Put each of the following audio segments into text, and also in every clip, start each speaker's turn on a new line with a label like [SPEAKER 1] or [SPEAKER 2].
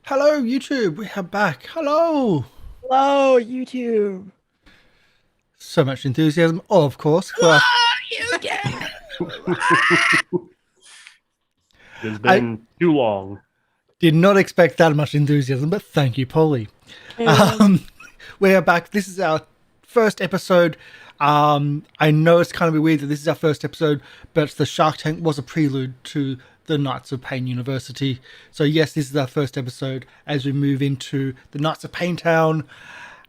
[SPEAKER 1] Hello, YouTube. We are back. Hello.
[SPEAKER 2] Hello, YouTube.
[SPEAKER 1] So much enthusiasm, of course.
[SPEAKER 2] Hello, YouTube.
[SPEAKER 3] It's been too long.
[SPEAKER 1] Did not expect that much enthusiasm, but thank you, Polly. We are back. This is our first episode. I know it's kind of weird that this is our first episode, but the Shark Tank was a prelude to the Knights of Payne University. So yes, this is our first episode as we move into the Knights of Payne Town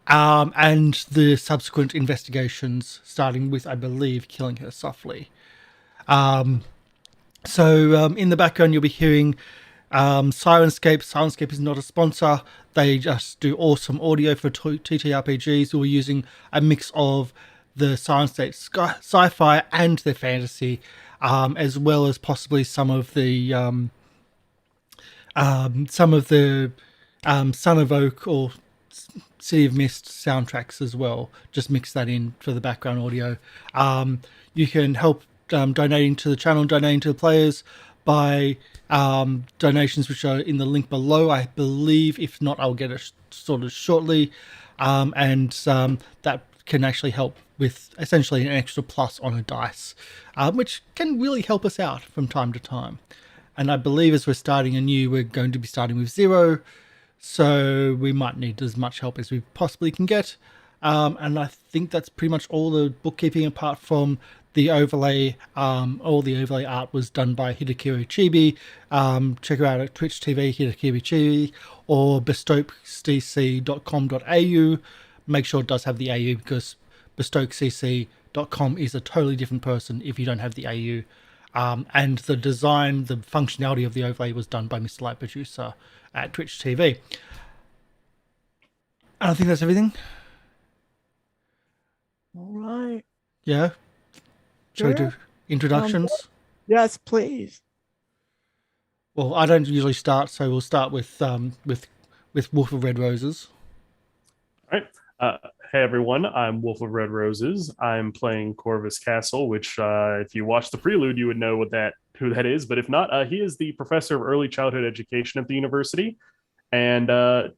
[SPEAKER 1] and the subsequent investigations, starting with, I believe, killing her softly. In the background, you'll be hearing Syrinscape. Syrinscape is not a sponsor. They just do awesome audio for TTRPGs. We're using a mix of the Syrinscape sci-fi and the fantasy, as well as possibly some of the Son of Oak or City of Mist soundtracks as well. Just mix that in for the background audio. You can help donating to the channel, donating to the players by donations which are in the link below, I believe. If not, I'll get it sorted shortly. That can actually help with essentially an extra plus on a dice, which can really help us out from time to time. And I believe as we're starting anew, we're going to be starting with 0, so we might need as much help as we possibly can get. And I think that's pretty much all the bookkeeping, apart from the overlay. All the overlay art was done by Hidekiro Chibi. Check her out at Twitch TV, Hidekiro Chibi, or bestokecc.com.au. Make sure it does have the AU, because bestokecc.com is a totally different person if you don't have the AU. And the design, the functionality of the overlay was done by Mr. Light Producer at Twitch TV. And I think that's everything.
[SPEAKER 2] All right.
[SPEAKER 1] Yeah. Shall we do introductions?
[SPEAKER 2] Yes, please.
[SPEAKER 1] Well, I don't usually start, so we'll start with Wolf of Red Roses.
[SPEAKER 3] All right. Hey everyone, I'm Wolf of Red Roses. I'm playing Corvus Castle, which if you watch the prelude, you would know who that is. But if not, he is the professor of early childhood education at the university, and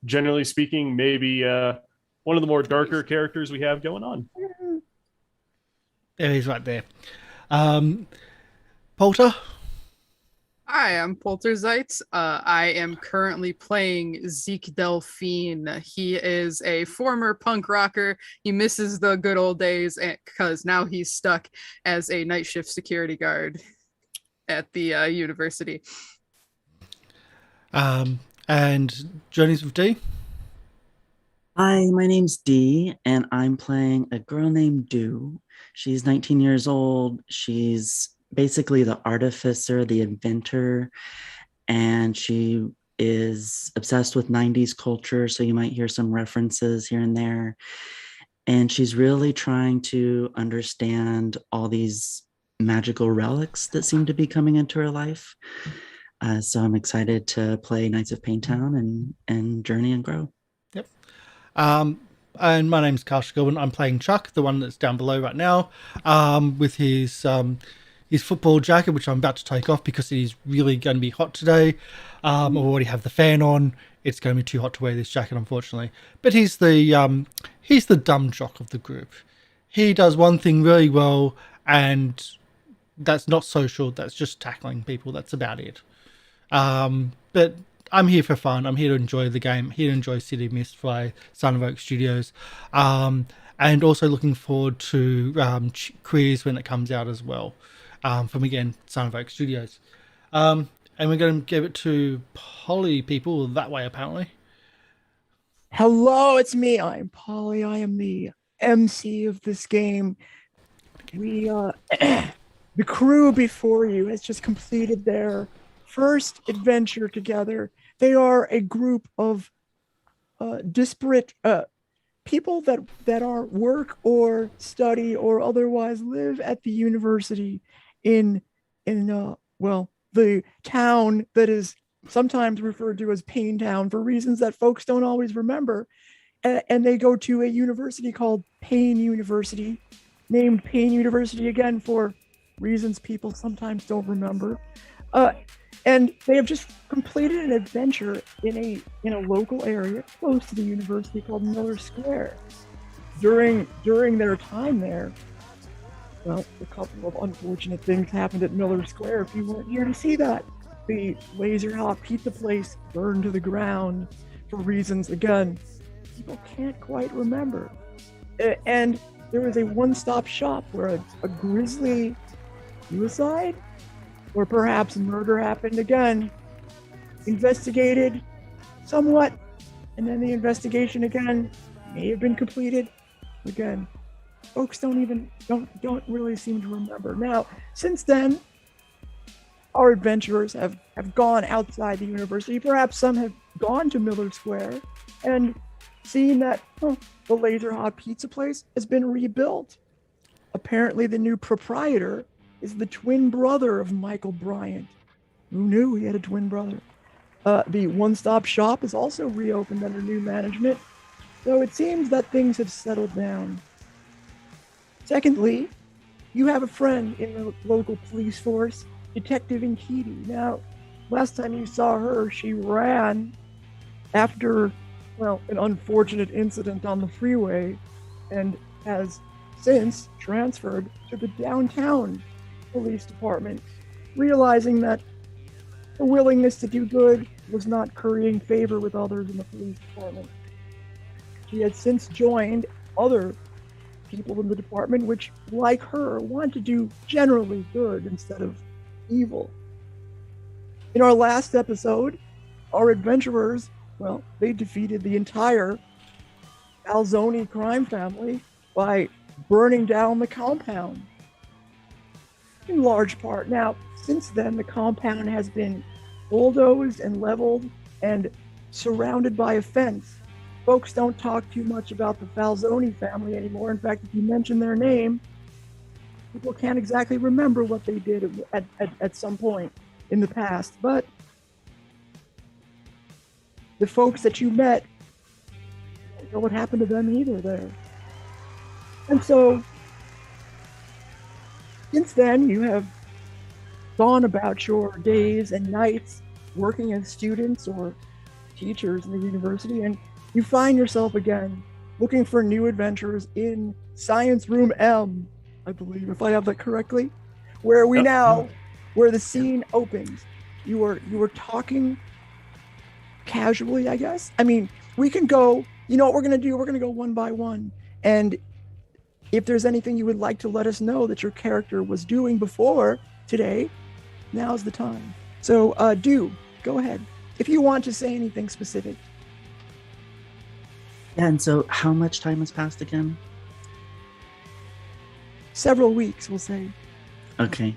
[SPEAKER 3] generally speaking, maybe one of the more darker characters we have going on.
[SPEAKER 1] There he's right there. Polter.
[SPEAKER 4] Hi, I'm Polter Zeitz. I am currently playing Zeke Delphine. He is a former punk rocker. He misses the good old days because now he's stuck as a night shift security guard at the university.
[SPEAKER 1] And Journeys with D.
[SPEAKER 5] Hi, my name's Dee, and I'm playing a girl named Dew. She's 19 years old. She's basically the artificer, the inventor, and she is obsessed with 90s culture, so you might hear some references here and there. And she's really trying to understand all these magical relics that seem to be coming into her life. So I'm excited to play Knights of Payne Town and journey and grow.
[SPEAKER 1] Yep. And my name's Karsh Goblin. I'm playing Chuck, the one that's down below right now, with his football jacket, which I'm about to take off because it is really going to be hot today. I already have the fan on. It's going to be too hot to wear this jacket, unfortunately. But he's the dumb jock of the group. He does one thing really well, and that's not social. That's just tackling people. That's about it. But I'm here for fun. I'm here to enjoy the game. I'm here to enjoy City of Mist by Son of Oak Studios. and also looking forward to Queers when it comes out as well, from again Son of Oak Studios. And we're going to give it to Polly people that way apparently.
[SPEAKER 2] Hello, it's me. I'm Polly. I am the MC of this game. We the crew before you has just completed their first adventure together. They are a group of disparate people that are work or study or otherwise live at the university in the town that is sometimes referred to as Payne Town for reasons that folks don't always remember. And they go to a university called Payne University, named Payne University again for reasons people sometimes don't remember. And they have just completed an adventure in a local area close to the university called Miller Square. During their time there, well, a couple of unfortunate things happened at Miller Square. If you weren't here to see that, the Laser Hot Pizza place burned to the ground for reasons, again, people can't quite remember. And there was a one-stop shop where a grisly suicide or perhaps murder happened again, investigated somewhat, and then the investigation again may have been completed. Again, folks don't really seem to remember. Now, since then, our adventurers have gone outside the university. Perhaps some have gone to Miller Square and seen that the Laser Hot Pizza place has been rebuilt. Apparently, the new proprietor is the twin brother of Michael Bryant. Who knew he had a twin brother? The one-stop shop is also reopened under new management, so it seems that things have settled down. Secondly, you have a friend in the local police force, Detective Nkiti. Now, last time you saw her, she ran after, well, an unfortunate incident on the freeway and has since transferred to the downtown police department, realizing that the willingness to do good was not currying favor with others in the police department. She had since joined other people in the department which, like her, want to do generally good instead of evil. In our last episode, our adventurers, well, they defeated the entire Falzoni crime family by burning down the compound. In large part. Now, since then, the compound has been bulldozed and leveled and surrounded by a fence. Folks don't talk too much about the Falzoni family anymore. In fact, if you mention their name, people can't exactly remember what they did at some point in the past. But the folks that you met, you don't know what happened to them either there. And so, since then, you have gone about your days and nights working as students or teachers in the university, and you find yourself again looking for new adventures in Science Room M, I believe, if I have that correctly, where where the scene opens. You were talking casually, I guess. I mean, we can go, you know what we're going to do? We're going to go one by one. And if there's anything you would like to let us know that your character was doing before today, now's the time. So go ahead. If you want to say anything specific.
[SPEAKER 5] Yeah, and so how much time has passed again?
[SPEAKER 2] Several weeks, we'll say.
[SPEAKER 5] Okay.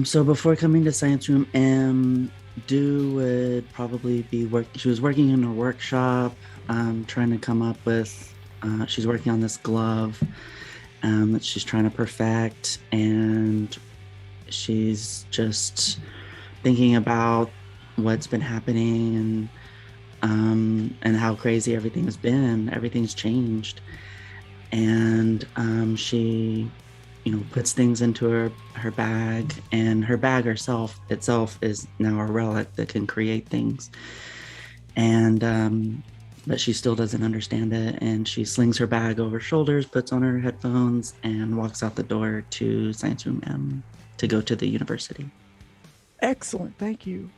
[SPEAKER 5] So before coming to Science Room M, Do would probably be she was working in her workshop, trying to come up with, she's working on this glove that she's trying to perfect, and she's just thinking about what's been happening and how crazy everything has been. Everything's changed, and she, puts things into her bag, and her bag itself is now a relic that can create things, and but she still doesn't understand it, and she slings her bag over her shoulders, puts on her headphones, and walks out the door to Science Room M to go to the university.
[SPEAKER 2] Excellent, thank you.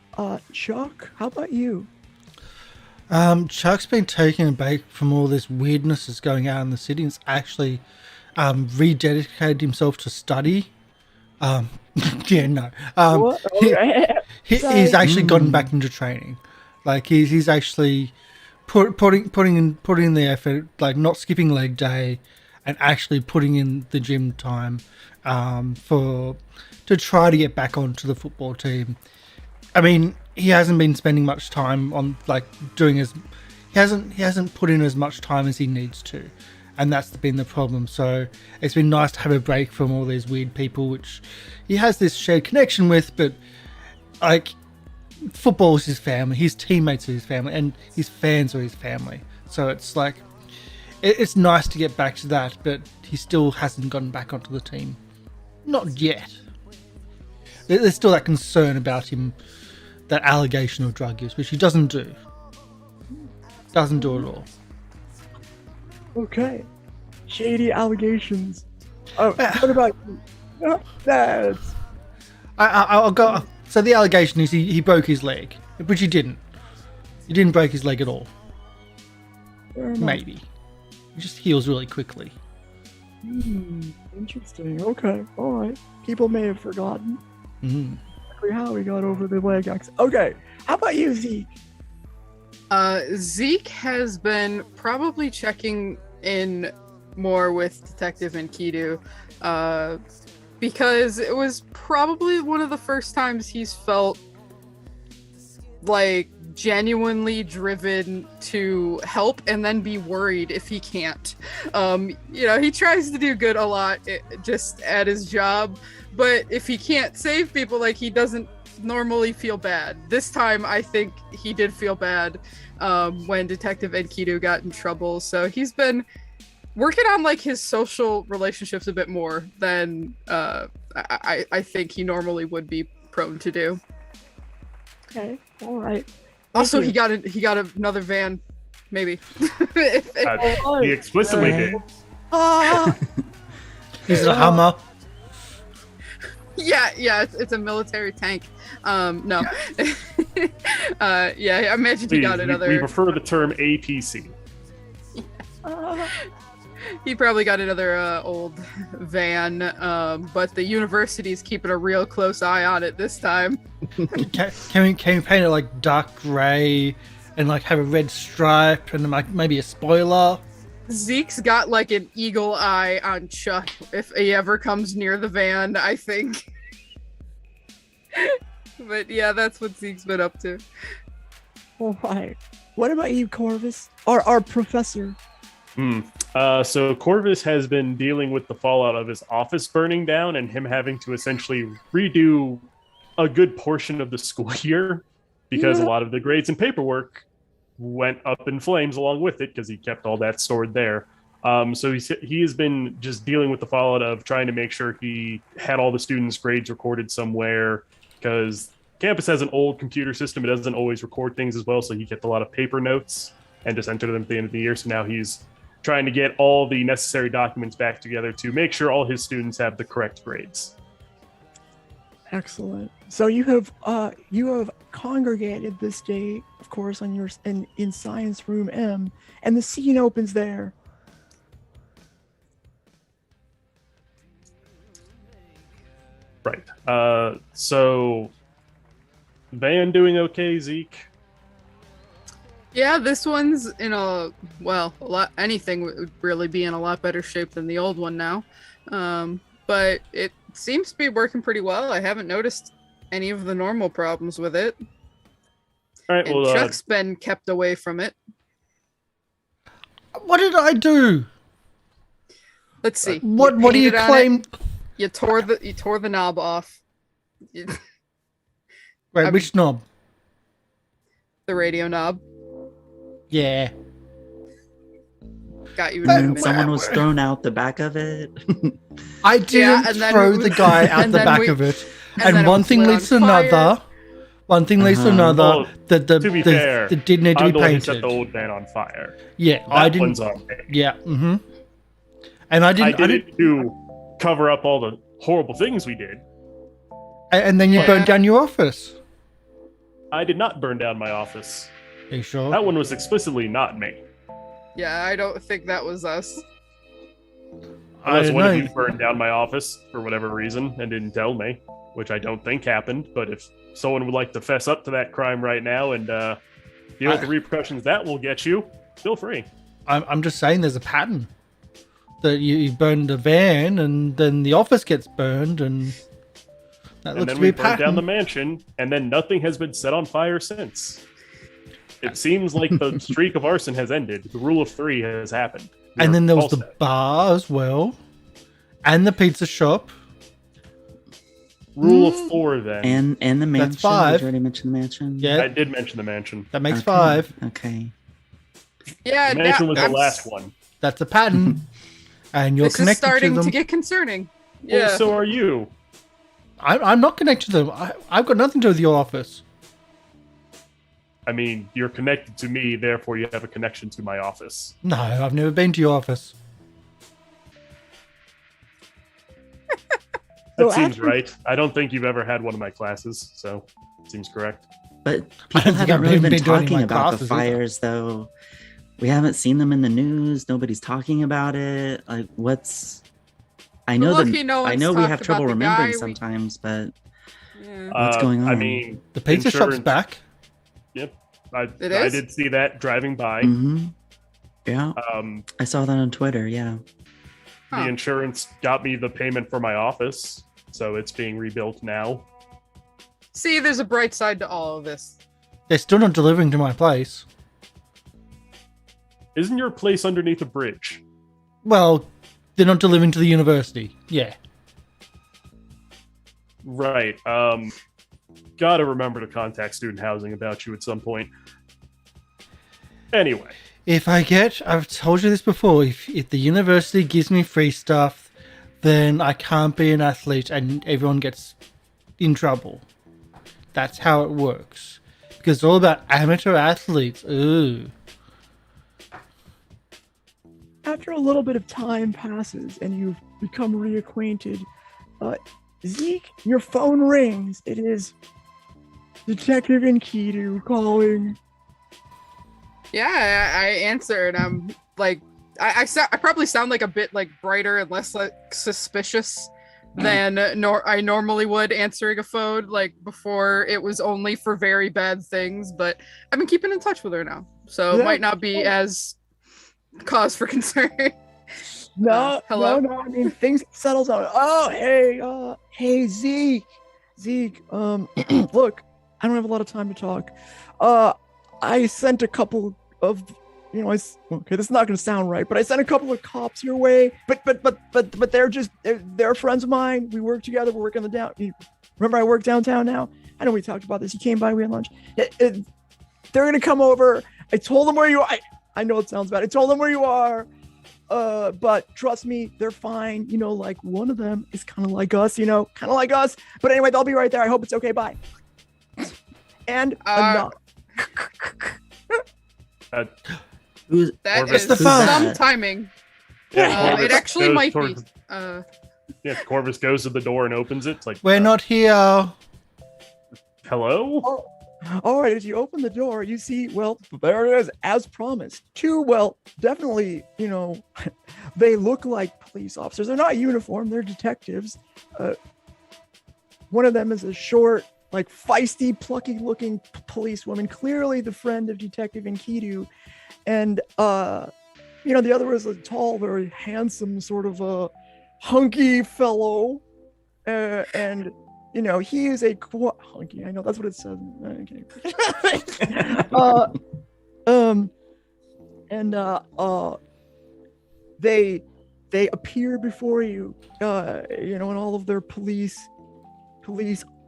[SPEAKER 2] Chuck, how about you?
[SPEAKER 1] Chuck's been taken aback from all this weirdness that's going on in the city and has actually rededicated himself to study. Yeah, no.
[SPEAKER 2] What? Okay.
[SPEAKER 1] He's actually gotten back into training. Like he's actually putting in the effort, like not skipping leg day, and actually putting in the gym time to try to get back onto the football team. I mean, he hasn't been spending much time on like doing as he hasn't put in as much time as he needs to, and that's been the problem. So it's been nice to have a break from all these weird people, which he has this shared connection with, but like football is his family, his teammates are his family, and his fans are his family. So it's like it's nice to get back to that, but he still hasn't gotten back onto the team, not yet. There's still that concern about him, that allegation of drug use, which he doesn't do. Doesn't do at all.
[SPEAKER 2] Okay. Shady allegations. Oh, what about you? Oh, that's...
[SPEAKER 1] I'll go. So the allegation is he broke his leg, which he didn't. He didn't break his leg at all. Maybe. He just heals really quickly.
[SPEAKER 2] Interesting. Okay. All right. People may have forgotten exactly how he got over the leg accident. Okay. How about you, Zeke?
[SPEAKER 4] Zeke has been probably checking in more with Detective Enkidu, because it was probably one of the first times he's felt like genuinely driven to help and then be worried if he can't. He tries to do good a lot just at his job, but if he can't save people, like, he doesn't normally feel bad. This time I think he did feel bad when Detective Enkidu got in trouble, so he's been working on like his social relationships a bit more than I think he normally would be prone to do.
[SPEAKER 2] Okay, all right.
[SPEAKER 4] Also, he got another van, maybe.
[SPEAKER 3] He explicitly did.
[SPEAKER 1] Is it a Hummer?
[SPEAKER 4] Yeah, it's a military tank. No. I imagine he got another.
[SPEAKER 3] We prefer the term APC.
[SPEAKER 4] He probably got another old van, but the university's keeping a real close eye on it this time.
[SPEAKER 1] Can we paint it like dark grey and like have a red stripe and like maybe a spoiler?
[SPEAKER 4] Zeke's got like an eagle eye on Chuck if he ever comes near the van, I think. But yeah, that's what Zeke's been up to.
[SPEAKER 2] All right. What about you, Corvus? Our professor?
[SPEAKER 3] So Corvus has been dealing with the fallout of his office burning down and him having to essentially redo a good portion of the school year because a lot of the grades and paperwork went up in flames along with it because he kept all that stored there. So he has been just dealing with the fallout of trying to make sure he had all the students' grades recorded somewhere because campus has an old computer system. It doesn't always record things as well, so he kept a lot of paper notes and just entered them at the end of the year. So now he's trying to get all the necessary documents back together to make sure all his students have the correct grades.
[SPEAKER 2] Excellent. So you have congregated this day, of course, on your in Science Room M, and the scene opens there.
[SPEAKER 3] Right. So van doing okay, Zeke?
[SPEAKER 4] Yeah, this one's in a lot. Anything would really be in a lot better shape than the old one now, but it seems to be working pretty well. I haven't noticed any of the normal problems with it.
[SPEAKER 3] All right.
[SPEAKER 4] And Chuck's been kept away from it.
[SPEAKER 1] What did I do?
[SPEAKER 4] Let's see.
[SPEAKER 1] What do you claim?
[SPEAKER 4] You tore the knob off.
[SPEAKER 1] Wait, which knob?
[SPEAKER 4] The radio knob.
[SPEAKER 1] Yeah.
[SPEAKER 4] Got you.
[SPEAKER 5] Someone was thrown out the back of it.
[SPEAKER 1] I didn't throw the guy out the back of it. And one thing leads to another. One thing leads to another.
[SPEAKER 3] Well,
[SPEAKER 1] that
[SPEAKER 3] to be fair,
[SPEAKER 1] did need to
[SPEAKER 3] I'm
[SPEAKER 1] be
[SPEAKER 3] the one who
[SPEAKER 1] painted.
[SPEAKER 3] set the old van on fire.
[SPEAKER 1] Yeah,
[SPEAKER 3] That
[SPEAKER 1] I didn't.
[SPEAKER 3] one's on me.
[SPEAKER 1] Yeah. And I didn't.
[SPEAKER 3] I did it to cover up all the horrible things we did.
[SPEAKER 1] And then you burned down your office.
[SPEAKER 3] I did not burn down my office.
[SPEAKER 1] Are you sure?
[SPEAKER 3] That one was explicitly not me.
[SPEAKER 4] Yeah, I don't think that was us.
[SPEAKER 1] I
[SPEAKER 3] Unless
[SPEAKER 1] don't
[SPEAKER 3] one of
[SPEAKER 1] know.
[SPEAKER 3] you burned down my office for whatever reason and didn't tell me, which I don't think happened. But if someone would like to fess up to that crime right now and deal with the repercussions that will get you, feel free.
[SPEAKER 1] I'm just saying there's a pattern. That you burned a van and then the office gets burned and that
[SPEAKER 3] And
[SPEAKER 1] looks
[SPEAKER 3] then
[SPEAKER 1] to be
[SPEAKER 3] we
[SPEAKER 1] a
[SPEAKER 3] burned down
[SPEAKER 1] pattern.
[SPEAKER 3] the mansion, and then nothing has been set on fire since. It seems like the streak of arson has ended. The rule of 3 has happened.
[SPEAKER 1] And then there was the
[SPEAKER 3] Falstaff.
[SPEAKER 1] bar as well. And the pizza shop.
[SPEAKER 3] Rule of 4 then.
[SPEAKER 5] And the mansion.
[SPEAKER 1] That's 5.
[SPEAKER 5] Did you already mention the mansion?
[SPEAKER 1] Yeah,
[SPEAKER 3] I did mention the mansion.
[SPEAKER 1] that makes
[SPEAKER 5] Okay.
[SPEAKER 1] 5.
[SPEAKER 5] Okay.
[SPEAKER 4] Yeah,
[SPEAKER 3] The mansion
[SPEAKER 4] that-
[SPEAKER 3] was the
[SPEAKER 4] I'm
[SPEAKER 3] last
[SPEAKER 4] s-
[SPEAKER 3] one.
[SPEAKER 1] That's a pattern. And you're
[SPEAKER 4] This is
[SPEAKER 1] connected
[SPEAKER 4] starting
[SPEAKER 1] to them.
[SPEAKER 4] get concerning.
[SPEAKER 3] Well,
[SPEAKER 4] Yeah.
[SPEAKER 3] so are you.
[SPEAKER 1] I'm not connected to them. I've got nothing to do with your office.
[SPEAKER 3] I mean, you're connected to me, therefore you have a connection to my office.
[SPEAKER 1] No, I've never been to your office.
[SPEAKER 3] That
[SPEAKER 2] So
[SPEAKER 3] seems
[SPEAKER 2] actually-
[SPEAKER 3] right. I don't think you've ever had one of my classes, so it seems correct.
[SPEAKER 5] But
[SPEAKER 1] don't
[SPEAKER 5] people
[SPEAKER 1] think
[SPEAKER 5] haven't
[SPEAKER 1] I've
[SPEAKER 5] really
[SPEAKER 1] been
[SPEAKER 5] been
[SPEAKER 1] to any of
[SPEAKER 5] talking
[SPEAKER 1] my
[SPEAKER 5] about the
[SPEAKER 1] classes either.
[SPEAKER 5] fires, though. We haven't seen them in the news. Nobody's talking about it. Like, what's? I know
[SPEAKER 4] Well,
[SPEAKER 5] that.
[SPEAKER 4] lucky no
[SPEAKER 5] I
[SPEAKER 4] one's
[SPEAKER 5] know we
[SPEAKER 4] talked
[SPEAKER 5] have trouble
[SPEAKER 4] about the
[SPEAKER 5] remembering
[SPEAKER 4] guy we-
[SPEAKER 5] sometimes, but
[SPEAKER 4] Yeah.
[SPEAKER 5] What's going
[SPEAKER 3] I
[SPEAKER 5] on?
[SPEAKER 3] mean,
[SPEAKER 1] The pizza shop's
[SPEAKER 3] insurance-
[SPEAKER 1] back.
[SPEAKER 3] Yep.
[SPEAKER 4] It
[SPEAKER 3] I
[SPEAKER 4] is?
[SPEAKER 3] did see that driving by.
[SPEAKER 5] yeah,
[SPEAKER 3] Um,
[SPEAKER 5] I saw that on Twitter. Yeah,
[SPEAKER 4] Huh.
[SPEAKER 3] The insurance got me the payment for my office, so it's being rebuilt now.
[SPEAKER 4] See, there's a bright side to all of this.
[SPEAKER 1] They're still not delivering to my place.
[SPEAKER 3] Isn't your place underneath a bridge?
[SPEAKER 1] Well, they're not delivering to the university. Yeah.
[SPEAKER 3] Right. Gotta remember to contact student housing about you at some point. Anyway,
[SPEAKER 1] I've told you this before, if the university gives me free stuff, then I can't be an athlete and everyone gets in trouble. That's how it works. Because it's all about amateur athletes. Ooh.
[SPEAKER 2] After a little bit of time passes and you've become reacquainted, Zeke, your phone rings. It is Detective Enkidu calling.
[SPEAKER 4] Yeah, I answered. I'm like, I probably sound like a bit like brighter and less like suspicious than I normally would answering a phone. Like before, it was only for very bad things. But I've been keeping in touch with her now, so it
[SPEAKER 2] Yeah.
[SPEAKER 4] might not be as cause for concern.
[SPEAKER 2] No,
[SPEAKER 4] hello?
[SPEAKER 2] no. I mean, things settle down. Oh, hey, Zeke. Look, I don't have a lot of time to talk. I sent a couple of, okay, this is not going to sound right, but I sent a couple of cops your way. But they're friends of mine. We work together. We're working remember I work downtown now. I know we talked about this. You came by. We had lunch. They're going to come over. I told them where you are. I know it sounds bad. I told them where you are. But trust me, they're fine. Like one of them is kind of like us, But anyway, they'll be right there. I hope it's okay. Bye. And enough.
[SPEAKER 5] who's?
[SPEAKER 4] That
[SPEAKER 3] Corvus.
[SPEAKER 4] is
[SPEAKER 1] The phone.
[SPEAKER 4] some timing.
[SPEAKER 3] Corvus
[SPEAKER 4] It actually
[SPEAKER 3] goes
[SPEAKER 4] might be.
[SPEAKER 3] towards- Yeah, Corvus goes to the door and opens it. It's like,
[SPEAKER 1] We're not here.
[SPEAKER 3] hello?
[SPEAKER 2] All right, as you open the door, you see, well, there it is, as promised. Two, well, definitely, they look like police officers. They're not uniformed, they're detectives. One of them is a short, like feisty, plucky-looking policewoman, clearly the friend of Detective Enkidu. And, the other is a tall, very handsome, sort of a hunky fellow. And he is a hunky. I know that's what it says. Okay. They appear before you, in all of their police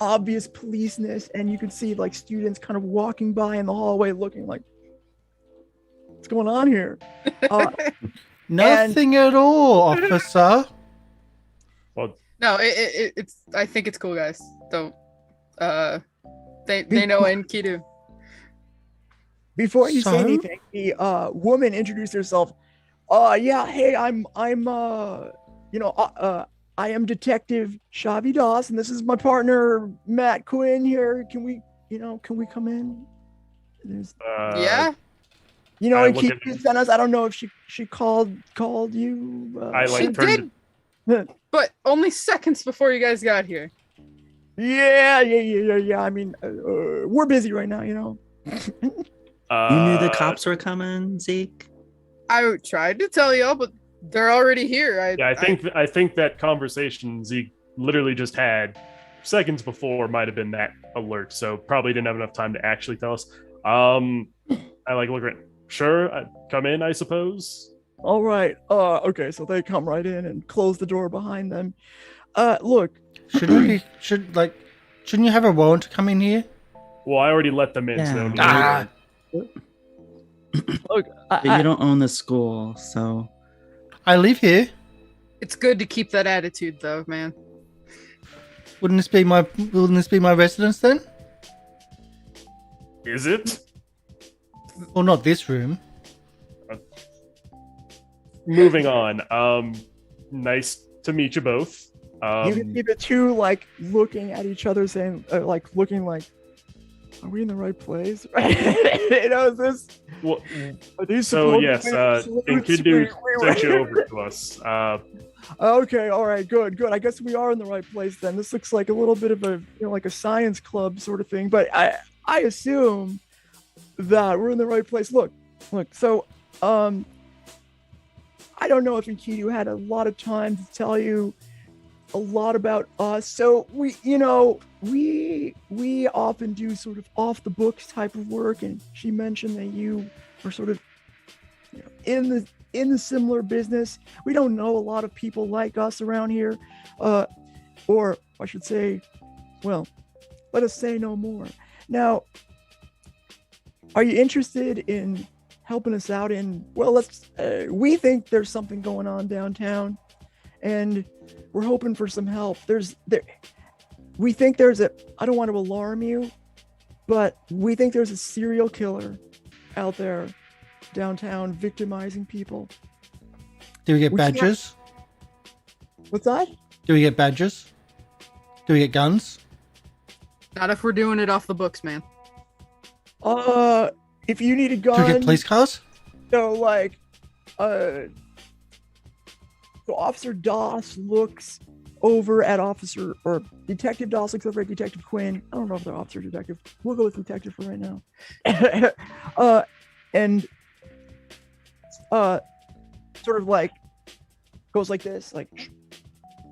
[SPEAKER 2] obvious policeness, and you can see like students kind of walking by in the hallway, looking like, what's going on here?
[SPEAKER 1] Nothing at all, officer.
[SPEAKER 4] No, it's. I think it's cool, guys. Don't. They know Enkidu.
[SPEAKER 2] Before you say
[SPEAKER 1] So?
[SPEAKER 2] anything, the woman introduced herself. Yeah, hey, I am Detective Shavi Das, and this is my partner Matt Quinn here. Can we come in?
[SPEAKER 4] Yeah.
[SPEAKER 2] You know,
[SPEAKER 3] I
[SPEAKER 2] and
[SPEAKER 3] look
[SPEAKER 2] Kiki
[SPEAKER 3] at-
[SPEAKER 2] sent us. I don't know if she called you.
[SPEAKER 3] I
[SPEAKER 4] She
[SPEAKER 3] like turned.
[SPEAKER 4] did, but only seconds before you guys got here.
[SPEAKER 2] Yeah. I mean, we're busy right now, you know.
[SPEAKER 5] You knew the cops were coming, Zeke?
[SPEAKER 4] I tried to tell y'all, but they're already here.
[SPEAKER 3] Yeah, I think that conversation Zeke literally just had seconds before might have been that alert, so probably didn't have enough time to actually tell us. I like look at sure, come in, I suppose.
[SPEAKER 2] All right. Okay. So they come right in and close the door behind them. Look.
[SPEAKER 1] Shouldn't you have a warrant to come in here?
[SPEAKER 3] Well, I already let them in, so they don't need
[SPEAKER 1] Ah.
[SPEAKER 2] Look.
[SPEAKER 5] But you don't own the school, so
[SPEAKER 1] I live here.
[SPEAKER 4] It's good to keep that attitude, though, man.
[SPEAKER 1] Wouldn't this be my residence then?
[SPEAKER 3] Is it?
[SPEAKER 1] Well, not this room.
[SPEAKER 3] Moving on. Nice to meet you both.
[SPEAKER 2] You can see the two like looking at each other, saying, looking like, "Are we in the right place?" You know, is this?
[SPEAKER 3] Well,
[SPEAKER 2] Are these
[SPEAKER 3] so
[SPEAKER 2] supposed
[SPEAKER 3] yes,
[SPEAKER 2] to be salutes?
[SPEAKER 3] Enkidu
[SPEAKER 2] We
[SPEAKER 3] sent you over to us.
[SPEAKER 2] Okay, all right, good. I guess we are in the right place then. This looks like a little bit of a, like a science club sort of thing, but I assume that we're in the right place. Look. So, I don't know if Enkidu had a lot of time to tell you a lot about us. So we often do sort of off the books type of work, and she mentioned that you are sort of in the similar business. We don't know a lot of people like us around here, or I should say, well, let us say no more. Now, are you interested in helping us out in, well, we think there's something going on downtown, and we're hoping for some help. We think I don't want to alarm you, but we think there's a serial killer out there downtown victimizing people.
[SPEAKER 1] Do we get badges?
[SPEAKER 2] What's that?
[SPEAKER 1] Do we get badges? Do we get guns?
[SPEAKER 4] Not if we're doing it off the books, man.
[SPEAKER 2] If you need a gun,
[SPEAKER 1] Do we get police cars?
[SPEAKER 2] so Officer Doss looks over at Detective Doss looks over at Detective Quinn. I don't know if they're officer or detective. We'll go with detective for right now. And sort of like goes like this, like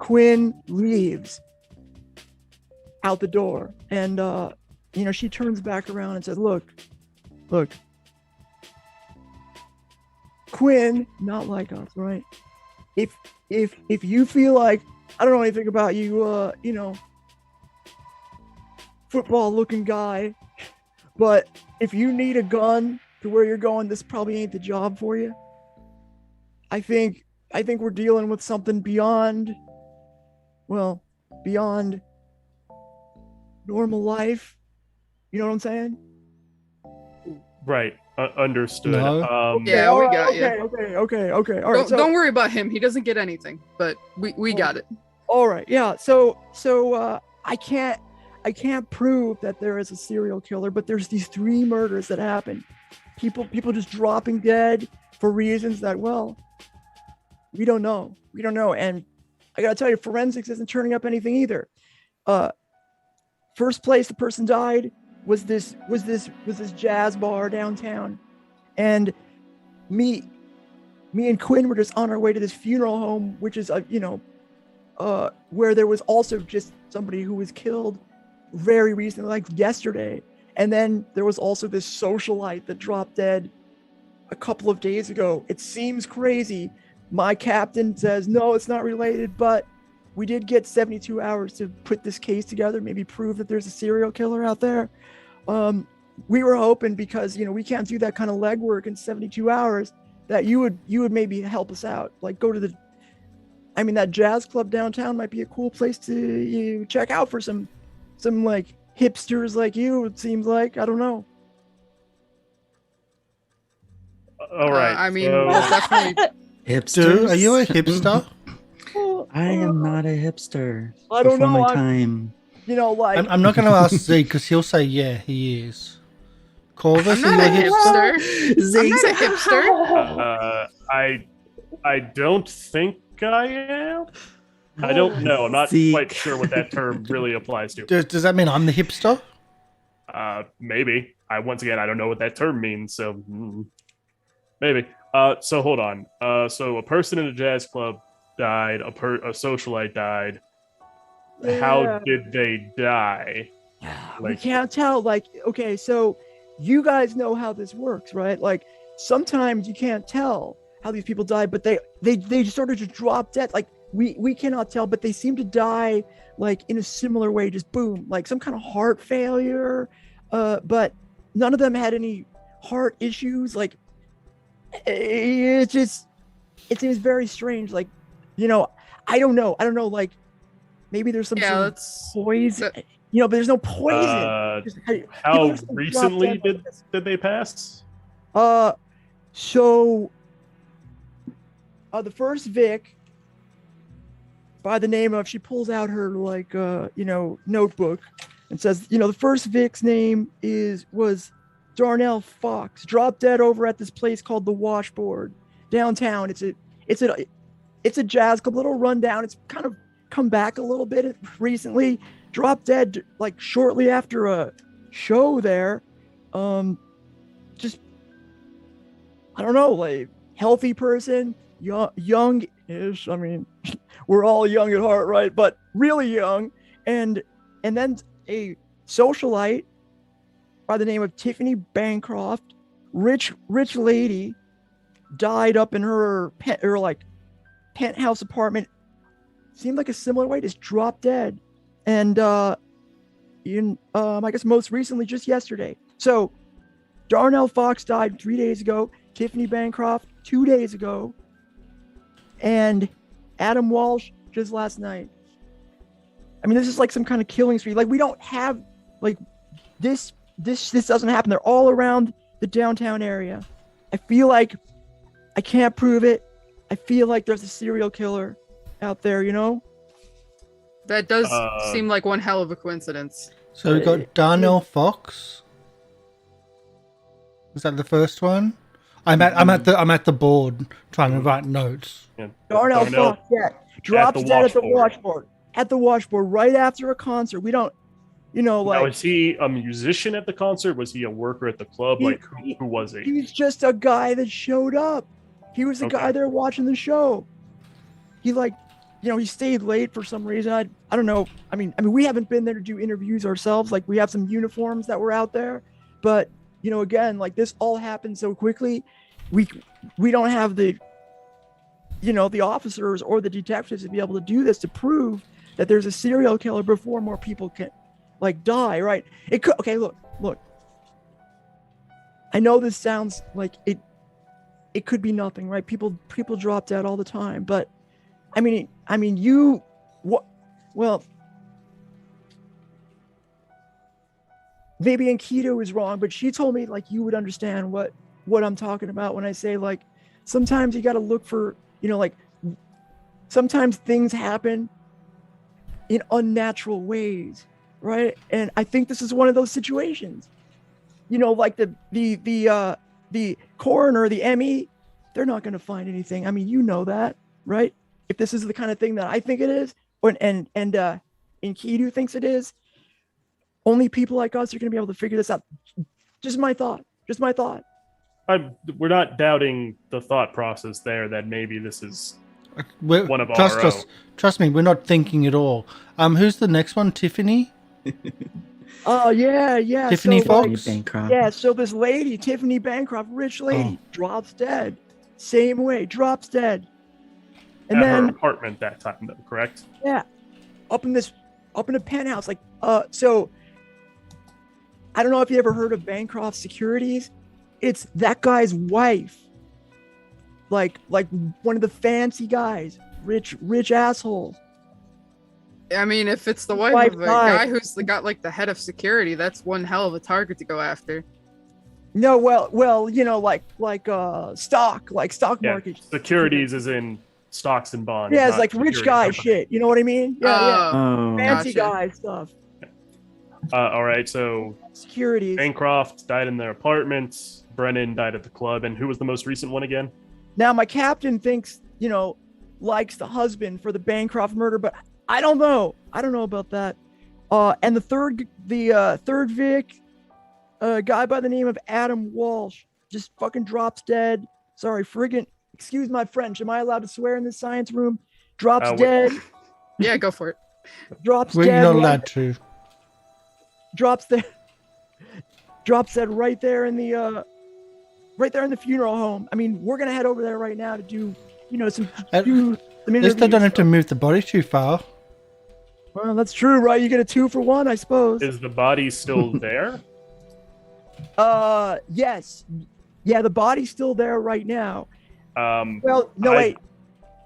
[SPEAKER 2] Quinn leaves out the door, and she turns back around and says, look, Quinn, not like us, right? If you feel like, I don't know anything about you, football looking guy, but if you need a gun to where you're going, this probably ain't the job for you. I think we're dealing with something beyond normal life. You know what I'm saying?
[SPEAKER 3] Right. Understood.
[SPEAKER 1] No.
[SPEAKER 4] Yeah, we got you.
[SPEAKER 2] Okay. All right.
[SPEAKER 4] Don't worry about him. He doesn't get anything, but we got it.
[SPEAKER 2] All right. Yeah. So I can't prove that there is a serial killer, but there's these 3 murders that happen. People just dropping dead for reasons that, well, we don't know. And I gotta tell you, forensics isn't turning up anything either. First place the person died was this jazz bar downtown, and me and Quinn were just on our way to this funeral home, which is where there was also just somebody who was killed very recently, like yesterday. And then there was also this socialite that dropped dead a couple of days ago. It seems crazy. My captain says, no, it's not related, but we did get 72 hours to put this case together, maybe prove that there's a serial killer out there. We were hoping, because, we can't do that kind of legwork in 72 hours, that you would maybe help us out. Like, go to that jazz club downtown might be a cool place to check out for some like hipsters like you, it seems like. I don't know.
[SPEAKER 3] All right.
[SPEAKER 4] We'll definitely.
[SPEAKER 5] hipsters.
[SPEAKER 1] Are you a hipster?
[SPEAKER 5] I am not a hipster.
[SPEAKER 2] I don't
[SPEAKER 5] Before
[SPEAKER 2] know.
[SPEAKER 5] my time.
[SPEAKER 2] Like,
[SPEAKER 1] I'm not going to ask Zeke because he'll say, yeah, he is. Corvus,
[SPEAKER 4] I'm
[SPEAKER 1] are
[SPEAKER 4] not
[SPEAKER 1] you
[SPEAKER 4] a hipster. I'm
[SPEAKER 5] Zeke's
[SPEAKER 4] not a hipster.
[SPEAKER 3] I don't think I am. I don't know. I'm not
[SPEAKER 5] Zeke.
[SPEAKER 3] quite sure what that term really applies to.
[SPEAKER 1] Does that mean I'm the hipster?
[SPEAKER 3] Maybe. Once again, I don't know what that term means, so maybe. So hold on. So a person in a jazz club died. A socialite died. How
[SPEAKER 2] Yeah.
[SPEAKER 3] did they die?
[SPEAKER 2] We can't tell. Like, okay, so you guys know how this works, right? Like, sometimes you can't tell how these people die, but they sort of just drop dead. Like, we cannot tell, but they seem to die like in a similar way, just boom, like some kind of heart failure. But none of them had any heart issues. Like, it seems very strange. Like, I don't know. Like, maybe there's some sort of
[SPEAKER 4] that's
[SPEAKER 2] poison. But there's no poison.
[SPEAKER 3] How recently did they pass?
[SPEAKER 2] So the first Vic, by the name of, she pulls out her notebook and says, the first Vic's name was Darnell Fox, dropped dead over at this place called the Washboard downtown. It's a jazz club, little rundown. It's kind of come back a little bit recently. Dropped dead like shortly after a show there. Just, I don't know, like, healthy person, young-ish. I mean, we're all young at heart, right? But really young. And then a socialite by the name of Tiffany Bancroft, rich lady, died up in her penthouse apartment. Seemed like a similar way, just dropped dead. And I guess most recently, just yesterday. So Darnell Fox died 3 days ago. Tiffany Bancroft 2 days ago. And Adam Walsh just last night. I mean, this is like some kind of killing spree. Like, we don't have, like, this doesn't happen. They're all around the downtown area. I feel like I can't prove it. I feel like there's a serial killer out there,
[SPEAKER 4] That does seem like one hell of a coincidence.
[SPEAKER 1] So we got Darnell Fox. Was that the first one? I'm at the board trying to write notes.
[SPEAKER 3] Yeah.
[SPEAKER 2] Darnell Fox, yeah, drops dead at the washboard. At the washboard right after a concert. We don't,
[SPEAKER 3] Now,
[SPEAKER 2] like.
[SPEAKER 3] is he a musician at the concert? Was he a worker at the club? Who was he?
[SPEAKER 2] He's just a guy that showed up. He was the guy there watching the show. He he stayed late for some reason. I don't know. I mean, we haven't been there to do interviews ourselves. Like, we have some uniforms that were out there, but again, like, this all happened so quickly. We don't have the officers or the detectives to be able to do this, to prove that there's a serial killer before more people can, like, die. Right? It could. Okay, look. I know this sounds like it. It could be nothing, right? People drop dead all the time, but I mean, well, maybe Enkidu is wrong, but she told me, like, you would understand what I'm talking about when I say, like, sometimes you got to look for, like, sometimes things happen in unnatural ways, right? And I think this is one of those situations. Like the coroner, the ME, they're not going to find anything. I mean, that, right? If this is the kind of thing that I think it is, and Enkidu thinks it is, only people like us are going to be able to figure this out. Just my thought.
[SPEAKER 3] We're not doubting the thought process there that maybe this is one of
[SPEAKER 1] Trust
[SPEAKER 3] our
[SPEAKER 1] us. Trust me, we're not thinking at all. Who's the next one? Tiffany?
[SPEAKER 2] Oh, yeah.
[SPEAKER 1] Tiffany
[SPEAKER 2] so,
[SPEAKER 1] Fox?
[SPEAKER 5] Bancroft.
[SPEAKER 2] Yeah, so this lady, Tiffany Bancroft, rich lady, drops dead. Same way, drops dead. And
[SPEAKER 3] at
[SPEAKER 2] then
[SPEAKER 3] her apartment that time, though, correct?
[SPEAKER 2] Yeah, up in a penthouse. Like, so I don't know if you ever heard of Bancroft Securities. It's that guy's wife. Like one of the fancy guys, rich assholes.
[SPEAKER 4] I mean, if it's the wife of a guy who's got like the head of security, that's one hell of a target to go after.
[SPEAKER 2] No, well, stock market.
[SPEAKER 3] Securities is in stocks and bonds.
[SPEAKER 2] Yeah, it's like rich guy shit. You know what I mean? Yeah.
[SPEAKER 5] Oh,
[SPEAKER 2] Fancy
[SPEAKER 4] gotcha.
[SPEAKER 2] guy stuff.
[SPEAKER 3] All right, so
[SPEAKER 2] Securities.
[SPEAKER 3] Bancroft died in their apartment. Brennan died at the club. And who was the most recent one again?
[SPEAKER 2] Now my captain thinks, likes the husband for the Bancroft murder, but I don't know. I don't know about that. And the third Vic, guy by the name of Adam Walsh, just fucking drops dead. Sorry, friggin'. Excuse my French. Am I allowed to swear in this science room? Drops dead.
[SPEAKER 4] Yeah, go for it.
[SPEAKER 2] Drops
[SPEAKER 1] We're
[SPEAKER 2] dead.
[SPEAKER 1] not allowed to.
[SPEAKER 2] Drops dead right there in the funeral home. I mean, we're gonna head over there right now to do, some
[SPEAKER 1] At least they don't have to move the body too far.
[SPEAKER 2] Well, that's true, right? You get a 2 for 1, I suppose.
[SPEAKER 3] Is the body still there?
[SPEAKER 2] Yes. Yeah, the body's still there right now.
[SPEAKER 3] Well,
[SPEAKER 2] no, wait.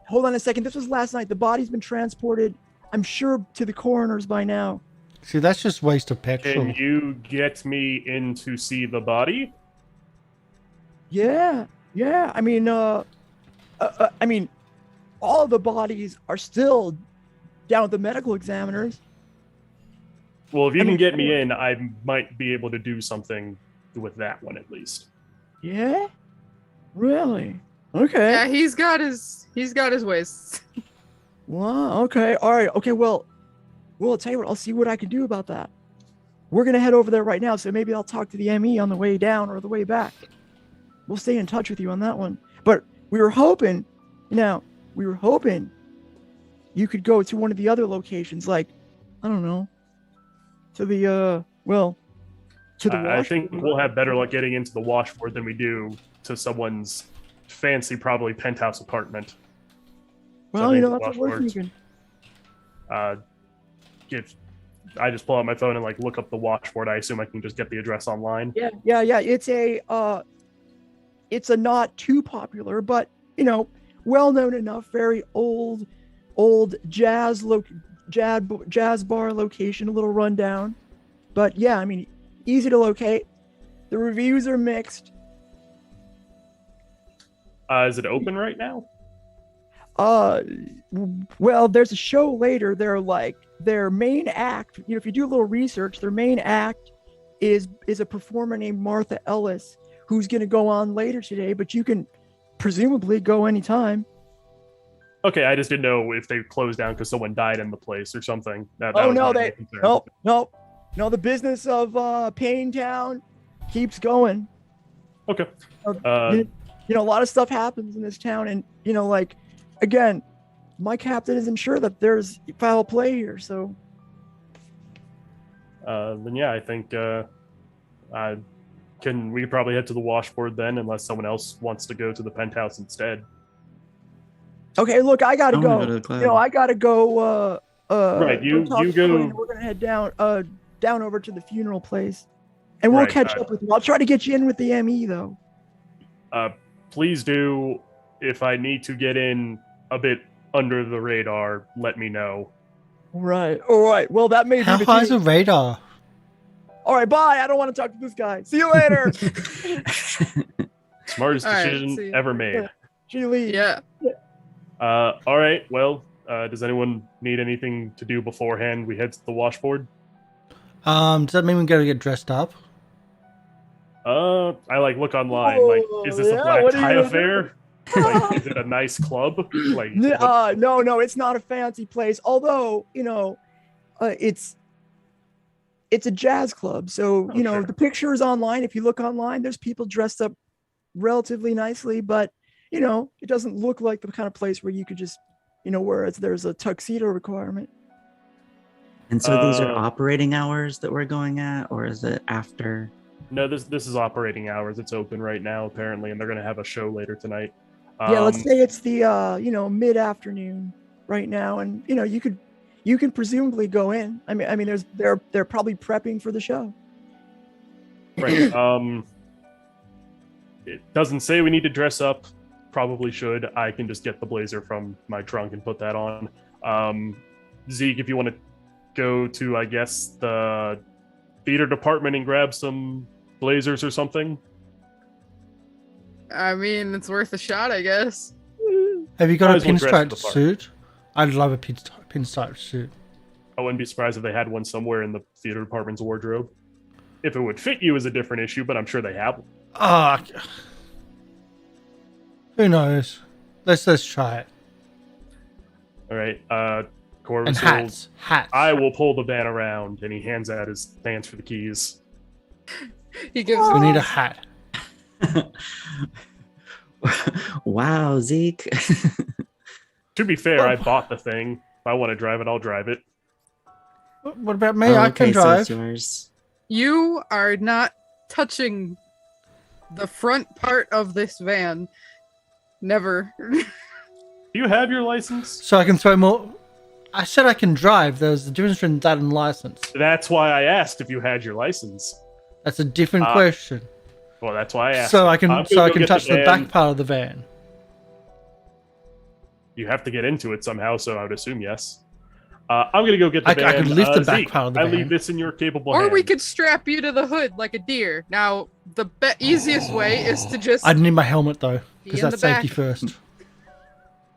[SPEAKER 2] Hold on a second. This was last night. The body's been transported, I'm sure, to the coroner's by now.
[SPEAKER 1] See, that's just waste of petrol.
[SPEAKER 3] Can you get me in to see the body?
[SPEAKER 2] Yeah. I mean, all of the bodies are still down with the medical examiners.
[SPEAKER 3] Well, if you can get me in, I might be able to do something with that one at least.
[SPEAKER 2] Yeah? Really? Okay.
[SPEAKER 4] Yeah, he's got his ways.
[SPEAKER 2] Wow, okay. All right. Okay, well, I'll tell you what, I'll see what I can do about that. We're going to head over there right now, so maybe I'll talk to the ME on the way down or the way back. We'll stay in touch with you on that one. But we were hoping you could go to one of the other locations, like, I don't know, to the, to the
[SPEAKER 3] I think we'll have better luck getting into the washboard than we do to someone's fancy, probably penthouse apartment.
[SPEAKER 2] Well,
[SPEAKER 3] So
[SPEAKER 2] that's what we're thinking.
[SPEAKER 3] If I just pull out my phone and look up the washboard, I assume I can just get the address online.
[SPEAKER 2] Yeah. It's a not too popular, but well known enough, very old jazz bar location, a little rundown. But yeah, I mean, easy to locate. The reviews are mixed.
[SPEAKER 3] Is it open right now?
[SPEAKER 2] Well, there's a show later. Their main act, if you do a little research, their main act is a performer named Martha Ellis, who's going to go on later today, but you can presumably go anytime.
[SPEAKER 3] Okay, I just didn't know if they closed down because someone died in the place or something. That
[SPEAKER 2] Oh
[SPEAKER 3] was
[SPEAKER 2] no,
[SPEAKER 3] my concern.
[SPEAKER 2] no. The business of Payne Town keeps going.
[SPEAKER 3] Okay.
[SPEAKER 2] A lot of stuff happens in this town, and again, my captain isn't sure that there's foul play here. So,
[SPEAKER 3] then yeah, I think we could probably head to the washboard then, unless someone else wants to go to the penthouse instead.
[SPEAKER 2] Okay, look, I gotta
[SPEAKER 5] I'm
[SPEAKER 2] go.
[SPEAKER 5] gonna go to the club.
[SPEAKER 2] I gotta go.
[SPEAKER 3] Right, you
[SPEAKER 2] talk to
[SPEAKER 3] go.
[SPEAKER 2] Colleen. We're gonna head down over to the funeral place, and we'll
[SPEAKER 3] Right,
[SPEAKER 2] catch up with you. I'll try to get you in with the ME though.
[SPEAKER 3] Please do. If I need to get in a bit under the radar, let me know.
[SPEAKER 2] All right. Well, that may be
[SPEAKER 1] How
[SPEAKER 2] the
[SPEAKER 1] high
[SPEAKER 2] case.
[SPEAKER 1] is the radar?
[SPEAKER 2] All right, bye. I don't want to talk to this guy. See you later.
[SPEAKER 3] Smartest
[SPEAKER 4] All right,
[SPEAKER 3] decision
[SPEAKER 4] see.
[SPEAKER 3] ever made.
[SPEAKER 2] She leaves.
[SPEAKER 4] Yeah.
[SPEAKER 3] All right. Well, does anyone need anything to do beforehand? We head to the washboard.
[SPEAKER 1] Does that mean we gotta get dressed up?
[SPEAKER 3] I look online. Is this a
[SPEAKER 2] yeah,
[SPEAKER 3] black
[SPEAKER 2] what are you
[SPEAKER 3] tie
[SPEAKER 2] gonna
[SPEAKER 3] affair? Is it a nice club?
[SPEAKER 2] No, it's not a fancy place. Although, it's a jazz club. So,
[SPEAKER 3] sure.
[SPEAKER 2] the pictures online, if you look online, there's people dressed up relatively nicely, but it doesn't look like the kind of place where you could just, where there's a tuxedo requirement.
[SPEAKER 5] And so these are operating hours that we're going at, or is it after?
[SPEAKER 3] No, this is operating hours. It's open right now, apparently, and they're going to have a show later tonight.
[SPEAKER 2] Yeah, let's say it's the mid-afternoon right now, and you can presumably go in. I mean, they're probably prepping for the show.
[SPEAKER 3] Right. It doesn't say we need to dress up. Probably should. I can just get the blazer from my trunk and put that on. Zeke, if you want to go to, I guess, the theater department and grab some blazers or something.
[SPEAKER 4] I mean, it's worth a shot, I guess.
[SPEAKER 1] Have you got
[SPEAKER 3] Might
[SPEAKER 1] a
[SPEAKER 3] as well dress
[SPEAKER 1] pinstripe
[SPEAKER 3] the part.
[SPEAKER 1] suit? I'd love a pinstripe suit.
[SPEAKER 3] I wouldn't be surprised if they had one somewhere in the theater department's wardrobe. If it would fit you is a different issue, but I'm sure they have one.
[SPEAKER 1] Ah, who knows? Let's try it.
[SPEAKER 3] All right, Corvus
[SPEAKER 1] And hats.
[SPEAKER 3] I will pull the van around, and he hands out his hands for the keys.
[SPEAKER 4] He gives.
[SPEAKER 1] We need a hat.
[SPEAKER 5] Wow, Zeke.
[SPEAKER 3] To be fair, I bought the thing. If I want to drive it, I'll drive it.
[SPEAKER 1] What about me? I can
[SPEAKER 5] So
[SPEAKER 1] drive.
[SPEAKER 5] it's yours.
[SPEAKER 4] You are not touching the front part of this van. Never.
[SPEAKER 3] Do you have your license?
[SPEAKER 1] So I can throw more. I said I can drive. There's a difference between that and license.
[SPEAKER 3] That's why I asked if you had your license.
[SPEAKER 1] That's a different question.
[SPEAKER 3] Well, that's why I asked.
[SPEAKER 1] So I
[SPEAKER 3] I'm
[SPEAKER 1] can
[SPEAKER 3] gonna go get
[SPEAKER 1] touch the
[SPEAKER 3] van.
[SPEAKER 1] back part of the van.
[SPEAKER 3] You have to get into it somehow, so I would assume yes. I'm gonna go get the van.
[SPEAKER 1] I could lift the back
[SPEAKER 3] Zeke,
[SPEAKER 1] part of the
[SPEAKER 3] I
[SPEAKER 1] van.
[SPEAKER 3] leave this in your capable
[SPEAKER 4] Or
[SPEAKER 3] hands.
[SPEAKER 4] we could strap you to the hood like a deer. Now, the easiest way is to just
[SPEAKER 1] I'd need my helmet though,
[SPEAKER 4] Be
[SPEAKER 1] because
[SPEAKER 4] in
[SPEAKER 1] that's
[SPEAKER 4] the
[SPEAKER 1] safety
[SPEAKER 4] back.
[SPEAKER 1] first.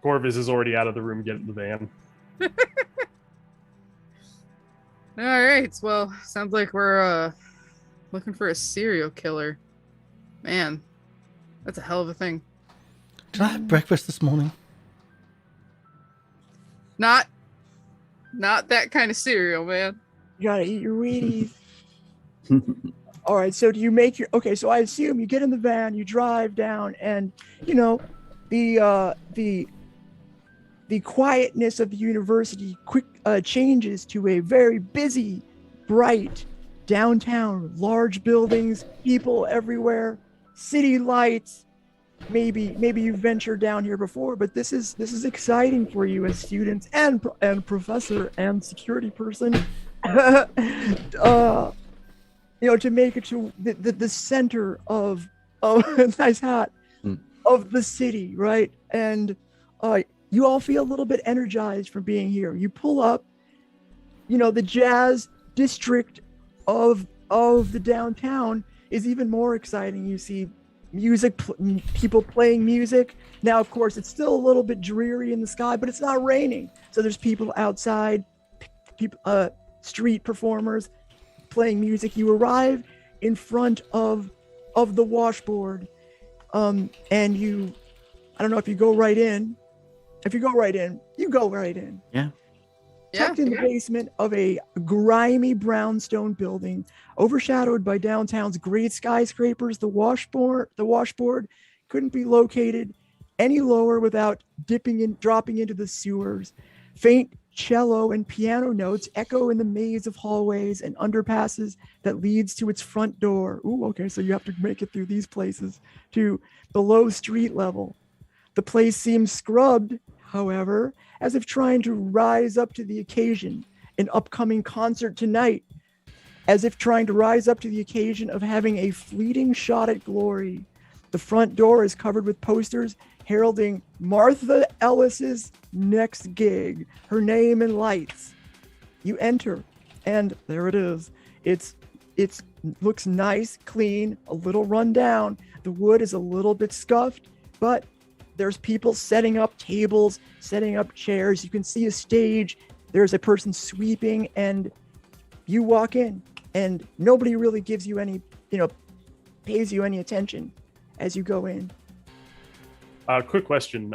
[SPEAKER 3] Corvus is already out of the room getting the van.
[SPEAKER 4] All right. Well, sounds like we're looking for a serial killer. Man, that's a hell of a thing.
[SPEAKER 1] Did I have breakfast this morning?
[SPEAKER 4] Not that kind of cereal, man.
[SPEAKER 2] You gotta eat your Wheaties. All right, so do you make your okay? So I assume you get in the van, you drive down, and you know the quietness of the university quick changes to a very busy, bright downtown, large buildings, people everywhere, city lights. Maybe you've ventured down here before, but this is exciting for you as students and professor and security person. To make it to the center of nice hat of the city, right? And you all feel a little bit energized from being here. You pull up, the jazz district of the downtown is even more exciting. You see music, people playing music. Now, of course, it's still a little bit dreary in the sky, but it's not raining. So there's people outside, people, street performers playing music. You arrive in front of the washboard, and I don't know if you go right in. If you go right in, you go right in.
[SPEAKER 5] Yeah.
[SPEAKER 2] Tucked in the basement of a grimy brownstone building, overshadowed by downtown's great skyscrapers, the washboard couldn't be located any lower without dropping into the sewers. Faint cello and piano notes echo in the maze of hallways and underpasses that leads to its front door. Ooh, okay, so you have to make it through these places to below street level. The place seems scrubbed, however, as if trying to rise up to the occasion. An upcoming concert tonight, as if trying to rise up to the occasion of having a fleeting shot at glory. The front door is covered with posters heralding Martha Ellis's next gig, her name in lights. You enter, and there it is. It looks nice, clean, a little run down. The wood is a little bit scuffed, but there's people setting up tables, setting up chairs. You can see a stage. There's a person sweeping, and you walk in, and nobody really gives you any, pays you any attention as you go in.
[SPEAKER 3] Quick question.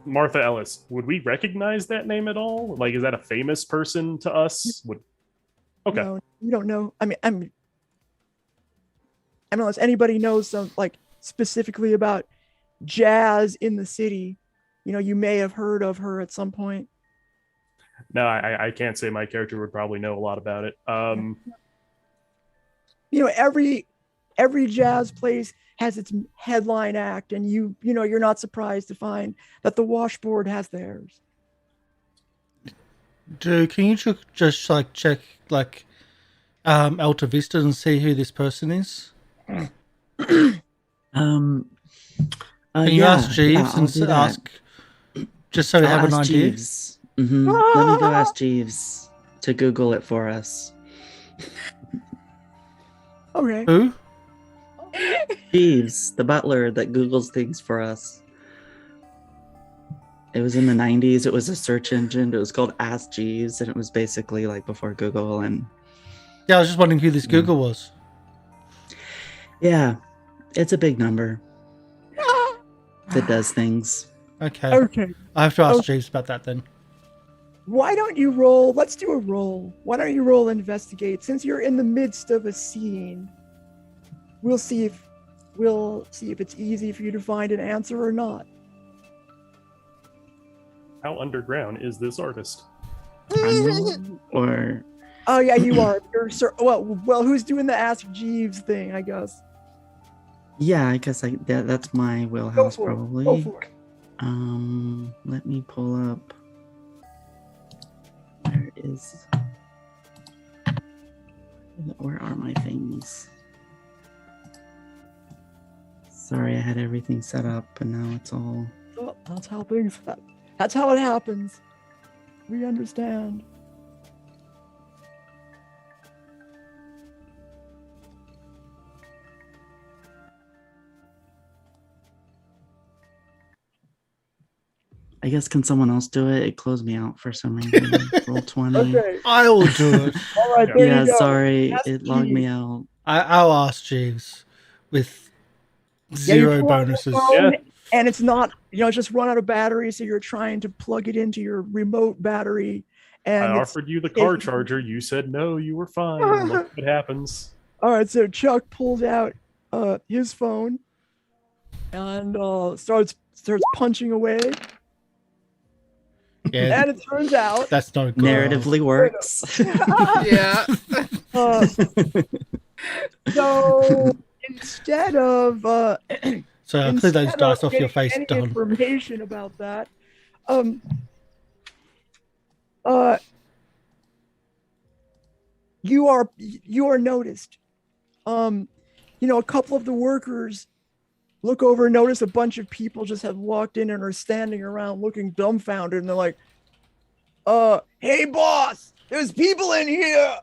[SPEAKER 3] Martha Ellis, would we recognize that name at all? Like, is that a famous person to us? Okay.
[SPEAKER 2] No, you don't know. I mean, unless anybody knows some, like, specifically about jazz in the city, you may have heard of her at some point.
[SPEAKER 3] No, I can't say my character would probably know a lot about it.
[SPEAKER 2] Every jazz place has its headline act, and you're not surprised to find that the washboard has theirs.
[SPEAKER 1] Can you just check Alta Vista and see who this person is? Can you ask Jeeves and ask, just so we have an idea?
[SPEAKER 5] Jeeves. Mm-hmm. Let me go ask Jeeves to Google it for us.
[SPEAKER 2] Okay.
[SPEAKER 1] Who?
[SPEAKER 5] Jeeves, the butler that Googles things for us. It was in the 90s. It was a search engine. It was called Ask Jeeves, and it was basically like before Google. And
[SPEAKER 1] Yeah, I was just wondering who this Google was.
[SPEAKER 5] yeah, it's a big number that does things.
[SPEAKER 1] Okay.
[SPEAKER 2] Okay.
[SPEAKER 1] I have to ask
[SPEAKER 2] Okay.
[SPEAKER 1] Jeeves about that then.
[SPEAKER 2] Why don't you roll? Let's do a roll. Why don't you roll investigate? Since you're in the midst of a scene, we'll see if it's easy for you to find an answer or not.
[SPEAKER 3] How underground is this artist?
[SPEAKER 5] Or
[SPEAKER 2] Oh yeah, you are. You're well. Who's doing the Ask Jeeves thing? I guess.
[SPEAKER 5] yeah, I guess that's my wheelhouse
[SPEAKER 2] Go for it.
[SPEAKER 5] probably.
[SPEAKER 2] Go for it.
[SPEAKER 5] Let me pull up. Where are my things? Sorry, I had everything set up and now it's all.
[SPEAKER 2] Oh, that's how things. That's how it happens. We understand.
[SPEAKER 5] I guess can someone else do it? It closed me out for some reason. Roll 20.
[SPEAKER 2] Okay.
[SPEAKER 1] I will do it.
[SPEAKER 2] All right. There
[SPEAKER 5] Yeah,
[SPEAKER 2] you go.
[SPEAKER 5] sorry,
[SPEAKER 2] Ask
[SPEAKER 5] it logged me
[SPEAKER 2] Jeeves.
[SPEAKER 5] out.
[SPEAKER 1] I'll ask Jeeves with
[SPEAKER 2] Yeah, you
[SPEAKER 1] zero
[SPEAKER 2] pull out your
[SPEAKER 1] bonuses.
[SPEAKER 2] phone,
[SPEAKER 3] Yeah.
[SPEAKER 2] And it's not, it's just run out of battery, so you're trying to plug it into your remote battery. And
[SPEAKER 3] I
[SPEAKER 2] it's
[SPEAKER 3] offered you the car
[SPEAKER 2] taking-
[SPEAKER 3] charger. You said no, you were fine. Look what happens.
[SPEAKER 2] All right, so Chuck pulls out his phone and starts punching away.
[SPEAKER 1] Yeah,
[SPEAKER 2] And it turns out
[SPEAKER 1] that's no good.
[SPEAKER 5] Narratively works.
[SPEAKER 4] Yeah.
[SPEAKER 2] uh, so instead of
[SPEAKER 1] So I'll clear those
[SPEAKER 2] instead
[SPEAKER 1] dice
[SPEAKER 2] of
[SPEAKER 1] off your
[SPEAKER 2] getting
[SPEAKER 1] face,
[SPEAKER 2] any
[SPEAKER 1] Don.
[SPEAKER 2] information about that, you are noticed. A couple of the workers look over and notice a bunch of people just have walked in and are standing around looking dumbfounded, and they're like, hey boss, there's people in here.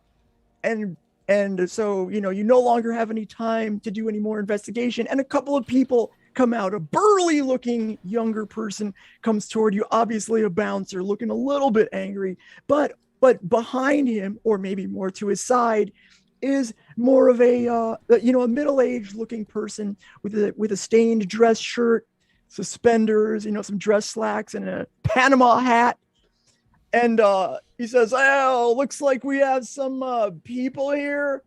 [SPEAKER 2] And so you no longer have any time to do any more investigation, and a couple of people come out. A burly looking younger person comes toward you, obviously a bouncer, looking a little bit angry, but behind him, or maybe more to his side, is more of a middle-aged looking person with a stained dress shirt, suspenders, some dress slacks, and a Panama hat. And he says, "Oh, looks like we have some people here."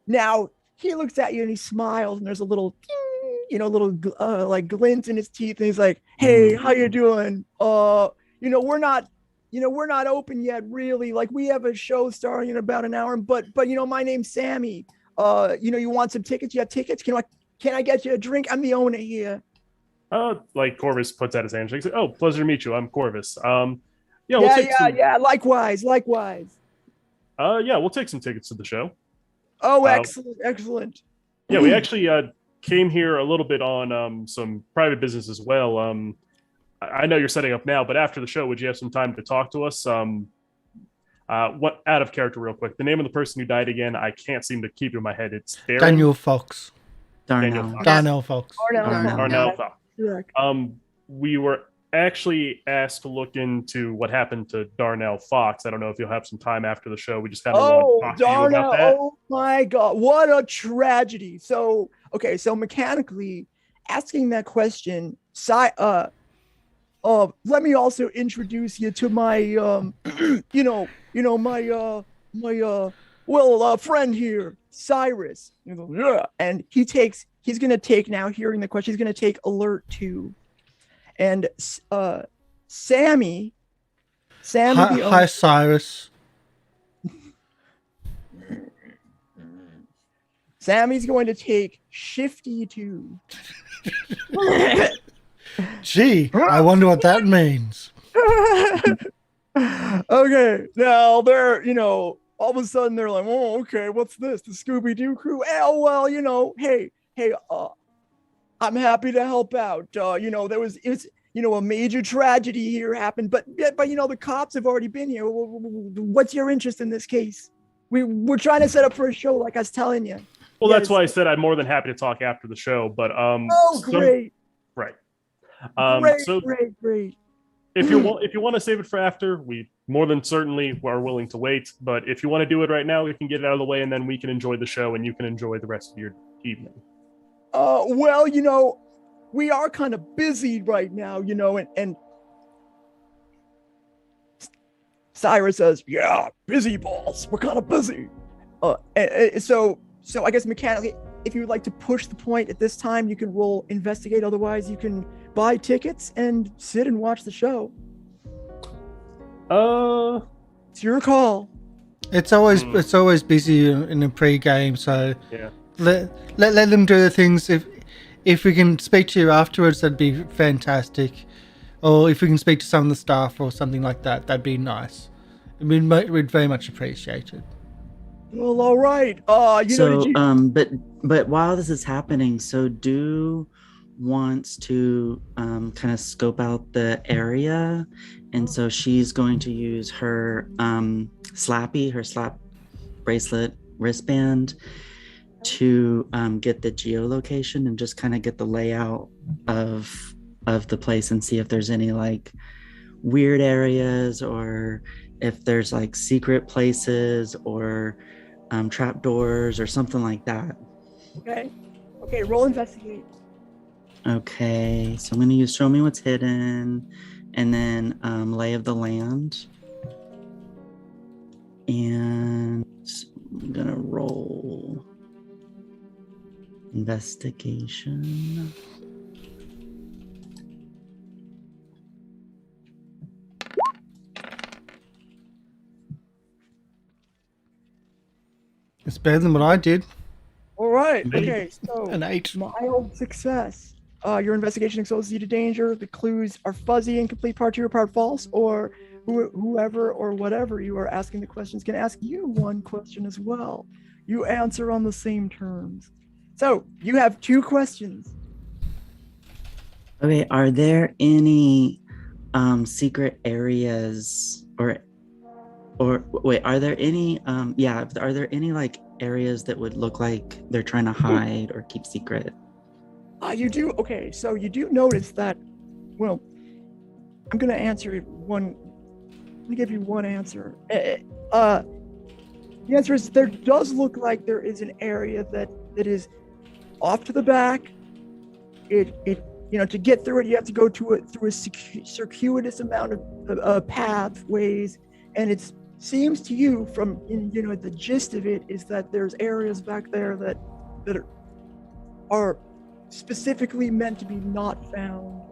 [SPEAKER 2] Now he looks at you and he smiles, and there's a little, like glint in his teeth, and he's like, "Hey, how you doing? We're not open yet, really. Like, we have a show starting in about an hour, but my name's Sammy. You want some tickets? You have tickets? Can I get you a drink? I'm the owner here."
[SPEAKER 3] Like Corvus puts out his hand. He's like, "Oh, pleasure to meet you. I'm Corvus. We'll take some,
[SPEAKER 2] Likewise.
[SPEAKER 3] we'll take some tickets to the show."
[SPEAKER 2] Oh, excellent.
[SPEAKER 3] Yeah, we actually came here a little bit on some private business as well. I know you're setting up now, but after the show, would you have some time to talk to us? What out of character, real quick? The name of the person who died again, I can't seem to keep it in my head. It's Darren?
[SPEAKER 1] Daniel Fox.
[SPEAKER 5] Darnell.
[SPEAKER 1] Darnell Fox.
[SPEAKER 3] Darnell.
[SPEAKER 2] Correct.
[SPEAKER 3] We were actually asked to look into what happened to Darnell Fox. I don't know if you'll have some time after the show. We just kind of want to talk to you
[SPEAKER 2] Darnell!
[SPEAKER 3] about that.
[SPEAKER 2] Oh my God! What a tragedy. So mechanically, asking that question, let me also introduce you to my friend here, Cyrus. And he's gonna take, now hearing the question, he's gonna take alert 2. And Sammy.
[SPEAKER 1] Hi, Cyrus.
[SPEAKER 2] Sammy's going to take Shifty 2.
[SPEAKER 1] Gee, I wonder what that means.
[SPEAKER 2] Okay, now they're, all of a sudden they're like, "Oh, okay, what's this? The Scooby-Doo crew? Oh, well, hey, I'm happy to help out. A major tragedy here happened, but the cops have already been here. What's your interest in this case? We're trying to set up for a show, like I was telling you."
[SPEAKER 3] Well, that's why I said I'm more than happy to talk after the show. But
[SPEAKER 2] Great.
[SPEAKER 3] right.
[SPEAKER 2] Great,
[SPEAKER 3] So
[SPEAKER 2] great.
[SPEAKER 3] if you want to save it for after, we more than certainly are willing to wait. But if you want to do it right now, we can get it out of the way, and then we can enjoy the show, and you can enjoy the rest of your evening.
[SPEAKER 2] Well, we are kind of busy right now, and Cyrus says, "Yeah, busy, boss. We're kind of busy." So I guess mechanically, if you would like to push the point at this time, you can roll investigate. Otherwise, you can buy tickets and sit and watch the show. It's your call.
[SPEAKER 1] It's always busy in the pre-game, so
[SPEAKER 3] Yeah.
[SPEAKER 1] let them do the things. If we can speak to you afterwards, that'd be fantastic. Or if we can speak to some of the staff or something like that, that'd be nice. We'd very much appreciate it.
[SPEAKER 2] Well, all right.
[SPEAKER 5] But while this is happening, so Do wants to kind of scope out the area, and so she's going to use her slap bracelet wristband to get the geolocation and just kind of get the layout of the place and see if there's any like weird areas or if there's like secret places or trap doors or something like that.
[SPEAKER 2] Okay, roll investigate.
[SPEAKER 5] Okay, so I'm going to use show me what's hidden and then lay of the land. And I'm going to roll investigation.
[SPEAKER 1] It's better than what I did.
[SPEAKER 2] All right. Okay, so
[SPEAKER 1] An 8.
[SPEAKER 2] mild success. Your investigation exposes you to danger. The clues are fuzzy, incomplete, part true or part false, or whoever or whatever you are asking the questions can ask you one question as well. You answer on the same terms. So you have 2 questions.
[SPEAKER 5] Okay, are there any secret areas are there any are there any like areas that would look like they're trying to hide or keep secret?
[SPEAKER 2] You do. Okay, so you do notice that. Well, I'm gonna answer one. Let me give you one answer. The answer is there does look like there is an area that is off to the back. It to get through it, you have to go through a circuitous amount of pathways, and it seems to you from the gist of it is that there's areas back there that are specifically meant to be not found.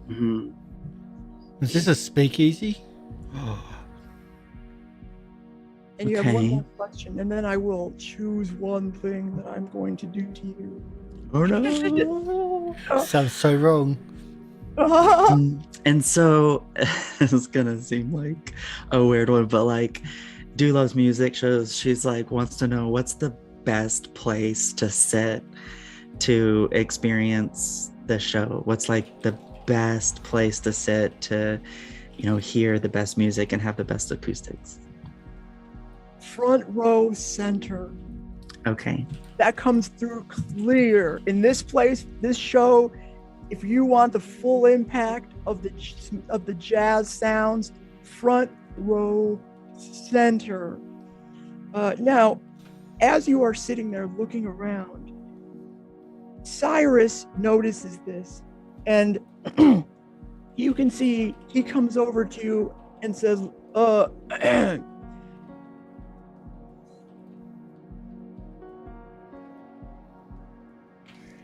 [SPEAKER 5] Mm-hmm.
[SPEAKER 1] Is this a speakeasy?
[SPEAKER 2] And you have one more question, and then I will choose one thing that I'm going to do to you.
[SPEAKER 1] Oh no! Sounds so wrong.
[SPEAKER 5] And so it's gonna seem like a weird one, but like Do loves music shows. She's like wants to know what's the best place to sit to experience the show. What's like the best place to sit to hear the best music and have the best acoustics?
[SPEAKER 2] Front row center.
[SPEAKER 5] Okay.
[SPEAKER 2] That comes through clear. In this place, this show, if you want the full impact of the jazz sounds, front row center. Now, as you are sitting there looking around, Cyrus notices this, and you can see he comes over to you and says,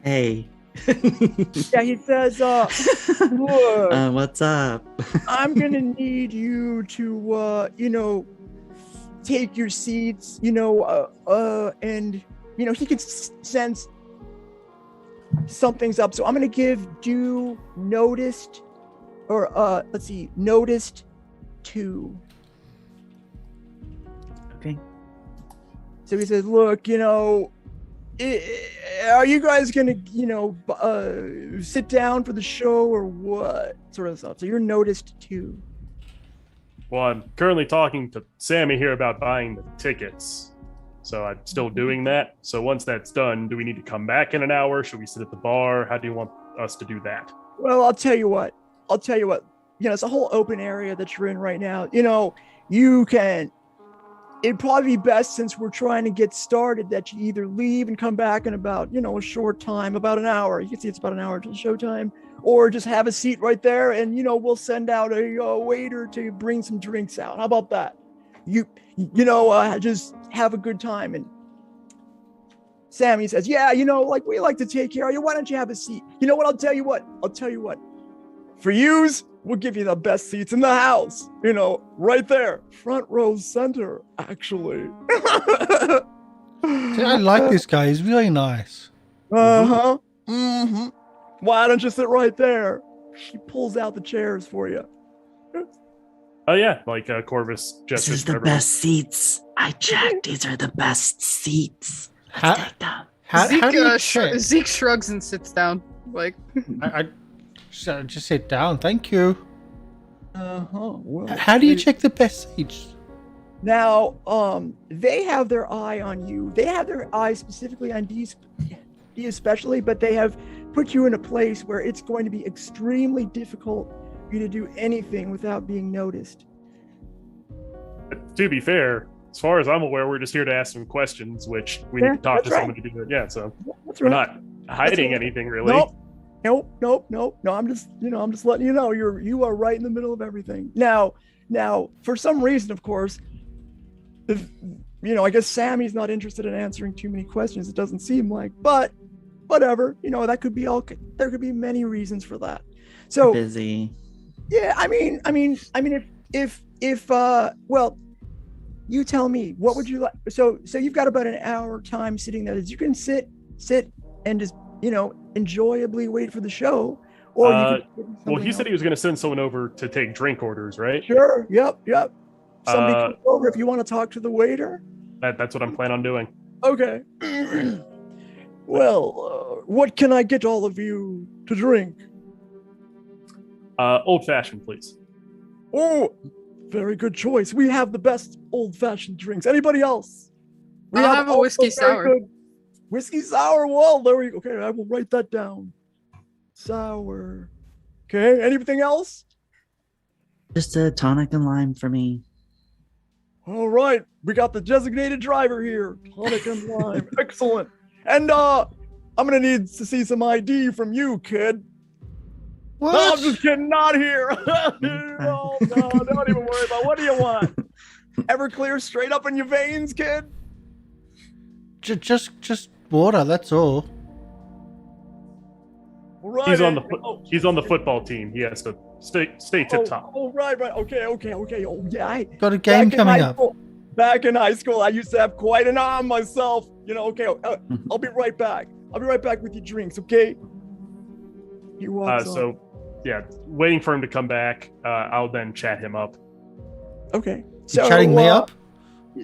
[SPEAKER 5] Hey.
[SPEAKER 2] Yeah, he says, look,
[SPEAKER 5] what's up?
[SPEAKER 2] I'm gonna need you to, take your seats, and, he can sense something's up. So I'm gonna give due noticed, or noticed 2.
[SPEAKER 5] Okay.
[SPEAKER 2] So he says, look, are you guys gonna, sit down for the show or what sort of stuff? So you're noticed 2.
[SPEAKER 3] Well, I'm currently talking to Sammy here about buying the tickets. So I'm still doing that. So once that's done, do we need to come back in an hour? Should we sit at the bar? How do you want us to do that?
[SPEAKER 2] Well, I'll tell you what. It's a whole open area that you're in right now. You can. It'd probably be best, since we're trying to get started, that you either leave and come back in about, a short time, about an hour. You can see it's about an hour till showtime, or just have a seat right there, and we'll send out a waiter to bring some drinks out. How about that? Just have a good time. And Sammy says, yeah, we like to take care of you. Why don't you have a seat? You know what? I'll tell you what. For yous, we'll give you the best seats in the house. Right there, front row center, actually.
[SPEAKER 1] See, I like this guy. He's really nice.
[SPEAKER 2] Uh-huh. Mm-hmm. Why don't you sit right there? She pulls out the chairs for you.
[SPEAKER 3] Oh yeah, like Corvus
[SPEAKER 5] This
[SPEAKER 3] gestures
[SPEAKER 5] is
[SPEAKER 3] to
[SPEAKER 5] the
[SPEAKER 3] everyone.
[SPEAKER 5] best seats. I checked. These are the best seats.
[SPEAKER 1] How-
[SPEAKER 5] Let's take them.
[SPEAKER 1] How do you
[SPEAKER 4] Zeke,
[SPEAKER 1] check?
[SPEAKER 4] Zeke shrugs and sits down. Like,
[SPEAKER 1] I just sit down. Thank you.
[SPEAKER 2] Uh-huh. Well,
[SPEAKER 1] How do you check the best seats?
[SPEAKER 2] Now, they have their eye on you. They have their eye specifically on D especially, but they have put you in a place where it's going to be extremely difficult for you to do anything without being noticed.
[SPEAKER 3] To be fair, as far as I'm aware, we're just here to ask some questions, which we
[SPEAKER 2] Yeah,
[SPEAKER 3] need to talk to
[SPEAKER 2] that's right.
[SPEAKER 3] someone to do that. Yeah, so
[SPEAKER 2] That's
[SPEAKER 3] we're
[SPEAKER 2] right.
[SPEAKER 3] not hiding
[SPEAKER 2] right.
[SPEAKER 3] anything really.
[SPEAKER 2] Nope. No, I'm just letting you know you are right in the middle of everything. Now, for some reason, of course, I guess Sammy's not interested in answering too many questions. It doesn't seem like, but whatever, that could be there could be many reasons for that. So
[SPEAKER 5] Busy.
[SPEAKER 2] yeah, I mean, if well, you tell me, what would you like? So you've got about an hour time sitting there that you can sit and just, enjoyably wait for the show, or you could
[SPEAKER 3] Well, he said he was going to send someone over to take drink orders, right?
[SPEAKER 2] Sure. Yep. Somebody comes over if you want to talk to the waiter.
[SPEAKER 3] That's what I'm planning on doing.
[SPEAKER 2] Okay. Well, what can I get all of you to drink?
[SPEAKER 3] Old fashioned, please.
[SPEAKER 2] Oh, very good choice. We have the best old-fashioned drinks. Anybody else?
[SPEAKER 4] I'll have a whiskey
[SPEAKER 2] also very
[SPEAKER 4] sour.
[SPEAKER 2] good whiskey sour. Well, there we go. Okay, I will write that down. Sour. Okay. Anything else?
[SPEAKER 5] Just a tonic and lime for me.
[SPEAKER 2] All right, we got the designated driver here. Tonic and lime. Excellent. And I'm gonna need to see some ID from you, kid.
[SPEAKER 1] What?
[SPEAKER 2] No, I'm just kidding. Not here. No, don't even worry about. What do you want? Everclear straight up in your veins, kid.
[SPEAKER 1] Just water. That's all.
[SPEAKER 2] All right.
[SPEAKER 3] He's on the football team. He has to stay tip top.
[SPEAKER 2] Oh, right. Okay. Oh, yeah.
[SPEAKER 1] Got a game coming up.
[SPEAKER 2] Back in high school, I used to have quite an arm myself. Okay. I'll be right back. I'll be right back with your drinks. Okay. He walks on.
[SPEAKER 3] So, yeah, waiting for him to come back. I'll then chat him up.
[SPEAKER 2] Okay.
[SPEAKER 1] You chatting me up?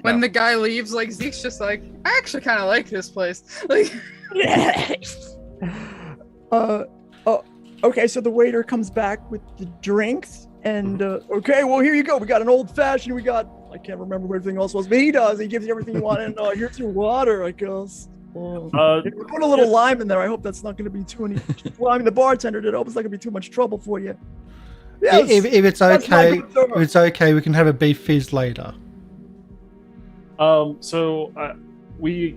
[SPEAKER 4] when the guy leaves, like, Zeke's just like, I actually kind of like this place. Like,
[SPEAKER 2] okay, so the waiter comes back with the drinks, and okay, well, here you go. We got an old fashioned. We got, I can't remember what everything else was, but he does. He gives you everything you want, and here's your water, I guess. Put a little lime in there. I hope that's not going to be too any. Well, I mean, the bartender did. I hope it's not going to be too much trouble for you. Yes,
[SPEAKER 1] If it's
[SPEAKER 2] that's my
[SPEAKER 1] okay,
[SPEAKER 2] good sir.
[SPEAKER 1] if it's okay, we can have a beef fizz later.
[SPEAKER 3] We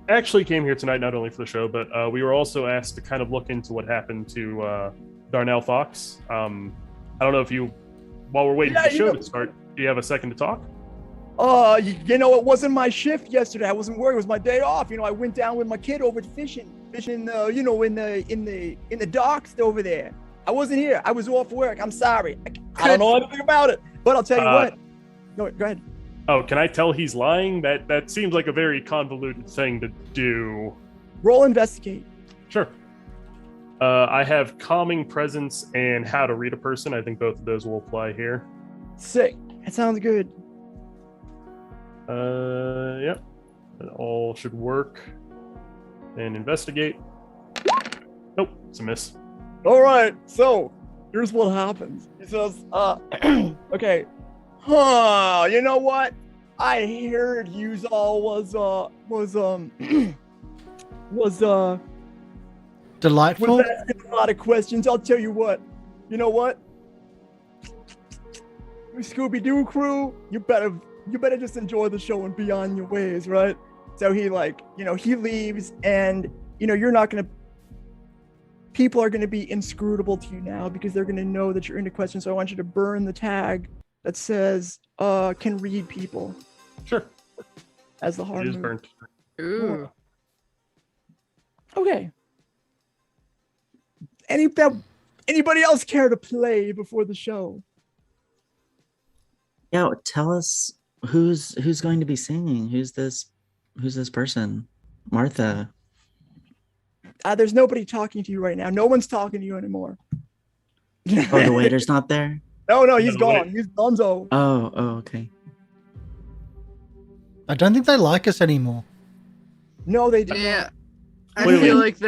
[SPEAKER 3] actually came here tonight not only for the show, but we were also asked to kind of look into what happened to Darnell Fox. I don't know if you, while we're waiting for the show to start, do you have a second to talk?
[SPEAKER 2] It wasn't my shift yesterday. I wasn't worried. It was my day off. I went down with my kid over fishing, in the docks over there. I wasn't here. I was off work. I'm sorry. I don't know anything about it. But I'll tell you what. No, go ahead.
[SPEAKER 3] Oh, can I tell he's lying? That seems like a very convoluted thing to do.
[SPEAKER 2] Roll investigate.
[SPEAKER 3] Sure. I have calming presence and how to read a person. I think both of those will apply here.
[SPEAKER 2] Sick. That sounds good.
[SPEAKER 3] Yep. That all should work. And investigate. Nope, it's a miss.
[SPEAKER 2] All right. So here's what happens. He says, okay. You know what? I heard yous all was
[SPEAKER 1] Delightful.
[SPEAKER 2] asking a lot of questions. I'll tell you what. You know what? Scooby-Doo crew, you better just enjoy the show and be on your ways, right? So he he leaves, and you're not gonna. People are gonna be inscrutable to you now because they're gonna know that you're into questions. So I want you to burn the tag that says can read people
[SPEAKER 3] Sure.
[SPEAKER 2] as the hard
[SPEAKER 3] It is
[SPEAKER 2] move.
[SPEAKER 3] burnt.
[SPEAKER 4] Ooh.
[SPEAKER 2] Okay. Anybody else care to play before the show?
[SPEAKER 5] Yeah, tell us who's going to be singing. Who's this person? Martha.
[SPEAKER 2] There's nobody talking to you right now. No one's talking to you anymore.
[SPEAKER 5] Oh, the waiter's not there?
[SPEAKER 2] No, he's
[SPEAKER 3] No,
[SPEAKER 2] gone.
[SPEAKER 3] wait.
[SPEAKER 2] He's Gonzo.
[SPEAKER 5] Oh, okay.
[SPEAKER 1] I don't think they like us anymore.
[SPEAKER 2] No, they didn't.
[SPEAKER 4] Yeah. I
[SPEAKER 3] Clearly.
[SPEAKER 4] feel like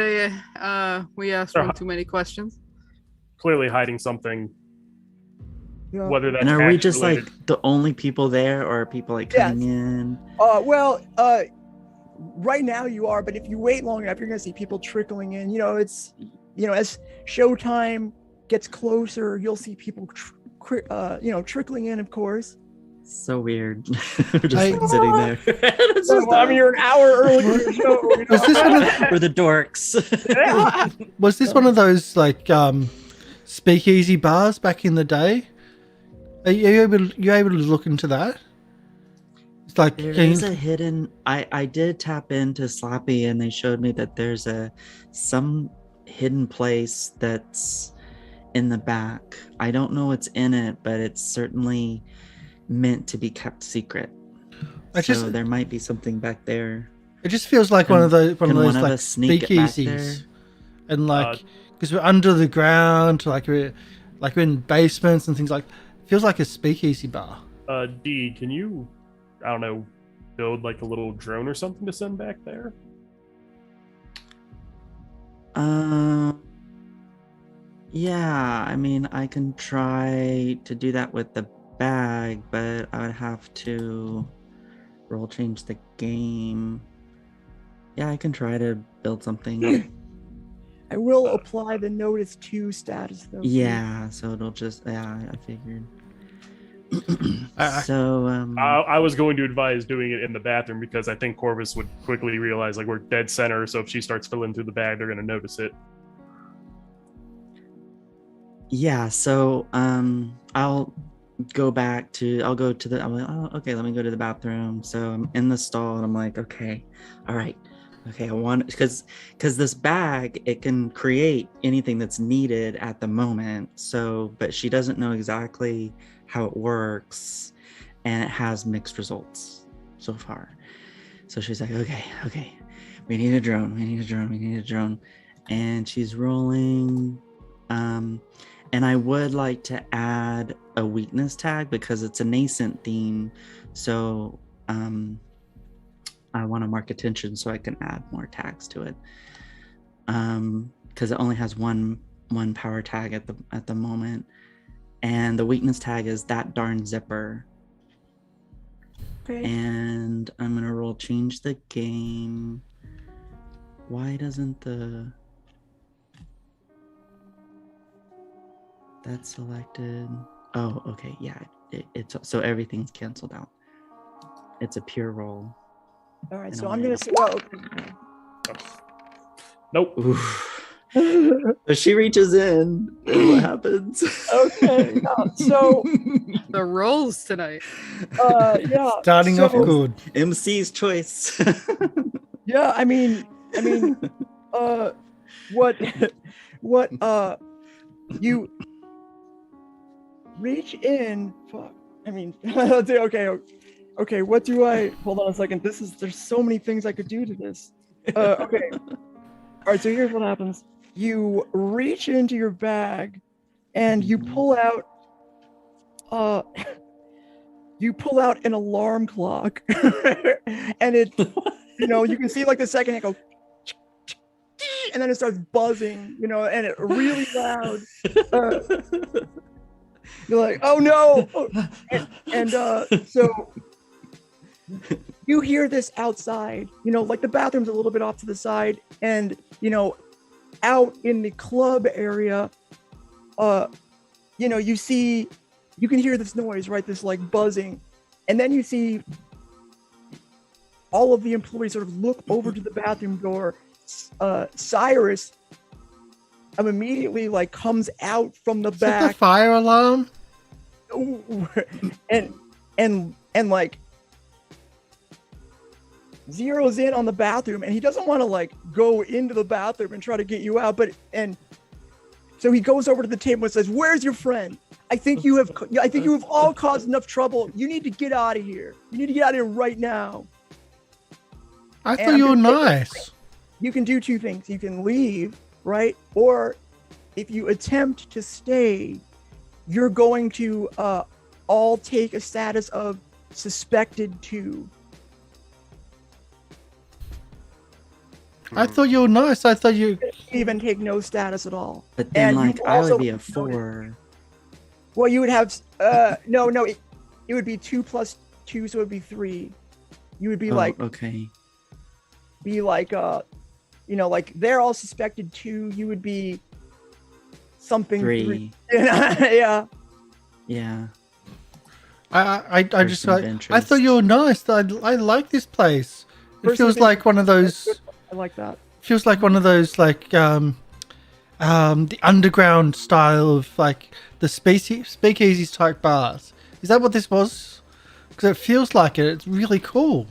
[SPEAKER 4] we asked
[SPEAKER 3] Sure.
[SPEAKER 4] one too many questions.
[SPEAKER 3] Clearly hiding something.
[SPEAKER 2] Yeah.
[SPEAKER 3] Whether that's
[SPEAKER 5] And are we just
[SPEAKER 3] related-
[SPEAKER 5] like the only people there, or are people like coming in?
[SPEAKER 2] Right now you are, but if you wait long enough, you're gonna see people trickling in. It's as showtime gets closer, you'll see people trickling in, of course.
[SPEAKER 5] So weird. We're just
[SPEAKER 1] I-
[SPEAKER 5] like sitting there. It's just
[SPEAKER 2] I mean, you're an hour early to the show.
[SPEAKER 1] Was this one of,
[SPEAKER 5] we're the dorks.
[SPEAKER 1] was this one of those like speakeasy bars back in the day? Are you able to look into that? It's like
[SPEAKER 5] There
[SPEAKER 1] can
[SPEAKER 5] is
[SPEAKER 1] you-
[SPEAKER 5] a hidden. I did tap into Slappy, and they showed me that there's some hidden place that's in the back. I don't know what's in it, but it's certainly meant to be kept secret.
[SPEAKER 1] I
[SPEAKER 5] So
[SPEAKER 1] just-
[SPEAKER 5] there might be something back there.
[SPEAKER 1] it just feels like
[SPEAKER 5] Can-
[SPEAKER 1] one of those
[SPEAKER 5] can one of
[SPEAKER 1] like
[SPEAKER 5] us sneak it back there?
[SPEAKER 1] speakeasies, and like because we're under the ground, like we're in basements and things like. Feels like a speakeasy bar.
[SPEAKER 3] D, can you, I don't know, build like a little drone or something to send back there?
[SPEAKER 5] Yeah, I mean, I can try to do that with the bag, but I would have to change the game. Yeah, I can try to build something.
[SPEAKER 2] I will apply the notice to status though.
[SPEAKER 5] Yeah, so it'll just, I figured.
[SPEAKER 1] I-
[SPEAKER 5] So,
[SPEAKER 3] I was going to advise doing it in the bathroom because I think Corvus would quickly realize like we're dead center. So if she starts filling through the bag, they're going to notice it.
[SPEAKER 5] yeah, so I'll go to the, I'm like, oh, okay, let me go to the bathroom. So I'm in the stall and I'm like, okay, all right. Okay, I want, because this bag, it can create anything that's needed at the moment. So, but she doesn't know exactly how it works, and it has mixed results so far. So she's like, okay, we need a drone. And she's rolling. And I would like to add a weakness tag because it's a nascent theme. So, I want to mark attention so I can add more tags to it. Because it only has one power tag at the moment. And the weakness tag is that darn zipper.
[SPEAKER 2] Okay.
[SPEAKER 5] And I'm gonna roll change the game. Why doesn't that's selected? Oh, okay, yeah. It's so everything's canceled out. It's a pure roll.
[SPEAKER 2] All right,
[SPEAKER 5] And
[SPEAKER 2] so
[SPEAKER 5] I'll
[SPEAKER 2] I'm gonna
[SPEAKER 5] make-
[SPEAKER 2] say, oh, okay.
[SPEAKER 3] Nope.
[SPEAKER 5] Oof. So she reaches in, and what happens?
[SPEAKER 2] Okay, so
[SPEAKER 4] The rolls tonight.
[SPEAKER 2] yeah.
[SPEAKER 1] Starting off
[SPEAKER 2] so-
[SPEAKER 1] good.
[SPEAKER 5] MC's choice.
[SPEAKER 2] Yeah, I mean, what you reach in? Fuck. I mean, okay. What do I? Hold on a second. There's so many things I could do to this. Okay. All right. So here's what happens. You reach into your bag, and you pull out. You pull out an alarm clock, and it. You can see like the second hand go, and then it starts buzzing, and it really loud. You're like, oh no! And so you hear this outside, like the bathroom's a little bit off to the side, and out in the club area, you can hear this noise, right? This like buzzing, and then you see all of the employees sort of look over to the bathroom door. Cyrus immediately like comes out from the
[SPEAKER 1] Is that
[SPEAKER 2] back.
[SPEAKER 1] the fire alarm?
[SPEAKER 2] and like zeroes in on the bathroom, and he doesn't want to like go into the bathroom and try to get you out, and so he goes over to the table and says, "Where's your friend? I think you have all caused enough trouble. You need to get out of here. You need to get out of here right now."
[SPEAKER 1] I thought you were nice.
[SPEAKER 2] You can do two things. You can leave, right? Or if you attempt to stay, you're going to all take a status of suspected 2.
[SPEAKER 1] I thought you were nice. I thought you
[SPEAKER 2] even take no status at all.
[SPEAKER 5] But then,
[SPEAKER 2] And you
[SPEAKER 5] like, I
[SPEAKER 2] also-
[SPEAKER 5] would be a 4.
[SPEAKER 2] Well, you would have no, it would be 2 plus 2, so it would be 3. You would be
[SPEAKER 5] Okay.
[SPEAKER 2] like they're all suspected 2. You would be something
[SPEAKER 5] 3.
[SPEAKER 2] Yeah.
[SPEAKER 5] Yeah.
[SPEAKER 1] I just
[SPEAKER 5] Person of
[SPEAKER 1] like. I
[SPEAKER 5] interest.
[SPEAKER 1] thought you were nice. I like this place. It
[SPEAKER 2] Person
[SPEAKER 1] feels
[SPEAKER 2] of
[SPEAKER 1] like one of those.
[SPEAKER 2] I like that.
[SPEAKER 1] Feels like one of those like the underground style of like the speakeasy type bars. Is that what this was? Because it feels like it. It's really cool.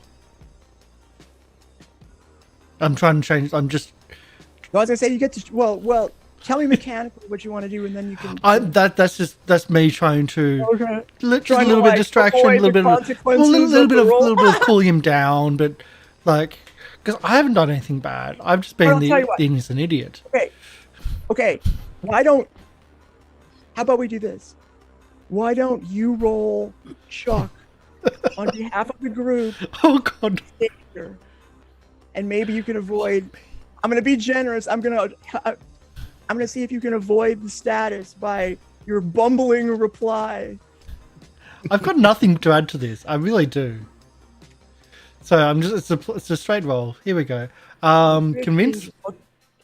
[SPEAKER 1] I'm trying to change. I'm just.
[SPEAKER 2] I was gonna say you get to well. Tell me mechanically what you want to do, and then you can.
[SPEAKER 1] That's me trying to.
[SPEAKER 2] Okay.
[SPEAKER 1] Just a little bit of distraction, a little bit of a little bit of cooling him down, but like because I haven't done anything bad. I've just been being as an idiot.
[SPEAKER 2] Okay. How about we do this? Why don't you roll Chuck on behalf of the group?
[SPEAKER 1] Oh God.
[SPEAKER 2] And maybe you can avoid. I'm gonna be generous. I'm gonna see if you can avoid the status by your bumbling reply.
[SPEAKER 1] I've got nothing to add to this. I really do. So I'm just it's a straight roll. Here we go. Convince.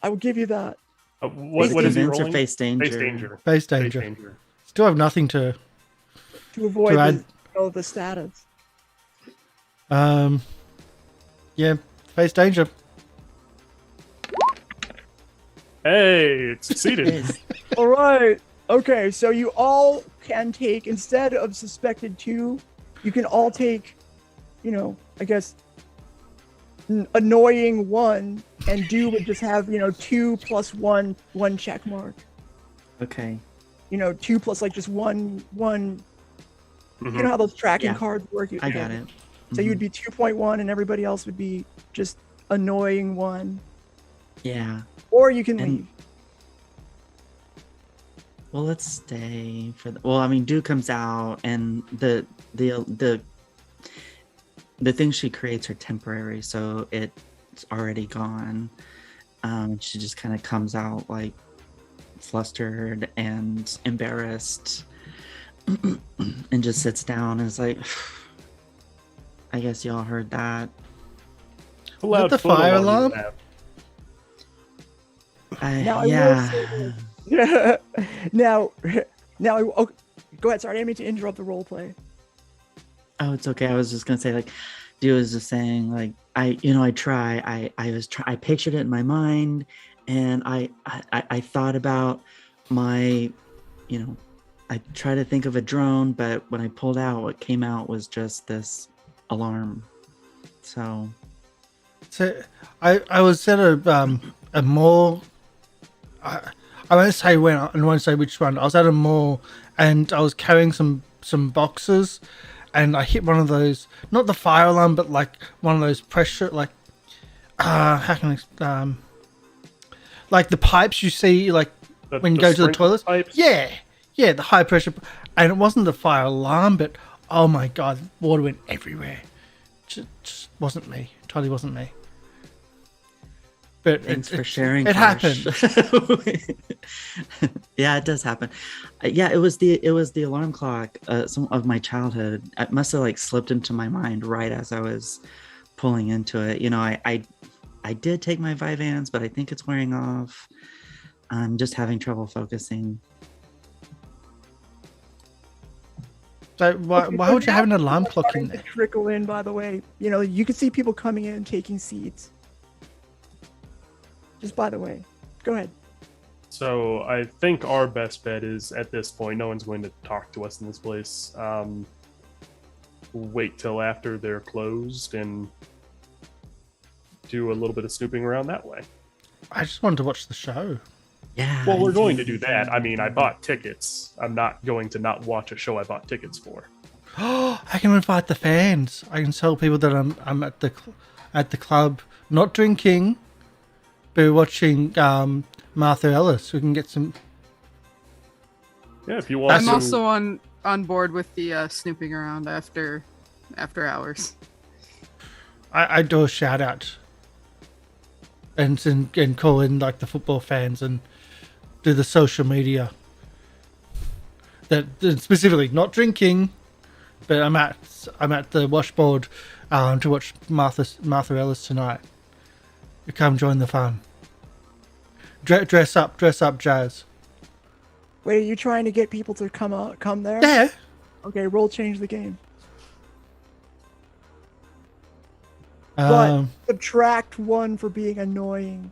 [SPEAKER 2] I will give you that.
[SPEAKER 3] What is he
[SPEAKER 5] Convince or
[SPEAKER 3] rolling?
[SPEAKER 5] face danger?
[SPEAKER 3] Face danger.
[SPEAKER 1] Face danger. Still have nothing to
[SPEAKER 2] To
[SPEAKER 1] add.
[SPEAKER 2] avoid the status.
[SPEAKER 1] Yeah, face danger.
[SPEAKER 3] Hey, it succeeded.
[SPEAKER 5] Yes.
[SPEAKER 2] All right. Okay, so you all can take, instead of suspected 2, you can all take, I guess, annoying 1, and do would just have, 2 plus 1 check mark.
[SPEAKER 5] Okay.
[SPEAKER 2] 2 plus like just one.
[SPEAKER 3] Mhm.
[SPEAKER 2] You know how those tracking
[SPEAKER 5] Yeah.
[SPEAKER 2] cards work?
[SPEAKER 5] I got it.
[SPEAKER 2] So you'd be 2.1, and everybody else would be just annoying 1.
[SPEAKER 5] Yeah.
[SPEAKER 2] Or you can
[SPEAKER 5] And-
[SPEAKER 2] leave.
[SPEAKER 5] Well, let's stay for the. Well, I mean, Dew comes out, and the things she creates are temporary, so it's already gone. She just kind of comes out like flustered and embarrassed, and just sits down and is like, "I guess y'all heard that."
[SPEAKER 3] A loud
[SPEAKER 1] the
[SPEAKER 3] photo
[SPEAKER 1] fire
[SPEAKER 3] on you
[SPEAKER 1] alarm?
[SPEAKER 3] have.
[SPEAKER 2] Now, I will
[SPEAKER 5] Yeah.
[SPEAKER 2] say this. now, go ahead. Sorry, I didn't mean to interrupt the role play.
[SPEAKER 5] Oh, it's okay. I was just gonna say, like, Dew was just saying, like, I pictured it in my mind, and I thought about my, I tried to think of a drone, but when I pulled out, what came out was just this alarm. So
[SPEAKER 1] I was at a mall. I won't say when. I won't say which one. I was at a mall and I was carrying some boxes, and I hit one of those. Not the fire alarm, but like one of those pressure, like how can I like the pipes you see, like when you go to the
[SPEAKER 3] sprinkler
[SPEAKER 1] toilet.
[SPEAKER 3] pipes?
[SPEAKER 1] Yeah, the high pressure, and it wasn't the fire alarm, but oh my God, water went everywhere. Just wasn't me. Totally wasn't me. but
[SPEAKER 5] Thanks for sharing.
[SPEAKER 1] It
[SPEAKER 5] Karsh.
[SPEAKER 1] happened.
[SPEAKER 5] Yeah, it does happen. Yeah, it was the alarm clock some of my childhood. It must have like slipped into my mind right as I was pulling into it. You know, I did take my Vyvanse, but I think it's wearing off. I'm just having trouble focusing.
[SPEAKER 1] So why would you have an alarm
[SPEAKER 2] People
[SPEAKER 1] clock in
[SPEAKER 2] starting to
[SPEAKER 1] there?
[SPEAKER 2] trickle in, by the way. You know, you can see people coming in and taking seats. Just by the way. Go ahead.
[SPEAKER 3] So I think our best bet is at this point, no one's going to talk to us in this place. Wait till after they're closed and do a little bit of snooping around that way.
[SPEAKER 1] I just wanted to watch the show.
[SPEAKER 5] Yeah.
[SPEAKER 3] Well, we're going to do that. I mean, I bought tickets. I'm not going to not watch a show I bought tickets for.
[SPEAKER 1] I can invite the fans. I can tell people that I'm at the club, not drinking, but watching Martha Ellis. We can get some.
[SPEAKER 3] Yeah, if you want
[SPEAKER 4] I'm
[SPEAKER 3] to.
[SPEAKER 4] also on board with the snooping around after hours.
[SPEAKER 1] I do a shout out and call in like the football fans and do the social media. That specifically not drinking, but I'm at the washboard to watch Martha Ellis tonight. Come join the fun. Dress up, Jazz.
[SPEAKER 2] Wait, are you trying to get people to come there?
[SPEAKER 1] Yeah.
[SPEAKER 2] Okay, roll change the game. But subtract 1 for being annoying.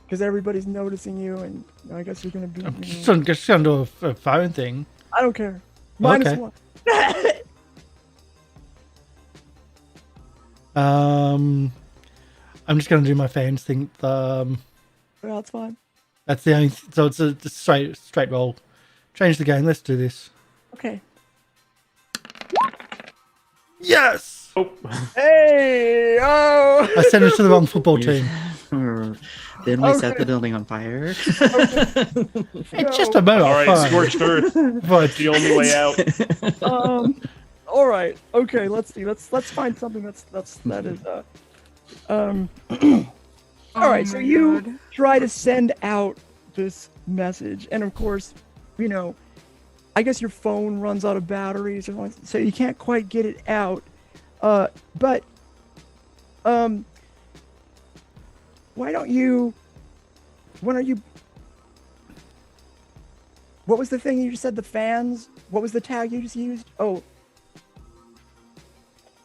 [SPEAKER 2] Because everybody's noticing you, and I guess you're going to be...
[SPEAKER 1] I'm just gonna do a phone thing.
[SPEAKER 2] I don't care. Minus
[SPEAKER 1] Okay.
[SPEAKER 2] 1.
[SPEAKER 1] I'm just gonna do my fans thing.
[SPEAKER 2] Well, that's fine.
[SPEAKER 1] That's the only. So it's a straight roll. Change the game. Let's do this.
[SPEAKER 2] Okay.
[SPEAKER 1] Yes.
[SPEAKER 3] Oh,
[SPEAKER 2] Hey! Oh!
[SPEAKER 1] I sent it to the wrong football team.
[SPEAKER 5] Then we set
[SPEAKER 2] Okay.
[SPEAKER 5] the building on fire.
[SPEAKER 1] It's just a moment.
[SPEAKER 3] all right,
[SPEAKER 1] fine.
[SPEAKER 3] scorched earth.
[SPEAKER 1] But
[SPEAKER 3] The only way out.
[SPEAKER 2] All right. Okay. Let's see. Let's find something that is. All right.
[SPEAKER 4] Oh
[SPEAKER 2] So
[SPEAKER 4] my
[SPEAKER 2] you
[SPEAKER 4] God.
[SPEAKER 2] try to send out this message, and of course, you know, I guess your phone runs out of batteries or something, so you can't quite get it out. But why don't you? When are you? What was the thing you just said? The fans? What was the tag you just used? Oh,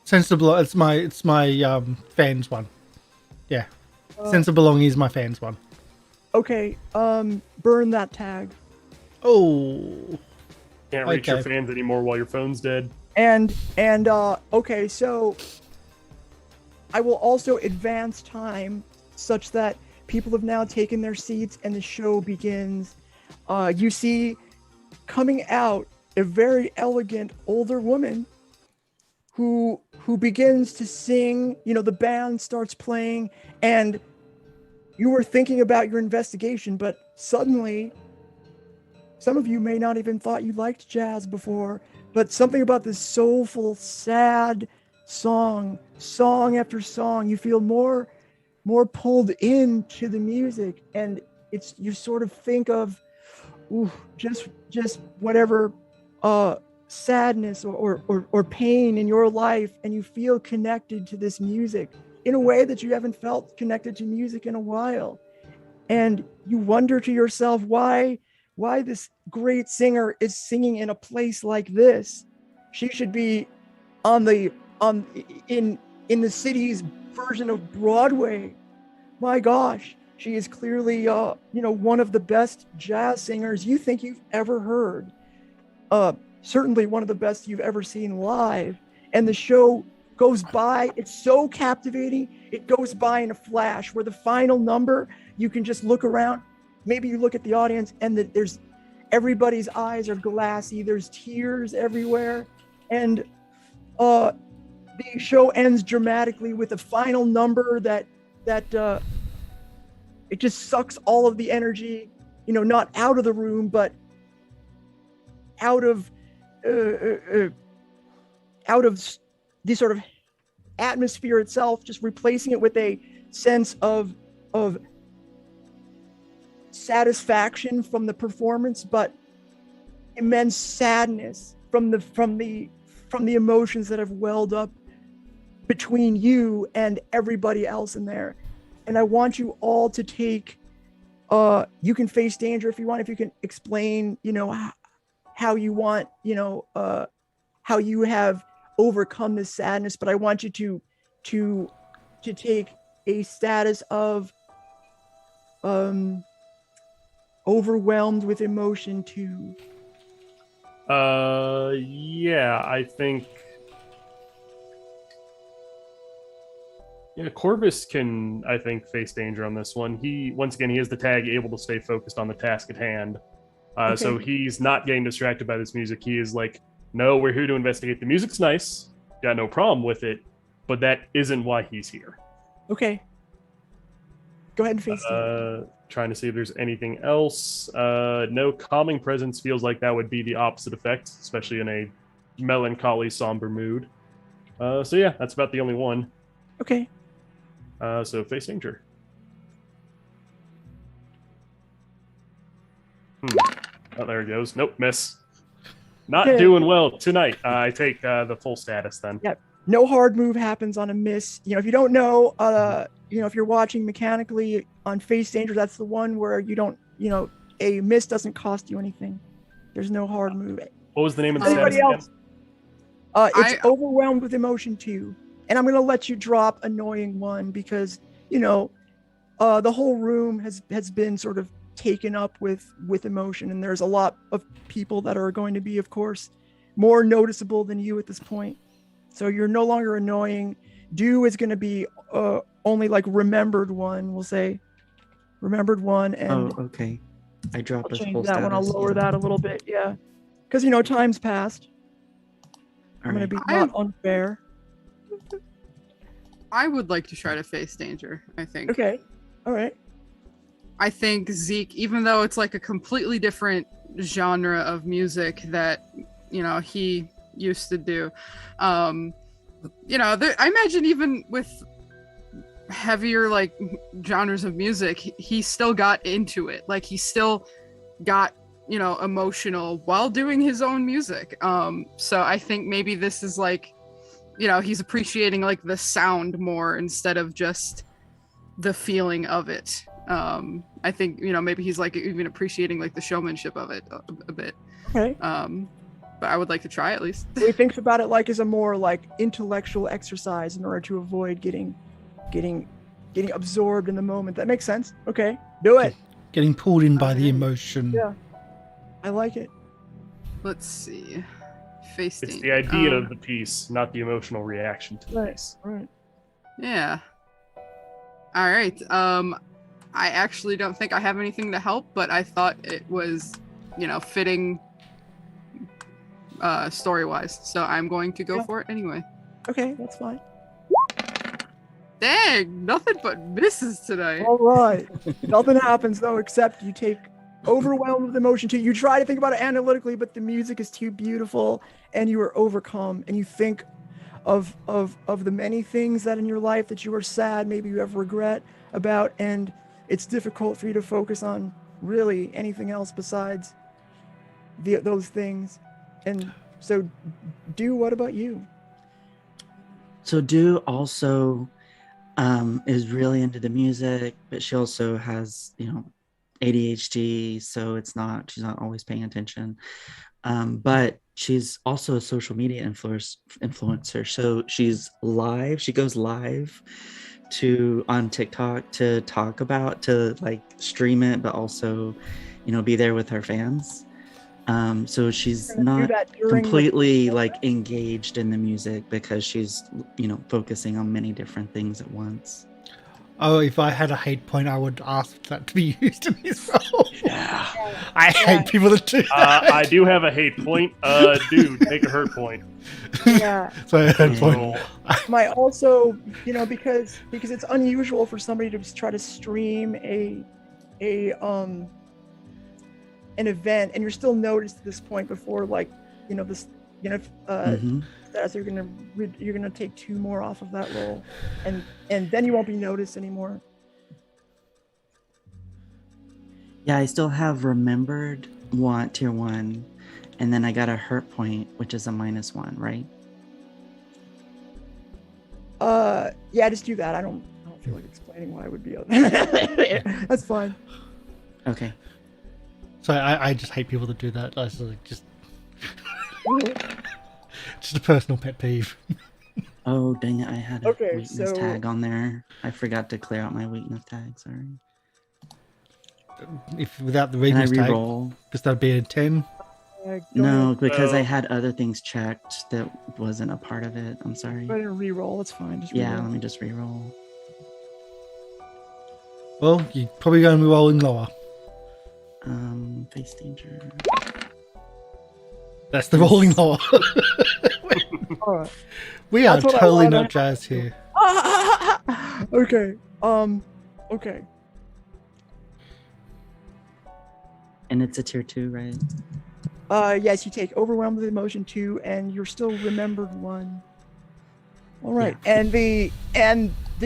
[SPEAKER 1] sense of belong. It's my fans one. Yeah. Sense of belonging is my fans one.
[SPEAKER 2] okay. Burn that tag.
[SPEAKER 1] Oh.
[SPEAKER 3] Can't reach your
[SPEAKER 1] Okay.
[SPEAKER 3] fans anymore while your phone's dead.
[SPEAKER 2] And okay, so I will also advance time such that people have now taken their seats and the show begins. You see coming out a very elegant older woman who begins to sing. You know, the band starts playing, and you were thinking about your investigation, but suddenly some of you may not even thought you liked jazz before, but something about this soulful, sad song after song, you feel more pulled into the music, and it's, you sort of think of just whatever sadness or pain in your life, and you feel connected to this music in a way that you haven't felt connected to music in a while. And you wonder to yourself why this great singer is singing in a place like this. She should be in the city's version of Broadway. My gosh, she is clearly one of the best jazz singers you think you've ever heard. Certainly one of the best you've ever seen live. And the show goes by, it's so captivating, it goes by in a flash, where the final number, you can just look around, maybe you look at the audience, and there's everybody's eyes are glassy, there's tears everywhere, and the show ends dramatically with a final number that it just sucks all of the energy, not out of the room, but out of the sort of atmosphere itself, just replacing it with a sense of of satisfaction from the performance, but immense sadness from the emotions that have welled up between you and everybody else in there. And I want you all to take, you can face danger if you want, if you can explain, how you want, how you have overcome this sadness, but I want you to take a status of overwhelmed with emotion too.
[SPEAKER 3] Yeah, I think. Yeah, Corvus can, I think, face danger on this one. He has the tag able to stay focused on the task at hand.
[SPEAKER 2] Okay.
[SPEAKER 3] So he's not getting distracted by this music. He is like, no, we're here to investigate. The music's nice. Got no problem with it. But that isn't why he's here.
[SPEAKER 2] Okay. Go ahead and face it.
[SPEAKER 3] Trying to see if there's anything else. No, calming presence feels like that would be the opposite effect, especially in a melancholy, somber mood. So yeah, that's about the only one.
[SPEAKER 2] Okay.
[SPEAKER 3] So face danger. Oh, there it goes. Nope, miss. Not doing well tonight. I take the full status then.
[SPEAKER 2] Yep. No hard move happens on a miss. If you don't know, if you're watching mechanically on face danger, that's the one where you don't, a miss doesn't cost you anything. There's no hard move.
[SPEAKER 3] What was the name of the
[SPEAKER 2] Anybody
[SPEAKER 3] status
[SPEAKER 2] else?
[SPEAKER 3] again?
[SPEAKER 2] It's overwhelmed with emotion too. And I'm going to let you drop annoying one because, the whole room has been sort of taken up with emotion. And there's a lot of people that are going to be, of course, more noticeable than you at this point. So you're no longer annoying. Do is going to be only like remembered one, we'll say. Remembered one. And
[SPEAKER 5] okay. I dropped
[SPEAKER 2] I'll
[SPEAKER 5] a
[SPEAKER 2] change
[SPEAKER 5] full
[SPEAKER 2] that
[SPEAKER 5] status.
[SPEAKER 2] one. I'll lower that a little bit. Yeah. Because, time's passed. I'm going to be not unfair.
[SPEAKER 4] I would like to try to face danger, I think.
[SPEAKER 2] Okay. All right.
[SPEAKER 4] I think Zeke, even though it's like a completely different genre of music that, he used to do, I imagine even with heavier like genres of music, he still got into it. Like he still got, emotional while doing his own music. So I think maybe this is like, he's appreciating like the sound more instead of just the feeling of it. I think, maybe he's like even appreciating like the showmanship of it a bit.
[SPEAKER 2] Okay.
[SPEAKER 4] But I would like to try at least.
[SPEAKER 2] So he thinks about it like as a more like intellectual exercise in order to avoid getting absorbed in the moment. That makes sense. Okay. Do it.
[SPEAKER 1] Getting pulled in by the emotion.
[SPEAKER 2] Yeah. I like it.
[SPEAKER 4] Let's see. Face
[SPEAKER 3] It's
[SPEAKER 4] danger.
[SPEAKER 3] the idea of the piece, not the emotional reaction to the piece.
[SPEAKER 2] Right.
[SPEAKER 4] Yeah. All right. I actually don't think I have anything to help, but I thought it was, fitting story-wise. So I'm going to go for it anyway.
[SPEAKER 2] Okay, that's fine.
[SPEAKER 4] Dang, nothing but misses today.
[SPEAKER 2] All right. Nothing happens though, except you take overwhelmed with emotion too. You try to think about it analytically, but the music is too beautiful and you are overcome, and you think of the many things that in your life that you are sad, maybe you have regret about, and it's difficult for you to focus on really anything else besides those things. And so what about you?
[SPEAKER 5] So Do also is really into the music, but she also has, ADHD, so she's not always paying attention. But she's also a social media influencer. So she goes live on TikTok to like stream it, but also, be there with her fans. So she's not completely like engaged in the music because she's, focusing on many different things at once.
[SPEAKER 1] Oh, if I had a hate point, I would ask that to be used in this role.
[SPEAKER 3] Yeah.
[SPEAKER 1] I hate people that do that.
[SPEAKER 3] I do have a hate point. Dude, make a hurt point.
[SPEAKER 2] Yeah.
[SPEAKER 1] So hate point.
[SPEAKER 2] Might also, because it's unusual for somebody to just try to stream an event, and you're still noticed at this point before, like, this, as you're gonna take 2 more off of that roll, and then you won't be noticed anymore.
[SPEAKER 5] Yeah, I still have remembered tier 1, and then I got a hurt point, which is a -1, right?
[SPEAKER 2] Yeah, just do that. I don't feel like explaining why I would be on yeah, that's fine.
[SPEAKER 5] Okay.
[SPEAKER 1] So I just hate people that do that. I sort of just a personal pet peeve.
[SPEAKER 5] Oh, dang it. I had a
[SPEAKER 2] Okay,
[SPEAKER 5] weakness
[SPEAKER 2] so-
[SPEAKER 5] tag on there. I forgot to clear out my weakness tag. Sorry.
[SPEAKER 1] If without the
[SPEAKER 5] Can I
[SPEAKER 1] weakness tag,
[SPEAKER 5] re-roll?
[SPEAKER 1] because that'd be a 10.
[SPEAKER 2] Go
[SPEAKER 5] No,
[SPEAKER 2] ahead,
[SPEAKER 5] because I
[SPEAKER 3] Well-
[SPEAKER 5] had other things checked that wasn't a part of it. I'm sorry.
[SPEAKER 2] go ahead and re-roll. It's fine. Just
[SPEAKER 5] Yeah,
[SPEAKER 2] re-roll.
[SPEAKER 5] let me just re-roll.
[SPEAKER 1] Well, you're probably going to be rolling lower.
[SPEAKER 5] Face danger.
[SPEAKER 1] That's the rolling lower.
[SPEAKER 2] All right.
[SPEAKER 1] We are
[SPEAKER 2] That's what I
[SPEAKER 1] totally
[SPEAKER 2] wanna-
[SPEAKER 1] not jazzed here.
[SPEAKER 2] Okay. Okay.
[SPEAKER 5] And it's a tier 2, right?
[SPEAKER 2] Yes, you take overwhelmed with emotion 2, and you're still remembered 1. All right, and the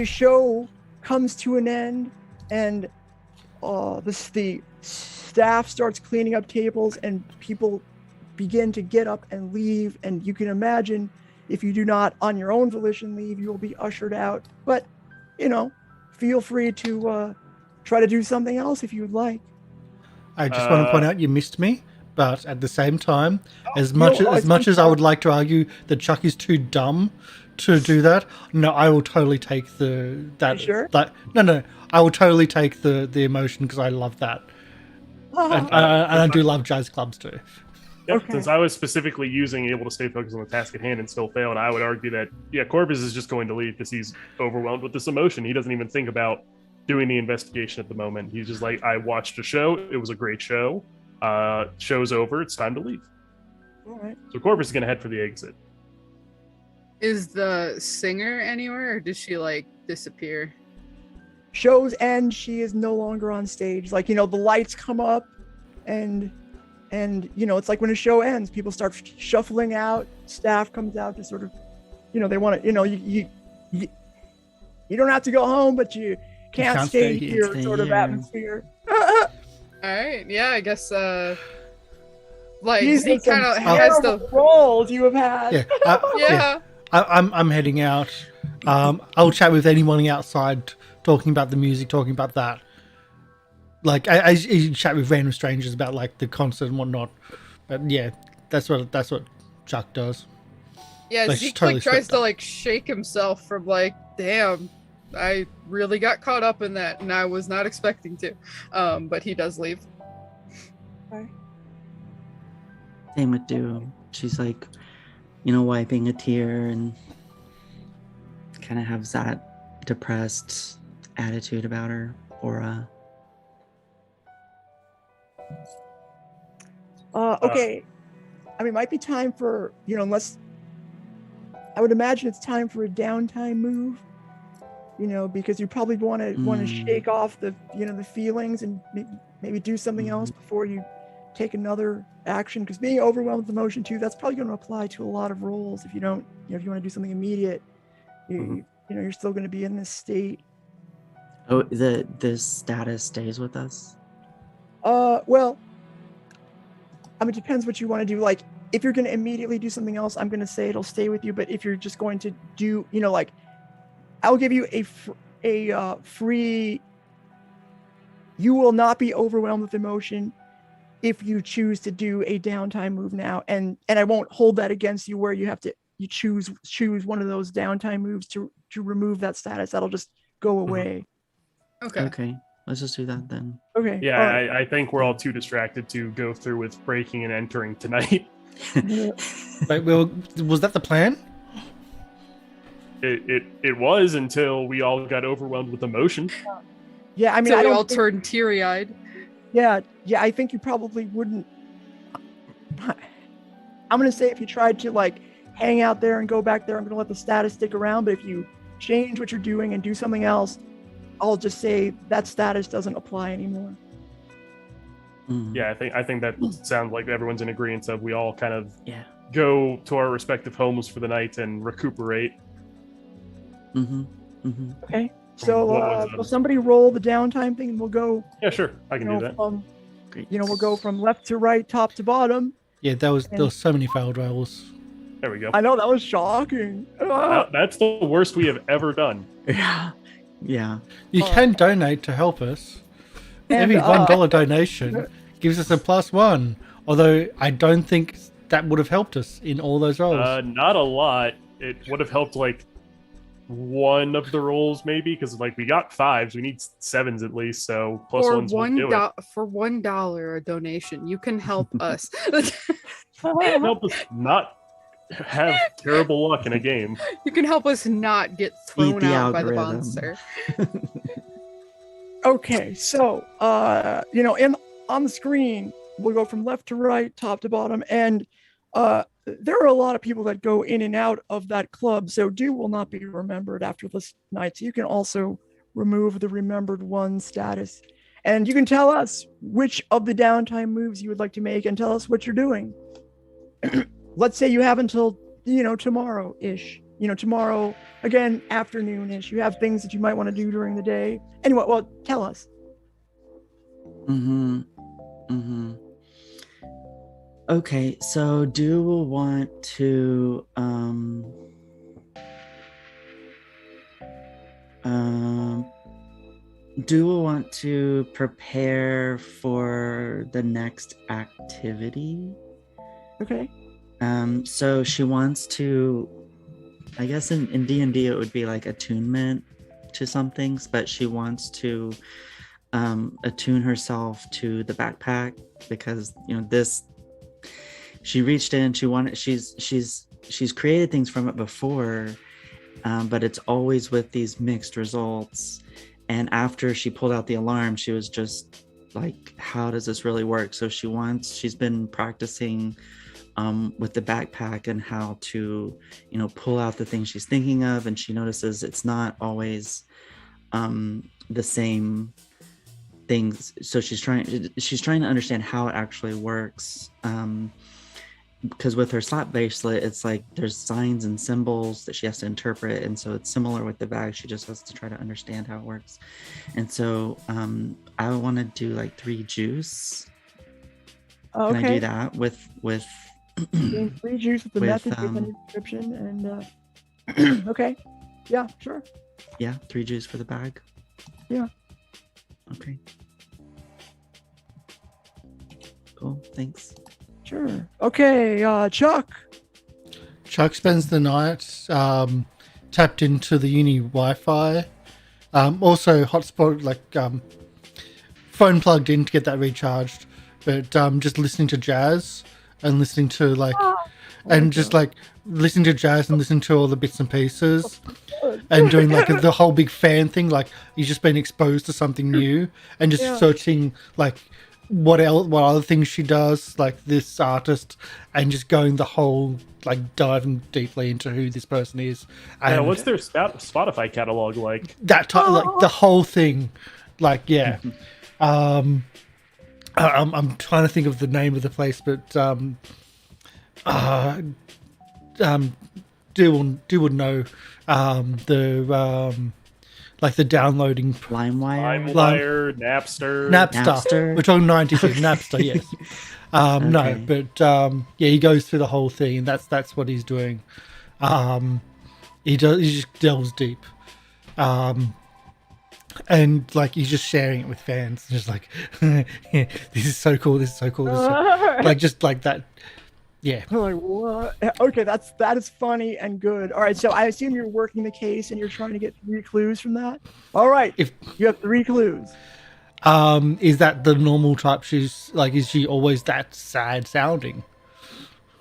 [SPEAKER 2] show comes to an end, and the staff starts cleaning up tables, and people begin to get up and leave. And you can imagine, if you do not on your own volition leave, you will be ushered out. But feel free to try to do something else if you would like.
[SPEAKER 1] I just want to point out you missed me, but at the same time, as much
[SPEAKER 2] no,
[SPEAKER 1] as I would like to argue that Chuck is too dumb to do that, no, I will totally take that.
[SPEAKER 2] You sure?
[SPEAKER 1] No, I will totally take the emotion because I love that, and I do love jazz clubs too.
[SPEAKER 3] Yep,
[SPEAKER 2] Okay.
[SPEAKER 3] since I was specifically able to stay focused on the task at hand and still failed, I would argue that, Corvus is just going to leave because he's overwhelmed with this emotion. He doesn't even think about doing the investigation at the moment. He's just like, I watched a show. It was a great show. Show's over. It's time to leave.
[SPEAKER 2] All right.
[SPEAKER 3] So Corvus is going to head for the exit.
[SPEAKER 4] Is the singer anywhere, or does she disappear?
[SPEAKER 2] Shows end, she is no longer on stage. The lights come up, and it's like when a show ends, people start shuffling out. Staff comes out to sort of, they want to, you don't have to go home, but you can't stay here
[SPEAKER 5] stay
[SPEAKER 2] sort of
[SPEAKER 5] here.
[SPEAKER 2] atmosphere.
[SPEAKER 4] All right, yeah, I guess.
[SPEAKER 2] These
[SPEAKER 4] he
[SPEAKER 2] are some
[SPEAKER 4] kind of has
[SPEAKER 2] terrible
[SPEAKER 4] the
[SPEAKER 2] roles you have had.
[SPEAKER 1] Yeah,
[SPEAKER 4] yeah.
[SPEAKER 1] I'm heading out. I'll chat with anyone outside, talking about the music, talking about that. I chat with random strangers about the concert and whatnot. But yeah, that's what Chuck does.
[SPEAKER 4] Yeah,
[SPEAKER 1] Like,
[SPEAKER 4] Zeke
[SPEAKER 1] totally
[SPEAKER 4] tries
[SPEAKER 1] stripped
[SPEAKER 4] to shake himself from damn, I really got caught up in that and I was not expecting to. But he does leave.
[SPEAKER 5] Same with Do. She's wiping a tear and kind of has that depressed attitude about her aura.
[SPEAKER 2] Okay. I mean, it might be time for, unless I would imagine it's time for a downtime move, because you probably want to shake off the feelings and maybe do something else before you take another action. Because being overwhelmed with emotion too, that's probably going to apply to a lot of roles. If you don't, if you want to do something immediate, you're still going to be in this state.
[SPEAKER 5] Oh, this status stays with us?
[SPEAKER 2] Well, I mean, it depends what you want to do. If you're going to immediately do something else, I'm going to say it'll stay with you. But if you're just going to do, I'll give you a free. You will not be overwhelmed with emotion if you choose to do a downtime move now, and I won't hold that against you where you have to choose one of those downtime moves to remove that status. That'll just go away.
[SPEAKER 4] Okay.
[SPEAKER 5] Okay, let's just do that then.
[SPEAKER 2] Okay.
[SPEAKER 3] Yeah,
[SPEAKER 2] all right.
[SPEAKER 3] I think we're all too distracted to go through with breaking and entering tonight.
[SPEAKER 1] Wait, was that the plan?
[SPEAKER 3] It was until we all got overwhelmed with emotion.
[SPEAKER 2] Yeah, I mean,
[SPEAKER 4] So
[SPEAKER 2] I
[SPEAKER 4] we
[SPEAKER 2] don't
[SPEAKER 4] all
[SPEAKER 2] think-
[SPEAKER 4] turned teary-eyed.
[SPEAKER 2] Yeah, I think you probably wouldn't. I'm gonna say if you tried to hang out there and go back there, I'm gonna let the status stick around. But if you change what you're doing and do something else, I'll just say that status doesn't apply anymore.
[SPEAKER 3] Yeah, I think that sounds like everyone's in agreement of we all kind of
[SPEAKER 5] Yeah.
[SPEAKER 3] go to our respective homes for the night and recuperate.
[SPEAKER 5] Mm-hmm. Mm-hmm.
[SPEAKER 2] Okay. So
[SPEAKER 3] What was
[SPEAKER 2] will somebody roll the downtime thing, and we'll go.
[SPEAKER 3] Yeah, sure. I can do that.
[SPEAKER 5] Great.
[SPEAKER 2] We'll go from left to right, top to bottom.
[SPEAKER 1] Yeah, there was so many failed rolls.
[SPEAKER 3] There we go.
[SPEAKER 2] I know that was shocking. Ah.
[SPEAKER 3] That's the worst we have ever done.
[SPEAKER 5] Yeah. Yeah.
[SPEAKER 1] You can donate to help us.
[SPEAKER 2] And,
[SPEAKER 1] Every $1 donation gives us a +1. Although I don't think that would have helped us in all those rolls.
[SPEAKER 3] Not a lot. It would have helped like one of the rolls maybe, because like we got 5s, we need 7s at least. So +1s won't do it.
[SPEAKER 4] For $1 a donation, you can help us.
[SPEAKER 3] Help us not have terrible luck in a game.
[SPEAKER 4] You can help us not get thrown
[SPEAKER 5] the
[SPEAKER 4] out by the
[SPEAKER 5] algorithm.
[SPEAKER 4] monster.
[SPEAKER 2] Okay, so on the screen, we'll go from left to right, top to bottom, and there are a lot of people that go in and out of that club, so Do will not be remembered after this night. So you can also remove the remembered one status, and you can tell us which of the downtime moves you would like to make, and tell us what you're doing. Let's say you have until tomorrow-ish. Tomorrow, again, afternoon-ish. You have things that you might want to do during the day. Anyway, well, tell us.
[SPEAKER 5] Okay, so Do will want to prepare for the next activity.
[SPEAKER 2] Okay.
[SPEAKER 5] So she wants to, I guess in D&D it would be like attunement to some things, but she wants to attune herself to the backpack because she reached in, she's created things from it before, but it's always with these mixed results. And after she pulled out the alarm, she was just like, how does this really work? So she's been practicing with the backpack and how to pull out the things she's thinking of, and she notices it's not always the same things. So she's trying to understand how it actually works, because with her slap bracelet, it's like there's signs and symbols that she has to interpret, and so it's similar with the bag. She just has to try to understand how it works. And so I want to do like 3 juice.
[SPEAKER 2] Okay.
[SPEAKER 5] Can I do that with
[SPEAKER 2] Gain 3 juice with the method given in the description, and okay, yeah, sure.
[SPEAKER 5] Yeah, 3 juice for the bag.
[SPEAKER 2] Yeah.
[SPEAKER 5] Okay. Cool. Thanks.
[SPEAKER 2] Sure. Okay, Chuck.
[SPEAKER 1] Chuck spends the night tapped into the uni Wi-Fi. Also hotspot, like phone plugged in to get that recharged, but just listening to jazz and listening to listening to jazz and listening to all the bits and pieces and doing like the whole big fan thing. Like he's just been exposed to something new and just searching like what other things she does, like this artist, and just going the whole like diving deeply into who this person is. And
[SPEAKER 3] what's their Spotify catalog like?
[SPEAKER 1] that like the whole thing, like yeah. I'm trying to think of the name of the place, but Do would know like the downloading
[SPEAKER 5] LimeWire,
[SPEAKER 3] Napster.
[SPEAKER 1] We're talking 90s Napster, yes. No, but he goes through the whole thing, and that's what he's doing. He just delves deep. And like he's just sharing it with fans, just like this is so cool, this is so cool, like just like that. Yeah.
[SPEAKER 2] Like what? Okay, that is funny and good. All right, so I assume you're working the case and you're trying to get 3 clues from that. All right, if you have 3 clues.
[SPEAKER 1] Is that the normal type? She's like, is she always that sad sounding?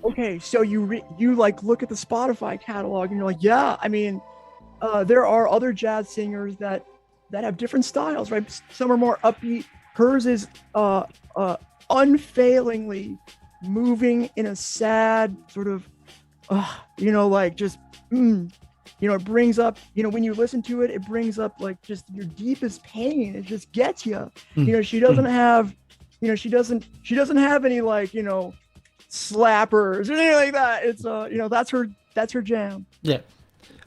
[SPEAKER 2] Okay, so you like look at the Spotify catalog and you're like, yeah, I mean, there are other jazz singers that have different styles, right? Some are more upbeat. Hers is unfailingly moving in a sad sort of, like just, it brings up, when you listen to it, it brings up like just your deepest pain. It just gets you. She doesn't have, she doesn't have any like, slappers or anything like that. It's that's her jam.
[SPEAKER 1] Yeah.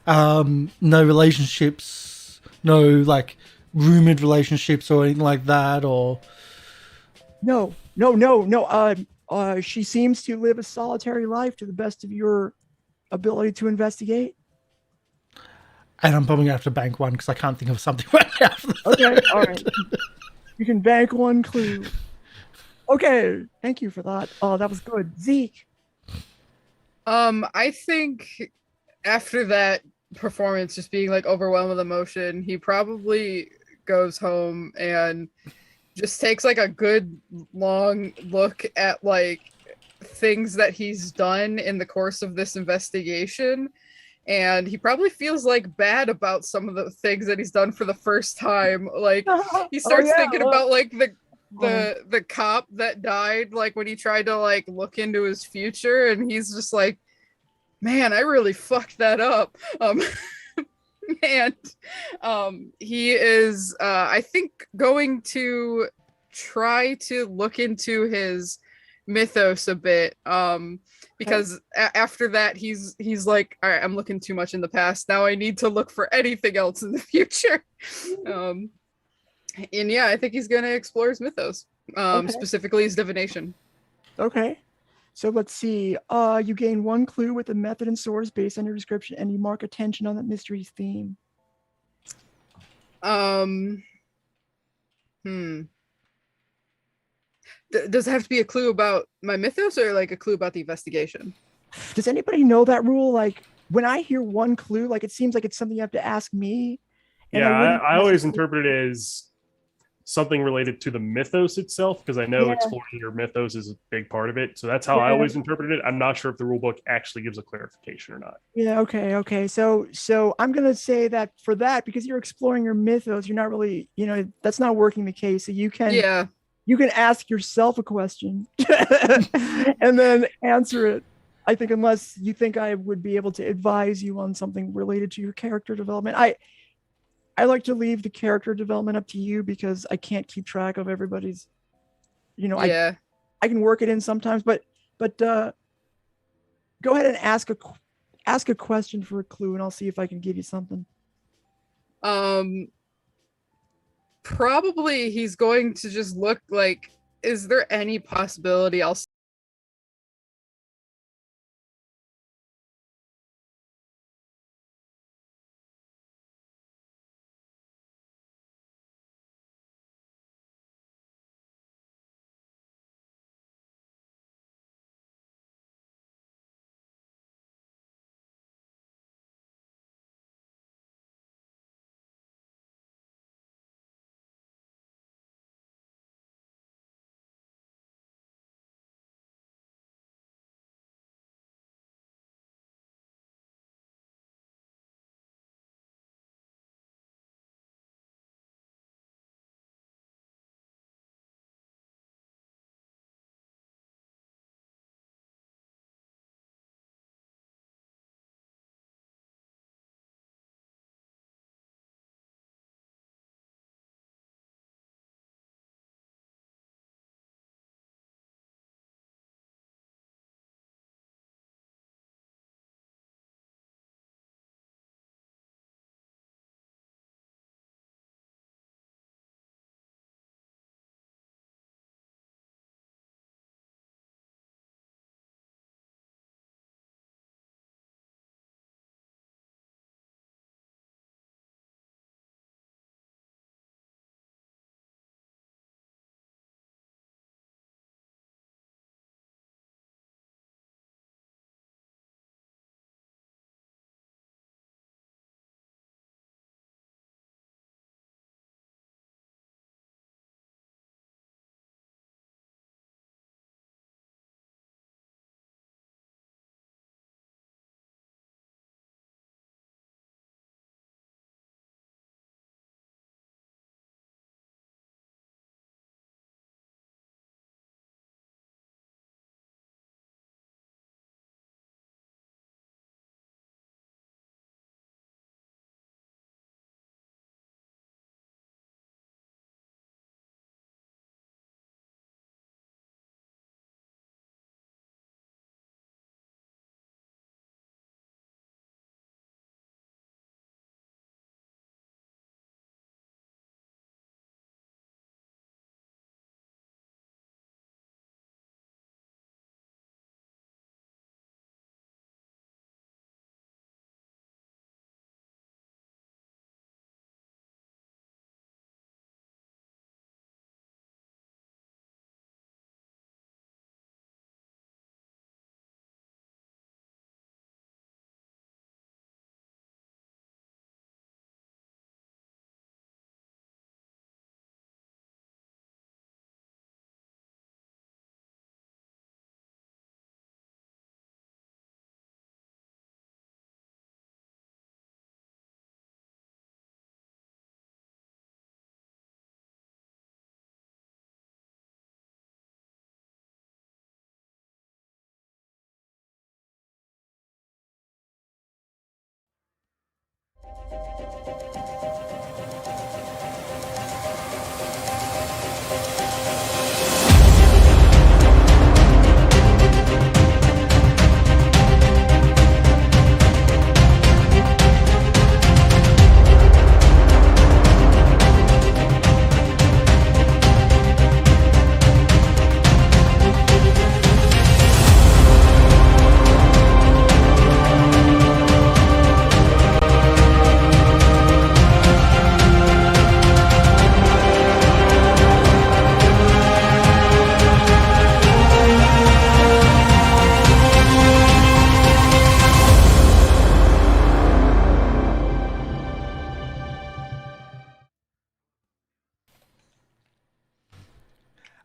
[SPEAKER 1] No relationships No, like, rumored relationships or anything like that, or...
[SPEAKER 2] No. She seems to live a solitary life to the best of your ability to investigate.
[SPEAKER 1] And I'm probably going to have to bank one because I can't think of something right now.
[SPEAKER 2] Okay, all right. You can bank one clue. Okay, thank you for that. Oh, that was good. Zeke.
[SPEAKER 4] I think after that performance just being like overwhelmed with emotion, he probably goes home and just takes like a good long look at like things that he's done in the course of this investigation, and he probably feels like bad about some of the things that he's done for the first time. Like he starts thinking about like the cop that died, like when he tried to like look into his future, and he's just like, man, I really fucked that up. And he is I think going to try to look into his mythos a bit, because after that he's like, all right, I'm looking too much in the past, now I need to look for anything else in the future. And yeah, I think he's going to explore his mythos, specifically his divination.
[SPEAKER 2] Okay. So let's see. You gain one clue with a method and source based on your description, and you mark attention on that mystery's theme.
[SPEAKER 4] Does it have to be a clue about my mythos or like a clue about the investigation?
[SPEAKER 2] Does anybody know that rule? Like when I hear one clue, like it seems like it's something you have to ask me.
[SPEAKER 3] Yeah, I always interpret it as something related to the mythos itself, because I know exploring your mythos is a big part of it. So that's how I always interpreted it. I'm not sure if the rule book actually gives a clarification or not.
[SPEAKER 2] Yeah, okay. So I'm gonna say that for that, because you're exploring your mythos, you're not really, that's not working the case. So you can ask yourself a question and then answer it. I think unless you think I would be able to advise you on something related to your character development. I like to leave the character development up to you because I can't keep track of everybody's, I can work it in sometimes, but go ahead and ask a question for a clue and I'll see if I can give you something.
[SPEAKER 4] Probably he's going to just look like, is there any possibility I'll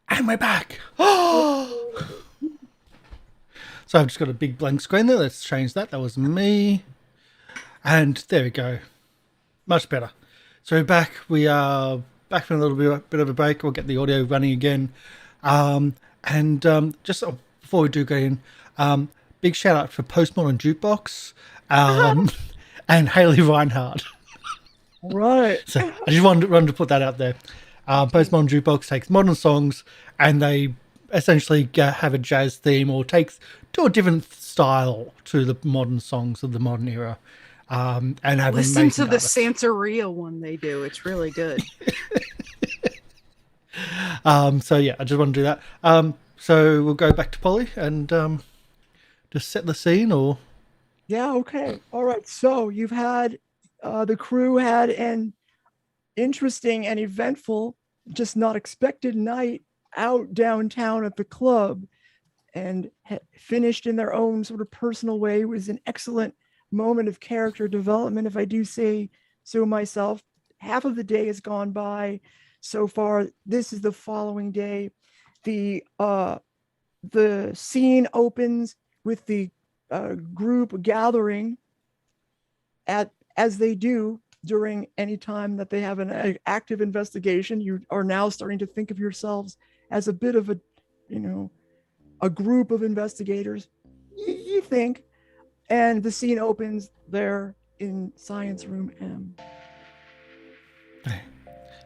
[SPEAKER 1] And we're back. So I've just got a big blank screen there. Let's change that. That was me. And there we go. Much better. So we're back. We are back from a little bit of a break. We'll get the audio running again. Just before we do go in, big shout out for Postmodern Jukebox and Haley Reinhardt.
[SPEAKER 2] Right.
[SPEAKER 1] So I just wanted to put that out there. Postmodern Jukebox takes modern songs and they essentially have a jazz theme or do a different style to the modern songs of the modern era. And have
[SPEAKER 4] Listen to the
[SPEAKER 1] artists.
[SPEAKER 4] Santeria one they do. It's really good.
[SPEAKER 1] So yeah, I just want to do that. So we'll go back to Polly and just set the scene or...
[SPEAKER 2] Yeah, okay. All right. So you've had the crew had an interesting and eventful, just not expected night out downtown at the club, and finished in their own sort of personal way. It was an excellent moment of character development, if I do say so myself. Half of the day has gone by so far. This is the following day. The scene opens with the group gathering as they do during any time that they have an active investigation. You are now starting to think of yourselves as a bit of a group of investigators, you think. And the scene opens there in Science Room M.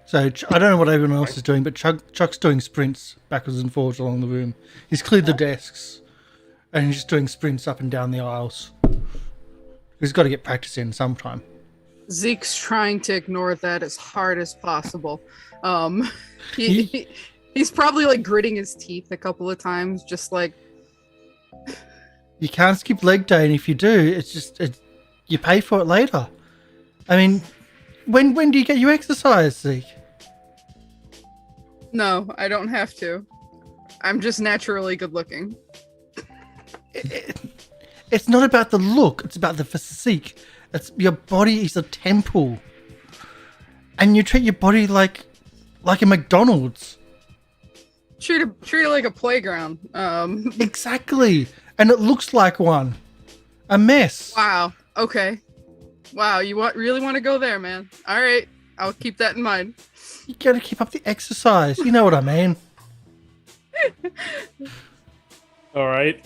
[SPEAKER 1] So I don't know what everyone else is doing, but Chuck's doing sprints backwards and forwards along the room. He's cleared the desks and he's just doing sprints up and down the aisles. He's got to get practice in sometime.
[SPEAKER 4] Zeke's trying to ignore that as hard as possible. He's probably like gritting his teeth a couple of times, just like...
[SPEAKER 1] You can't skip leg day, and if you do, you pay for it later. I mean, when do you get your exercise, Zeke?
[SPEAKER 4] No, I don't have to. I'm just naturally good looking.
[SPEAKER 1] It's not about the look, it's about the physique. Your body is a temple. And you treat your body like a McDonald's.
[SPEAKER 4] Treat it like a playground.
[SPEAKER 1] Exactly. And it looks like one. A mess.
[SPEAKER 4] Wow. Okay. Wow, you really want to go there, man. All right. I'll keep that in mind.
[SPEAKER 1] You gotta keep up the exercise. You know what I mean.
[SPEAKER 3] All right.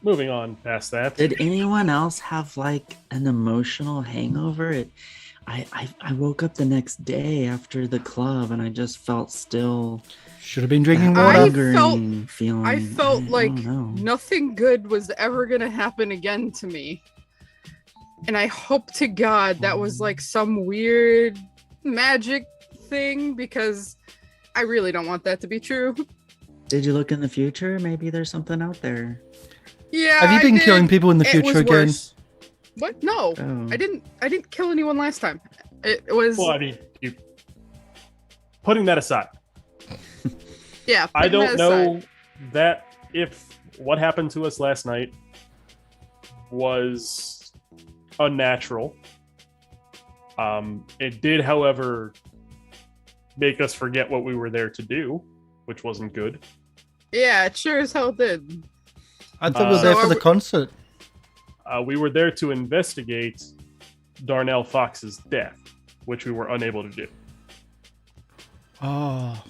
[SPEAKER 3] Moving on past that.
[SPEAKER 5] Did anyone else have like an emotional hangover? I woke up the next day after the club and I just felt still.
[SPEAKER 1] Should have been drinking
[SPEAKER 5] that
[SPEAKER 1] water.
[SPEAKER 4] I felt like nothing good was ever gonna happen again to me. And I hope to God that was like some weird magic thing, because I really don't want that to be true.
[SPEAKER 5] Did you look in the future? Maybe there's something out there.
[SPEAKER 4] Yeah.
[SPEAKER 1] Have you been killing people in the future again?
[SPEAKER 4] Worse. What? No,
[SPEAKER 5] Oh.
[SPEAKER 4] I didn't kill anyone last time. It was.
[SPEAKER 3] Well, I mean, putting that aside.
[SPEAKER 4] Yeah.
[SPEAKER 3] I don't
[SPEAKER 4] that
[SPEAKER 3] know
[SPEAKER 4] aside.
[SPEAKER 3] that if what happened to us last night was unnatural. It did, however, make us forget what we were there to do, which wasn't good.
[SPEAKER 4] Yeah, it sure as hell did.
[SPEAKER 1] I thought we were there
[SPEAKER 4] So
[SPEAKER 1] for
[SPEAKER 4] are
[SPEAKER 1] the
[SPEAKER 4] we-
[SPEAKER 1] concert.
[SPEAKER 3] We were there to investigate Darnell Fox's death, which we were unable to do.
[SPEAKER 1] Oh.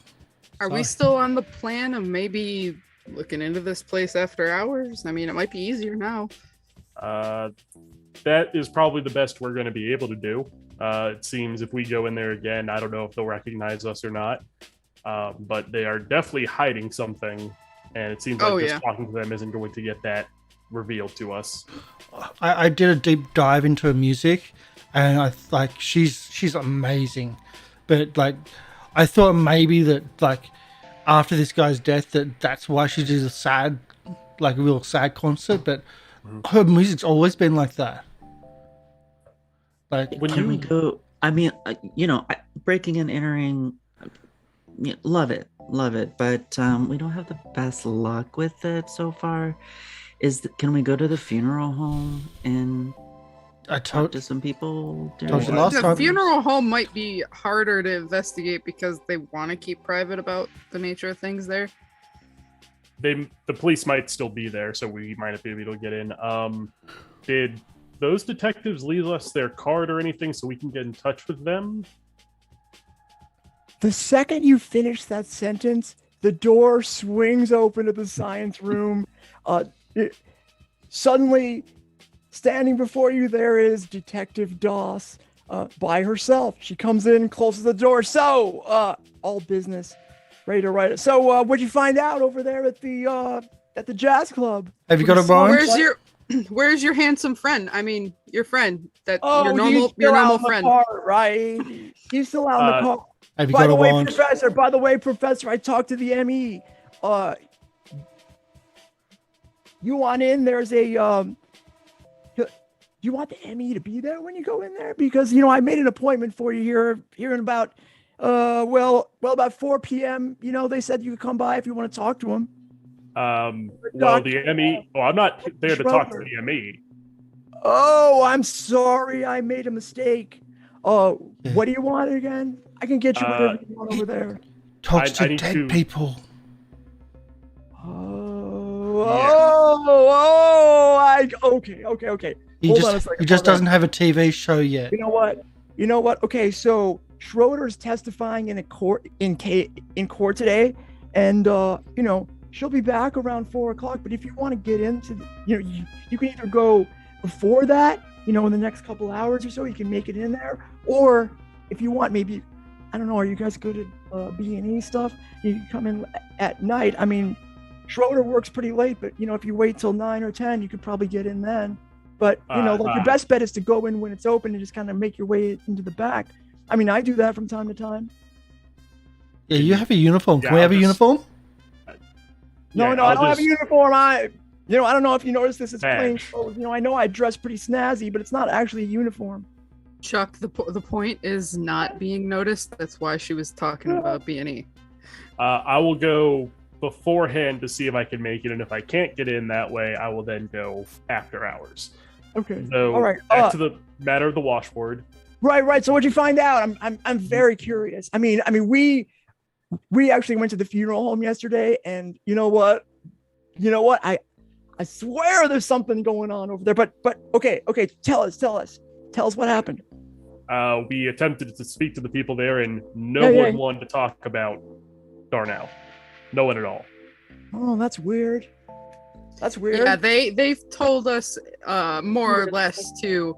[SPEAKER 4] Are we
[SPEAKER 1] Sorry.
[SPEAKER 4] still on the plan of maybe looking into this place after hours? I mean, it might be easier now.
[SPEAKER 3] That is probably the best we're going to be able to do. It seems if we go in there again, I don't know if they'll recognize us or not. But they are definitely hiding something, and it seems like just talking to them isn't going to get that revealed to us.
[SPEAKER 1] I did a deep dive into her music, and I like she's amazing, but like I thought maybe that like after this guy's death that's why she did a sad, like a real sad concert, but her music's always been like that. Like
[SPEAKER 5] Can we go? I mean, breaking and entering, love it, but we don't have the best luck with it so far. Can we go to the funeral home and talk to some people?
[SPEAKER 4] The funeral home might be harder to investigate because they want to keep private about the nature of things there.
[SPEAKER 3] The police might still be there, so we might not be able to get in. Did those detectives leave us their card or anything so we can get in touch with them?
[SPEAKER 2] The second you finish that sentence, the door swings open to the science room. Suddenly, standing before you, there is Detective Doss by herself. She comes in, closes the door. So, all business, ready to write it. So, what'd you find out over there at the jazz club?
[SPEAKER 1] Have you got a bond?
[SPEAKER 4] Where's your handsome friend? I mean, your friend your normal friend,
[SPEAKER 2] car, right? He's still out in the car.
[SPEAKER 1] Have you
[SPEAKER 2] By
[SPEAKER 1] got
[SPEAKER 2] the
[SPEAKER 1] a
[SPEAKER 2] way,
[SPEAKER 1] wand?
[SPEAKER 2] Professor, I talked to the ME. You want in? There's a do you want the ME to be there when you go in there? Because I made an appointment for you here in about about 4 p.m. They said you could come by if you want to talk to him.
[SPEAKER 3] The ME. Oh, I'm not there to talk to the ME.
[SPEAKER 2] Oh, I'm sorry, I made a mistake. What do you want again? I can get you whatever you want over there.
[SPEAKER 1] Talks to dead people.
[SPEAKER 2] Okay.
[SPEAKER 1] He just doesn't have a TV show yet.
[SPEAKER 2] You know what? Okay, so Schroeder's testifying in court today, and she'll be back around 4 o'clock. But if you want to get into, you can either go before that, in the next couple hours or so, you can make it in there, or if you want, maybe, I don't know, are you guys good at B&E stuff? You can come in at night. I mean, Schroeder works pretty late, but if you wait till 9 or 10, you could probably get in then. But your best bet is to go in when it's open and just kind of make your way into the back. I mean, I do that from time to time.
[SPEAKER 1] Yeah, you have a uniform. Can we have a uniform?
[SPEAKER 2] No, I don't have a uniform. I don't know if you noticed this. It's plain clothes. I know I dress pretty snazzy, but it's not actually a uniform.
[SPEAKER 4] Chuck, the point is not being noticed. That's why she was talking about B&E.
[SPEAKER 3] I will go beforehand to see if I can make it, and if I can't get in that way, I will then go after hours.
[SPEAKER 2] Okay.
[SPEAKER 3] So,
[SPEAKER 2] all right.
[SPEAKER 3] Back to the matter of the washboard.
[SPEAKER 2] Right. So what'd you find out? I'm very curious. I mean, we actually went to the funeral home yesterday, and you know what? I swear there's something going on over there. But okay. Tell us what happened.
[SPEAKER 3] We attempted to speak to the people there, and no one wanted to talk about Darnell. No one at all.
[SPEAKER 2] Oh, that's weird.
[SPEAKER 4] Yeah, they've told us more or less to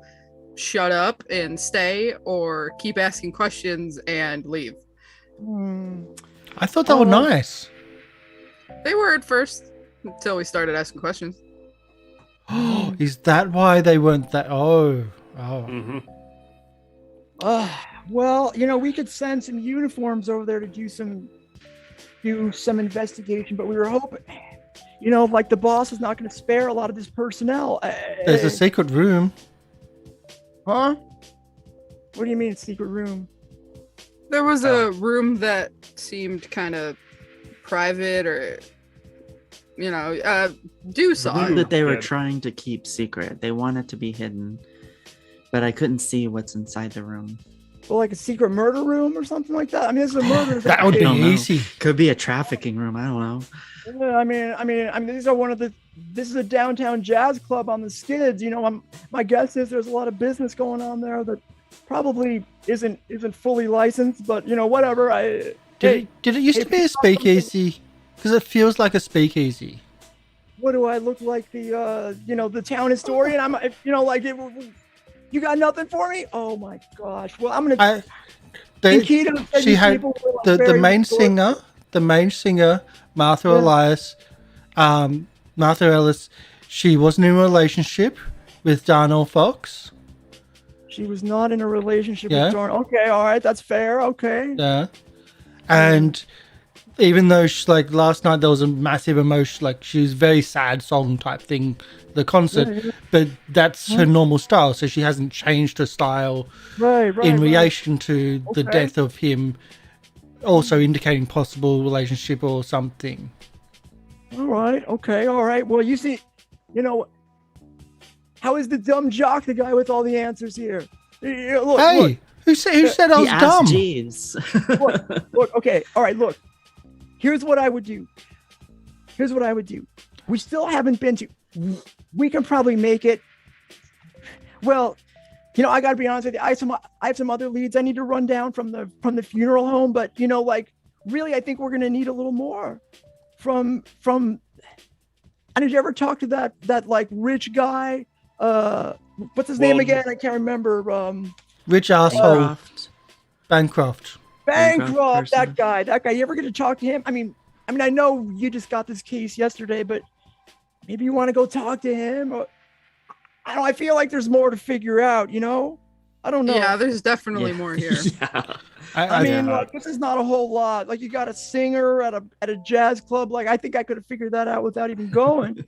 [SPEAKER 4] shut up and stay, or keep asking questions and leave.
[SPEAKER 1] I thought that was nice.
[SPEAKER 4] They were at first, until we started asking questions.
[SPEAKER 1] Is that why they weren't that? Oh.
[SPEAKER 3] Mm-hmm.
[SPEAKER 2] Well, we could send some uniforms over there to do some investigation, but we were hoping, like the boss is not going to spare a lot of this personnel.
[SPEAKER 1] There's a secret room.
[SPEAKER 2] Huh? What do you mean, secret room?
[SPEAKER 4] There was a room that seemed kind of private, or do something
[SPEAKER 5] that they were trying to keep secret. They wanted to be hidden, but I couldn't see what's inside the room.
[SPEAKER 2] Well, like a secret murder room or something like that. I mean, this is a murder.
[SPEAKER 1] That would be easy.
[SPEAKER 5] Could be a trafficking room. I don't know.
[SPEAKER 2] I mean, this is a downtown jazz club on the skids. My guess is there's a lot of business going on there that probably isn't fully licensed, but whatever.
[SPEAKER 1] Did it used to be a speakeasy? Because it feels like a speakeasy.
[SPEAKER 2] What do I look like? The town historian? I'm, like, you got nothing for me? Oh my gosh. Well, I'm gonna. Nikita said
[SPEAKER 1] she
[SPEAKER 2] these
[SPEAKER 1] had
[SPEAKER 2] people were, like,
[SPEAKER 1] the
[SPEAKER 2] very
[SPEAKER 1] main
[SPEAKER 2] historical.
[SPEAKER 1] singer, Martha
[SPEAKER 2] Yeah.
[SPEAKER 1] Elias, Martha Ellis. She wasn't in a relationship with Darnell Fox.
[SPEAKER 2] She was not in a relationship
[SPEAKER 1] Yeah.
[SPEAKER 2] with Darn. Okay, all right, that's fair. Okay.
[SPEAKER 1] Yeah, and even though she, like last night there was a massive emotion, like she was very sad song type thing, the concert,
[SPEAKER 2] Yeah.
[SPEAKER 1] but that's her normal style, so she hasn't changed her style
[SPEAKER 2] Right.
[SPEAKER 1] in
[SPEAKER 2] Right.
[SPEAKER 1] relation to the
[SPEAKER 2] Okay.
[SPEAKER 1] death of him, also indicating possible relationship or something.
[SPEAKER 2] All right. Okay. All right. Well, you see, how is the dumb jock the guy with all the answers here? Look,
[SPEAKER 1] Hey,
[SPEAKER 2] look,
[SPEAKER 1] who said I
[SPEAKER 5] He
[SPEAKER 1] was
[SPEAKER 5] asked
[SPEAKER 1] dumb?
[SPEAKER 5] Jeeves.
[SPEAKER 2] look. Okay. All right. Look. Here's what I would do. We still haven't been to. We can probably make it. Well, I got to be honest with you. I have some other leads I need to run down from the funeral home, but really, I think we're gonna need a little more from. And did you ever talk to that like rich guy? What's his name again? I can't remember.
[SPEAKER 1] Rich asshole
[SPEAKER 5] Bancroft.
[SPEAKER 2] Bancroft.
[SPEAKER 5] person.
[SPEAKER 2] That guy. You ever get to talk to him? I mean, I know you just got this case yesterday, but maybe you want to go talk to him. Or, I feel like there's more to figure out. I don't know.
[SPEAKER 4] Yeah, there's definitely more here.
[SPEAKER 5] Yeah.
[SPEAKER 2] I mean,
[SPEAKER 3] Yeah.
[SPEAKER 2] like, this is not a whole lot. Like, you got a singer at a jazz club. Like, I think I could have figured that out without even going.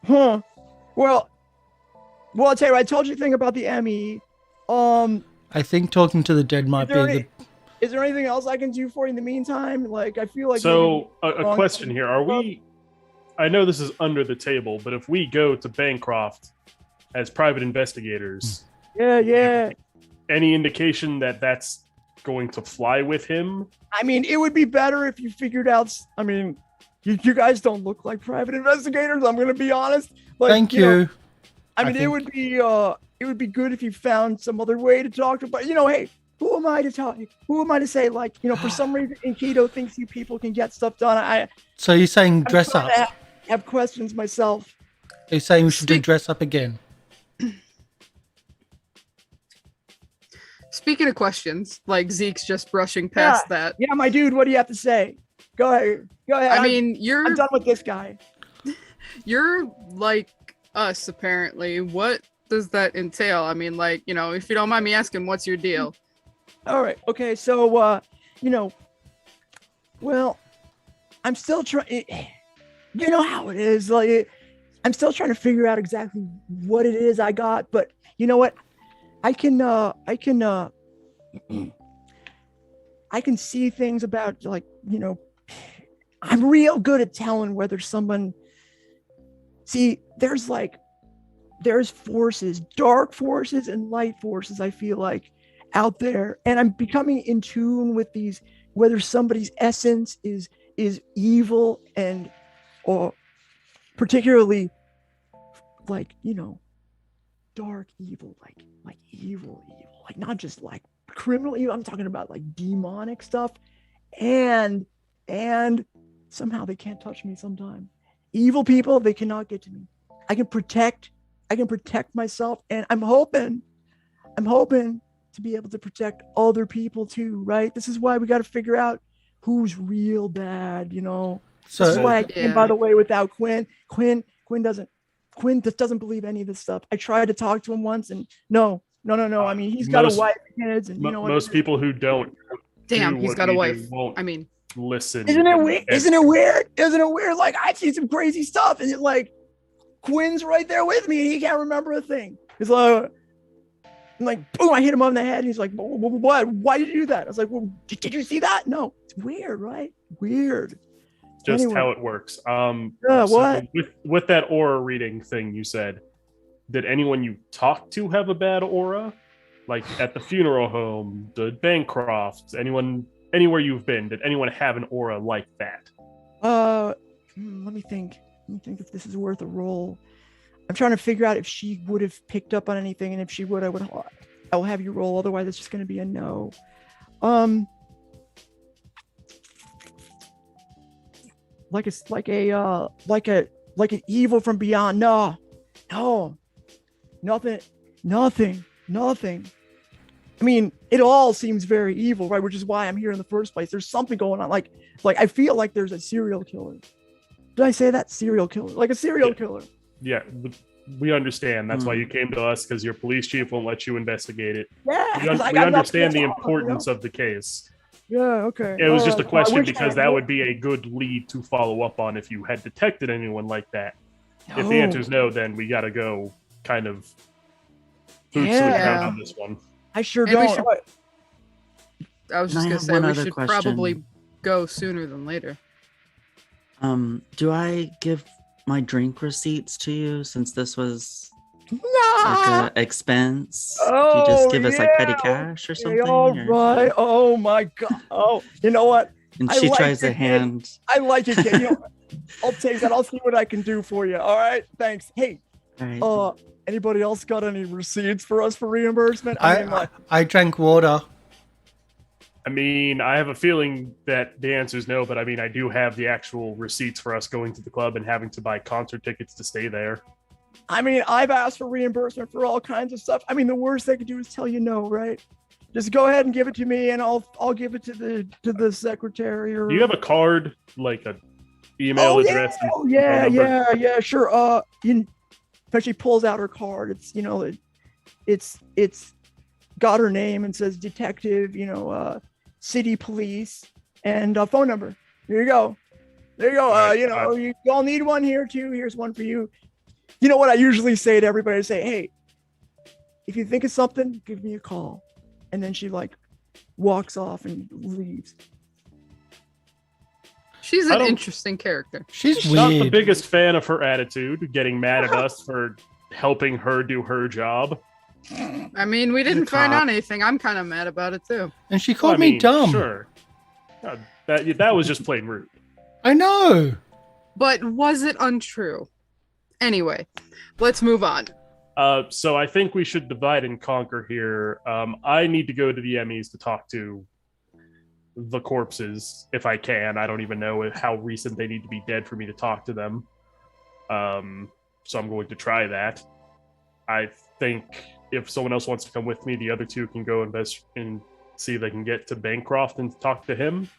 [SPEAKER 2] Huh. Well, I'll tell you, I told you a thing about the Emmy.
[SPEAKER 1] I think talking to the dead might be the.
[SPEAKER 2] Is there anything else I can do for you in the meantime? Like, I feel like.
[SPEAKER 3] So
[SPEAKER 2] maybe-
[SPEAKER 3] a question here: Are we? I know this is under the table, but if we go to Bancroft as private investigators,
[SPEAKER 2] Yeah.
[SPEAKER 3] any indication that that's going to fly with him?
[SPEAKER 2] I mean, it would be better if you figured out. I mean, you guys don't look like private investigators. I'm gonna be honest. Like,
[SPEAKER 1] Thank you.
[SPEAKER 2] I mean, it would be good if you found some other way to talk to. But hey, who am I to talk? Who am I to say, like, for some reason, Keto thinks you people can get stuff done.
[SPEAKER 1] So you're saying
[SPEAKER 2] I'm
[SPEAKER 1] dress
[SPEAKER 2] trying
[SPEAKER 1] up?
[SPEAKER 2] to have questions myself.
[SPEAKER 1] Are you saying we should do dress up again?
[SPEAKER 4] Speaking of questions, like Zeke's just brushing past that.
[SPEAKER 2] Yeah, my dude, what do you have to say? Go ahead.
[SPEAKER 4] I mean, you're
[SPEAKER 2] I'm done with this guy.
[SPEAKER 4] you're like us apparently. What does that entail? I mean, like, if you don't mind me asking, what's your deal?
[SPEAKER 2] All right. Okay. So, well, I'm still trying. You know how it is. Like, I'm still trying to figure out exactly what it is I got. But you know what? I can see things about, like, I'm real good at telling whether someone. See, there's forces, dark forces and light forces, I feel like, out there, and I'm becoming in tune with these, whether somebody's essence is evil or particularly, like, dark evil, like evil, like not just like criminal evil. I'm talking about like demonic stuff, and somehow they can't touch me sometimes. Evil people, they cannot get to me. I can protect myself, and I'm hoping to be able to protect other people too, right? This is why we got to figure out who's real bad,
[SPEAKER 1] So
[SPEAKER 2] this is why I came,
[SPEAKER 4] Yeah.
[SPEAKER 2] by the way, without Quinn. Quinn just doesn't believe any of this stuff. I tried to talk to him once, and no. I mean, he's got a wife and kids, and
[SPEAKER 3] Most people who don't
[SPEAKER 4] Damn,
[SPEAKER 3] do
[SPEAKER 4] he's
[SPEAKER 3] what
[SPEAKER 4] got a
[SPEAKER 3] we
[SPEAKER 4] wife.
[SPEAKER 3] do won't
[SPEAKER 4] I mean,
[SPEAKER 3] listen.
[SPEAKER 2] Isn't it weird? Isn't it weird? Like, I've seen some crazy stuff, and it's like Quinn's right there with me, and he can't remember a thing. It's like boom, I hit him on the head, and he's like, "What? Why did you do that?" I was like, "Well, did you see that?" No, it's weird, right? Weird.
[SPEAKER 3] Just
[SPEAKER 2] Anyway.
[SPEAKER 3] how it works.
[SPEAKER 2] Yeah, what?
[SPEAKER 3] With that aura reading thing you said, did anyone you talked to have a bad aura? Like at the funeral home, the Bancroft, anywhere you've been, did anyone have an aura like that?
[SPEAKER 2] Let me think if this is worth a roll. I'm trying to figure out if she would have picked up on anything, and if she would, I will have you roll. Otherwise, it's just going to be a no. like an evil from beyond. No, nothing. I mean, it all seems very evil, right? Which is why I'm here in the first place. There's something going on. Like I feel like there's a serial killer. Did I say that? Serial killer, like a serial killer.
[SPEAKER 3] Yeah, we understand. That's why you came to us, because your police chief won't let you investigate it.
[SPEAKER 2] Yeah,
[SPEAKER 3] We understand the importance of the case.
[SPEAKER 2] Yeah, okay.
[SPEAKER 3] It was just a
[SPEAKER 2] I
[SPEAKER 3] question
[SPEAKER 2] wish
[SPEAKER 3] because that would be a good lead to follow up on if you had detected anyone like that. If the answer is no, then we got to go kind of boots to the ground on this one.
[SPEAKER 2] I sure
[SPEAKER 4] And we
[SPEAKER 2] don't.
[SPEAKER 4] should- I was just
[SPEAKER 5] Can I
[SPEAKER 4] gonna
[SPEAKER 5] have
[SPEAKER 4] say
[SPEAKER 5] one
[SPEAKER 4] we
[SPEAKER 5] other
[SPEAKER 4] should
[SPEAKER 5] question?
[SPEAKER 4] probably go sooner than later.
[SPEAKER 5] Do I give my drink receipts to you since this was like
[SPEAKER 2] Nah.
[SPEAKER 5] a expense? Do you
[SPEAKER 2] Oh,
[SPEAKER 5] just give us like petty
[SPEAKER 2] yeah.
[SPEAKER 5] cash or
[SPEAKER 2] Okay,
[SPEAKER 5] something?
[SPEAKER 2] all
[SPEAKER 5] or-
[SPEAKER 2] right. Oh my god. Oh, you know what?
[SPEAKER 5] And
[SPEAKER 2] I
[SPEAKER 5] she
[SPEAKER 2] like
[SPEAKER 5] tries to
[SPEAKER 2] it, kid.
[SPEAKER 5] hand.
[SPEAKER 2] I like it, kid. You know, I'll take that. I'll see what I can do for you. All right. Thanks. Hey,
[SPEAKER 5] Right.
[SPEAKER 2] anybody else got any receipts for us for reimbursement?
[SPEAKER 1] I drank water.
[SPEAKER 3] I mean, I have a feeling that the answer is no, but I mean, I do have the actual receipts for us going to the club and having to buy concert tickets to stay there.
[SPEAKER 2] I mean, I've asked for reimbursement for all kinds of stuff. I mean, the worst they could do is tell you no, right? Just go ahead and give it to me, and I'll give it to the secretary. Or
[SPEAKER 3] Do you have a card, like a email address? and phone number?
[SPEAKER 2] Yeah, sure. But she pulls out her card. It's it's got her name and says detective, city police, and a phone number. Here you go. There you go.
[SPEAKER 3] Right,
[SPEAKER 2] You all need one here too. Here's one for you. You know what I usually say to everybody? I say, hey, if you think of something, give me a call. And then she like walks off and leaves.
[SPEAKER 4] She's
[SPEAKER 3] I
[SPEAKER 4] an
[SPEAKER 3] don't-
[SPEAKER 4] interesting character.
[SPEAKER 1] She's
[SPEAKER 3] Not the
[SPEAKER 1] weird.
[SPEAKER 3] biggest fan of her attitude, getting mad at us for helping her do her job.
[SPEAKER 4] I mean, we didn't
[SPEAKER 5] a
[SPEAKER 4] find
[SPEAKER 5] cop.
[SPEAKER 4] out anything. I'm kind of mad about it too.
[SPEAKER 1] And she
[SPEAKER 3] Well,
[SPEAKER 1] called
[SPEAKER 3] I
[SPEAKER 1] me
[SPEAKER 3] mean,
[SPEAKER 1] dumb.
[SPEAKER 3] Sure. That was just plain rude.
[SPEAKER 1] I know.
[SPEAKER 4] But was it untrue? Anyway, let's move on.
[SPEAKER 3] So I think we should divide and conquer here. I need to go to the Emmys to talk to the corpses if I can. I don't even know how recent they need to be dead for me to talk to them. So I'm going to try that. I think if someone else wants to come with me, the other two can go invest and see if they can get to Bancroft and talk to him.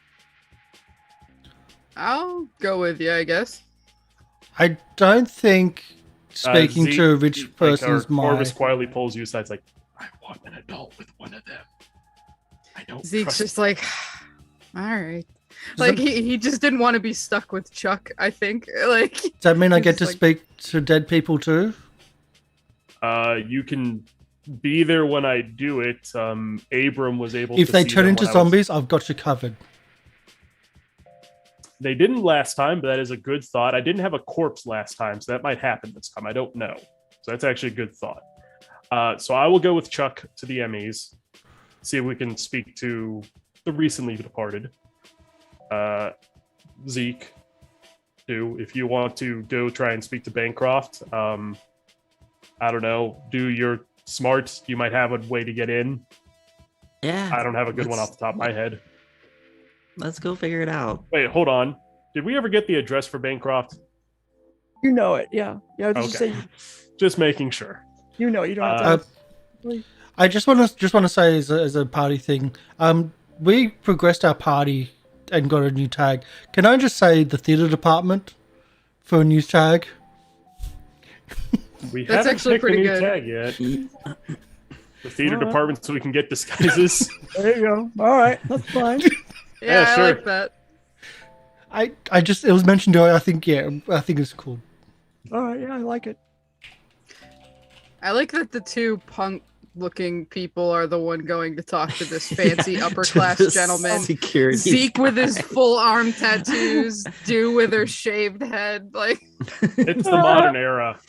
[SPEAKER 4] I'll go with you, I guess.
[SPEAKER 1] I don't think speaking
[SPEAKER 3] Zeke,
[SPEAKER 1] to a rich
[SPEAKER 3] like,
[SPEAKER 1] person's
[SPEAKER 3] or Corvus
[SPEAKER 1] mind.
[SPEAKER 3] quietly pulls you aside. It's like, I want an adult with one of them. I don't
[SPEAKER 4] Zeke's
[SPEAKER 3] trust
[SPEAKER 4] just like, all right. Like he just didn't want to be stuck with Chuck, I think. Like,
[SPEAKER 1] Does that mean I
[SPEAKER 4] he's
[SPEAKER 1] get to
[SPEAKER 4] like-
[SPEAKER 1] speak to dead people too?
[SPEAKER 3] You can be there when I do it. Abram was able
[SPEAKER 1] If
[SPEAKER 3] to
[SPEAKER 1] they
[SPEAKER 3] see
[SPEAKER 1] turn
[SPEAKER 3] them
[SPEAKER 1] into
[SPEAKER 3] when I was-
[SPEAKER 1] zombies, I've got you covered.
[SPEAKER 3] They didn't last time, but that is a good thought. I didn't have a corpse last time, so that might happen this time. I don't know. So that's actually a good thought. So I will go with Chuck to the Emmys, see if we can speak to the recently departed. Zeke, if you want to go try and speak to Bancroft, I don't know, you're smart. You might have a way to get in.
[SPEAKER 5] Yeah.
[SPEAKER 3] I don't have a good one off the top of my head.
[SPEAKER 5] Let's go figure it out.
[SPEAKER 3] Wait, hold on. Did we ever get the address for Bancroft?
[SPEAKER 2] You know it, yeah. Just
[SPEAKER 3] Okay.
[SPEAKER 2] say
[SPEAKER 3] Just making sure.
[SPEAKER 2] you know. You don't have to.
[SPEAKER 1] I just want to say as a party thing, we progressed our party and got a new tag. Can I just say the theater department for a new tag?
[SPEAKER 3] We
[SPEAKER 4] That's
[SPEAKER 3] haven't
[SPEAKER 4] actually
[SPEAKER 3] picked a
[SPEAKER 4] pretty
[SPEAKER 3] new
[SPEAKER 4] good.
[SPEAKER 3] tag yet. The theater
[SPEAKER 2] Alright.
[SPEAKER 3] department, so we can get disguises.
[SPEAKER 2] There you go. All right, that's fine.
[SPEAKER 4] yeah, I
[SPEAKER 3] sure.
[SPEAKER 4] like that.
[SPEAKER 1] I just, it was mentioned earlier. I think it's cool.
[SPEAKER 2] All right, yeah, I like it.
[SPEAKER 4] I like that the two punk-looking people are the one going to talk to this fancy upper-class
[SPEAKER 5] To the
[SPEAKER 4] gentleman.
[SPEAKER 5] Security.
[SPEAKER 4] Zeke with his full arm tattoos, Do with her shaved head. Like,
[SPEAKER 3] It's the modern era.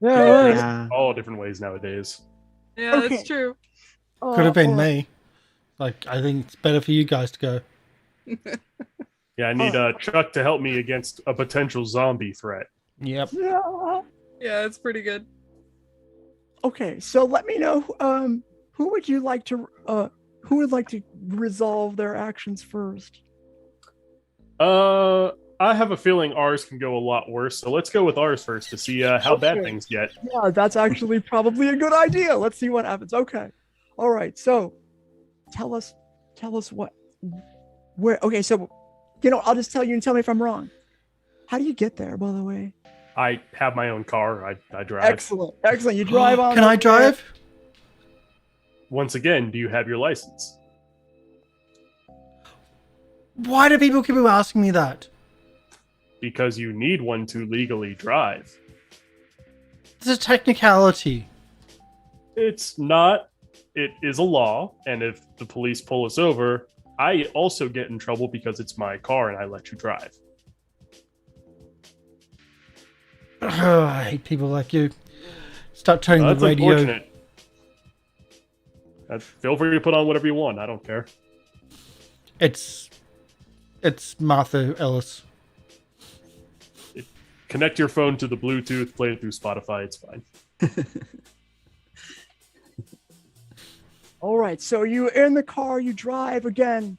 [SPEAKER 2] Yeah, yeah.
[SPEAKER 5] Yeah.
[SPEAKER 3] All different ways nowadays.
[SPEAKER 4] yeah,
[SPEAKER 2] Okay.
[SPEAKER 4] that's true.
[SPEAKER 1] Could have been
[SPEAKER 2] all right.
[SPEAKER 1] me. Like, I think it's better for you guys to go.
[SPEAKER 3] Yeah, I need Chuck to help me against a potential zombie threat.
[SPEAKER 1] Yep.
[SPEAKER 2] Yeah.
[SPEAKER 4] Yeah, it's pretty good.
[SPEAKER 2] Okay, so let me know. Who would like to resolve their actions first?
[SPEAKER 3] I have a feeling ours can go a lot worse, so let's go with ours first to see how bad
[SPEAKER 2] Okay.
[SPEAKER 3] things get.
[SPEAKER 2] Yeah, that's actually probably a good idea. Let's see what happens. Okay. All right. So tell us what, where, okay. So, I'll just tell you and tell me if I'm wrong. How do you get there, by the way?
[SPEAKER 3] I have my own car. I drive.
[SPEAKER 2] Excellent. Excellent. You drive on.
[SPEAKER 1] Can I drive?
[SPEAKER 3] Once again, do you have your license?
[SPEAKER 1] Why do people keep asking me that?
[SPEAKER 3] Because you need one to legally drive.
[SPEAKER 1] It's a technicality.
[SPEAKER 3] It's not. It is a law, and if the police pull us over, I also get in trouble because it's my car and I let you drive.
[SPEAKER 1] I hate people like you. Start turning the
[SPEAKER 3] That's
[SPEAKER 1] radio.
[SPEAKER 3] unfortunate. Feel free to put on whatever you want. I don't care.
[SPEAKER 1] It's Martha Ellis.
[SPEAKER 3] Connect your phone to the Bluetooth, play it through Spotify. It's fine.
[SPEAKER 2] All right. So you're in the car, you drive again.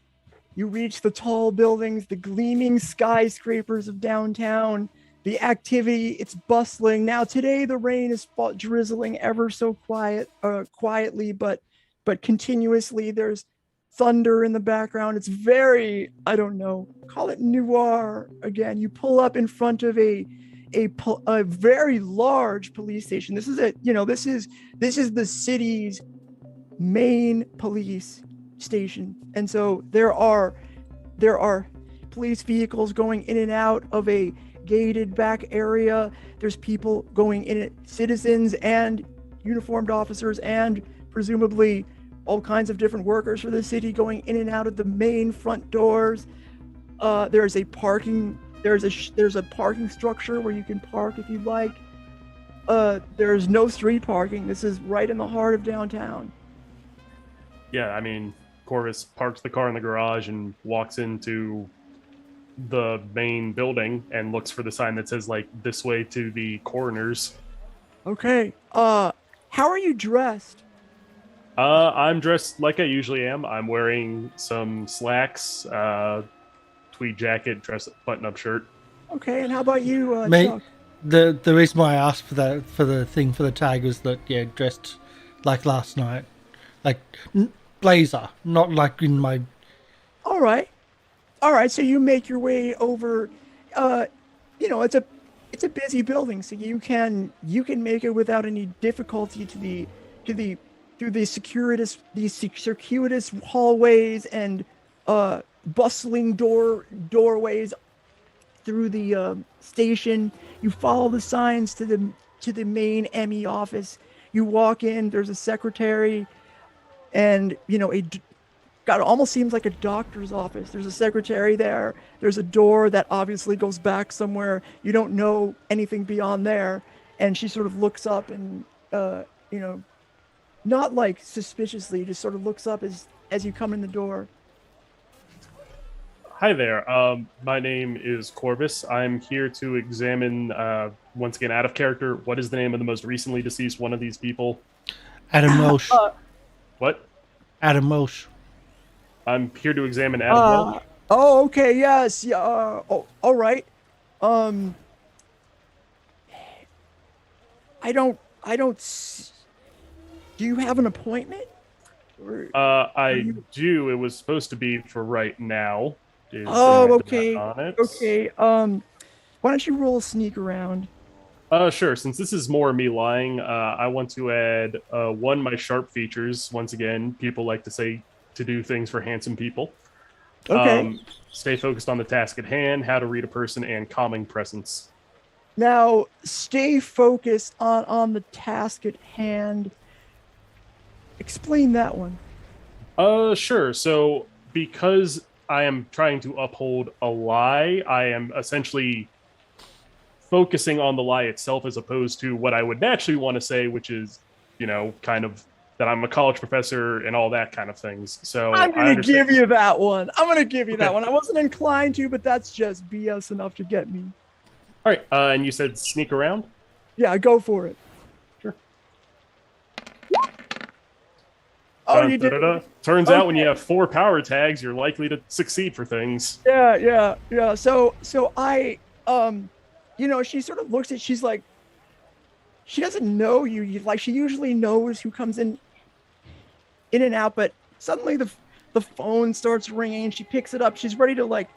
[SPEAKER 2] You reach the tall buildings, the gleaming skyscrapers of downtown. The activity, it's bustling. Now today the rain is drizzling ever so quietly, but continuously. There's thunder in the background. It's very, I don't know, call it noir again. You pull up in front of a very large police station. This is this is the city's main police station. And so there are police vehicles going in and out of a gated back area. There's people going in it, citizens and uniformed officers and presumably all kinds of different workers for the city going in and out of the main front doors. There's a parking structure where you can park if you'd like. There's no street parking. This is right in the heart of downtown.
[SPEAKER 3] Yeah, I mean, Corvus parks the car in the garage and walks into the main building and looks for the sign that says, like, this way to the coroner's.
[SPEAKER 2] Okay. How are you dressed?
[SPEAKER 3] I'm dressed like I usually am. I'm wearing some slacks, tweed jacket, button-up shirt.
[SPEAKER 2] Okay, and how about you,
[SPEAKER 1] Mate,
[SPEAKER 2] Chuck?
[SPEAKER 1] the reason why I asked for the tag was that dressed like last night, like blazer, not like in my.
[SPEAKER 2] All right. So you make your way over. It's a busy building, so you can make it without any difficulty through the circuitous hallways and bustling doorways through the station. You follow the signs to the main ME office. You walk in. There's a secretary, and God, it almost seems like a doctor's office. There's a secretary there. There's a door that obviously goes back somewhere. You don't know anything beyond there. And she sort of looks up and, not like suspiciously, just sort of looks up as you come in the door.
[SPEAKER 3] Hi there. My name is Corvus. I'm here to examine, once again, out of character, what is the name of the most recently deceased one of these people?
[SPEAKER 1] Adam Welsh.
[SPEAKER 3] What?
[SPEAKER 1] Adam Welsh.
[SPEAKER 3] I'm here to examine Adam Welch.
[SPEAKER 2] Oh, okay, yes. Yeah. All right. I don't. Do you have an appointment?
[SPEAKER 3] I do. It was supposed to be for right now.
[SPEAKER 2] Okay.
[SPEAKER 3] On it?
[SPEAKER 2] Okay. Why don't you roll a sneak around?
[SPEAKER 3] Sure. Since this is more me lying, I want to add my sharp features. Once again, people like to say to do things for handsome people.
[SPEAKER 2] Okay.
[SPEAKER 3] Stay focused on the task at hand, how to read a person, and calming presence.
[SPEAKER 2] Now, stay focused on the task at hand. Explain that one.
[SPEAKER 3] Sure. So, because I am trying to uphold a lie, I am essentially focusing on the lie itself as opposed to what I would naturally want to say, which is, kind of that I'm a college professor and all that kind of things. So
[SPEAKER 2] I'm going to give you that one. I wasn't inclined to, but that's just BS enough to get me.
[SPEAKER 3] All right. And you said sneak around?
[SPEAKER 2] Yeah, go for it.
[SPEAKER 3] Sure.
[SPEAKER 2] Oh, you did.
[SPEAKER 3] Turns out when you have 4 power tags, you're likely to succeed for things.
[SPEAKER 2] Yeah. So I, she sort of looks at. She's like, she doesn't know you. Like she usually knows who comes in and out, but suddenly the phone starts ringing and she picks it up. She's ready to like,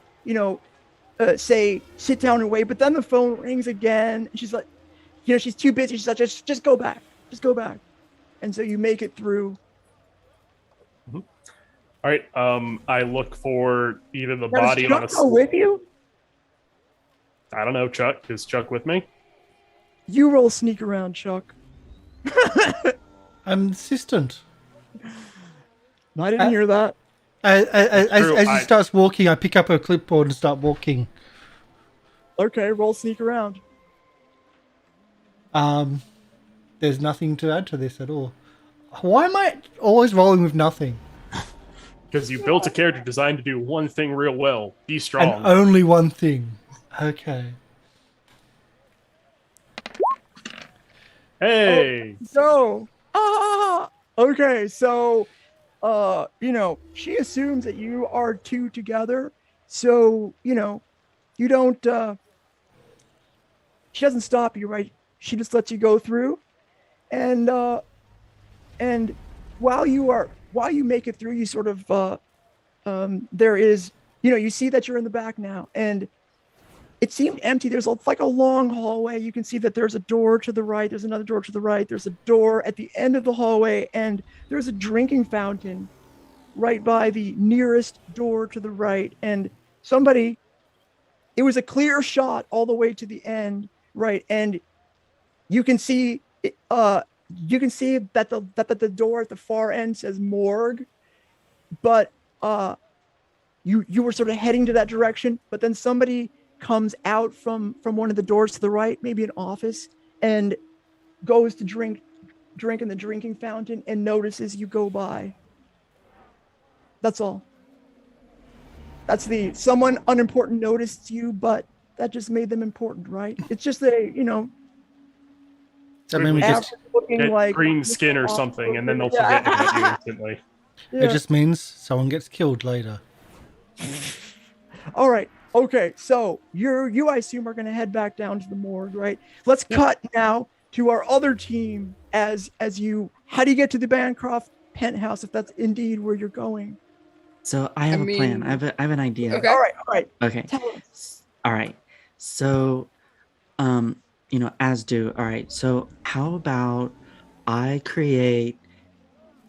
[SPEAKER 2] say sit down and wait, but then the phone rings again. And she's like, she's too busy. She's like, just go back, and so you make it through.
[SPEAKER 3] Mm-hmm. All right. I look for either the
[SPEAKER 2] Now,
[SPEAKER 3] body
[SPEAKER 2] does
[SPEAKER 3] on a.
[SPEAKER 2] Chuck go with you?
[SPEAKER 3] I don't know, Chuck. Is Chuck with me?
[SPEAKER 2] You roll sneak around, Chuck.
[SPEAKER 1] I'm assistant.
[SPEAKER 2] No, I didn't hear that.
[SPEAKER 1] As he starts walking, I pick up a clipboard and start walking.
[SPEAKER 2] Okay, roll sneak around.
[SPEAKER 1] There's nothing to add to this at all. Why am I always rolling with nothing?
[SPEAKER 3] Because you built a character designed to do one thing real well. Be strong.
[SPEAKER 1] And only one thing. Okay.
[SPEAKER 3] Hey.
[SPEAKER 2] Okay, so she assumes that you are two together. So, you don't she doesn't stop you, right? She just lets you go through. And while you make it through, you sort of there is, you see that you're in the back now, and it seemed empty. There's like a long hallway. You can see that there's a door to the right. There's another door to the right. There's a door at the end of the hallway, and there's a drinking fountain right by the nearest door to the right. And it was a clear shot all the way to the end, right? And you can see that the door at the far end says morgue, but you were sort of heading to that direction, but then somebody comes out from one of the doors to the right, maybe an office, and goes to drink in the drinking fountain and notices you go by. That's all. That's someone unimportant noticed you, but that just made them important, right? It's just
[SPEAKER 1] So maybe just
[SPEAKER 2] looking like
[SPEAKER 3] green skin or something, and then they'll forget about you instantly.
[SPEAKER 1] it just means someone gets killed later.
[SPEAKER 2] All right. Okay. So you I assume are going to head back down to the morgue, right? Let's cut now to our other team how do you get to the Bancroft penthouse if that's indeed where you're going?
[SPEAKER 5] So I have a plan. I have an idea.
[SPEAKER 4] Okay.
[SPEAKER 2] All right.
[SPEAKER 5] Okay.
[SPEAKER 2] Tell us.
[SPEAKER 5] All right. So, as do. All right. So how about I create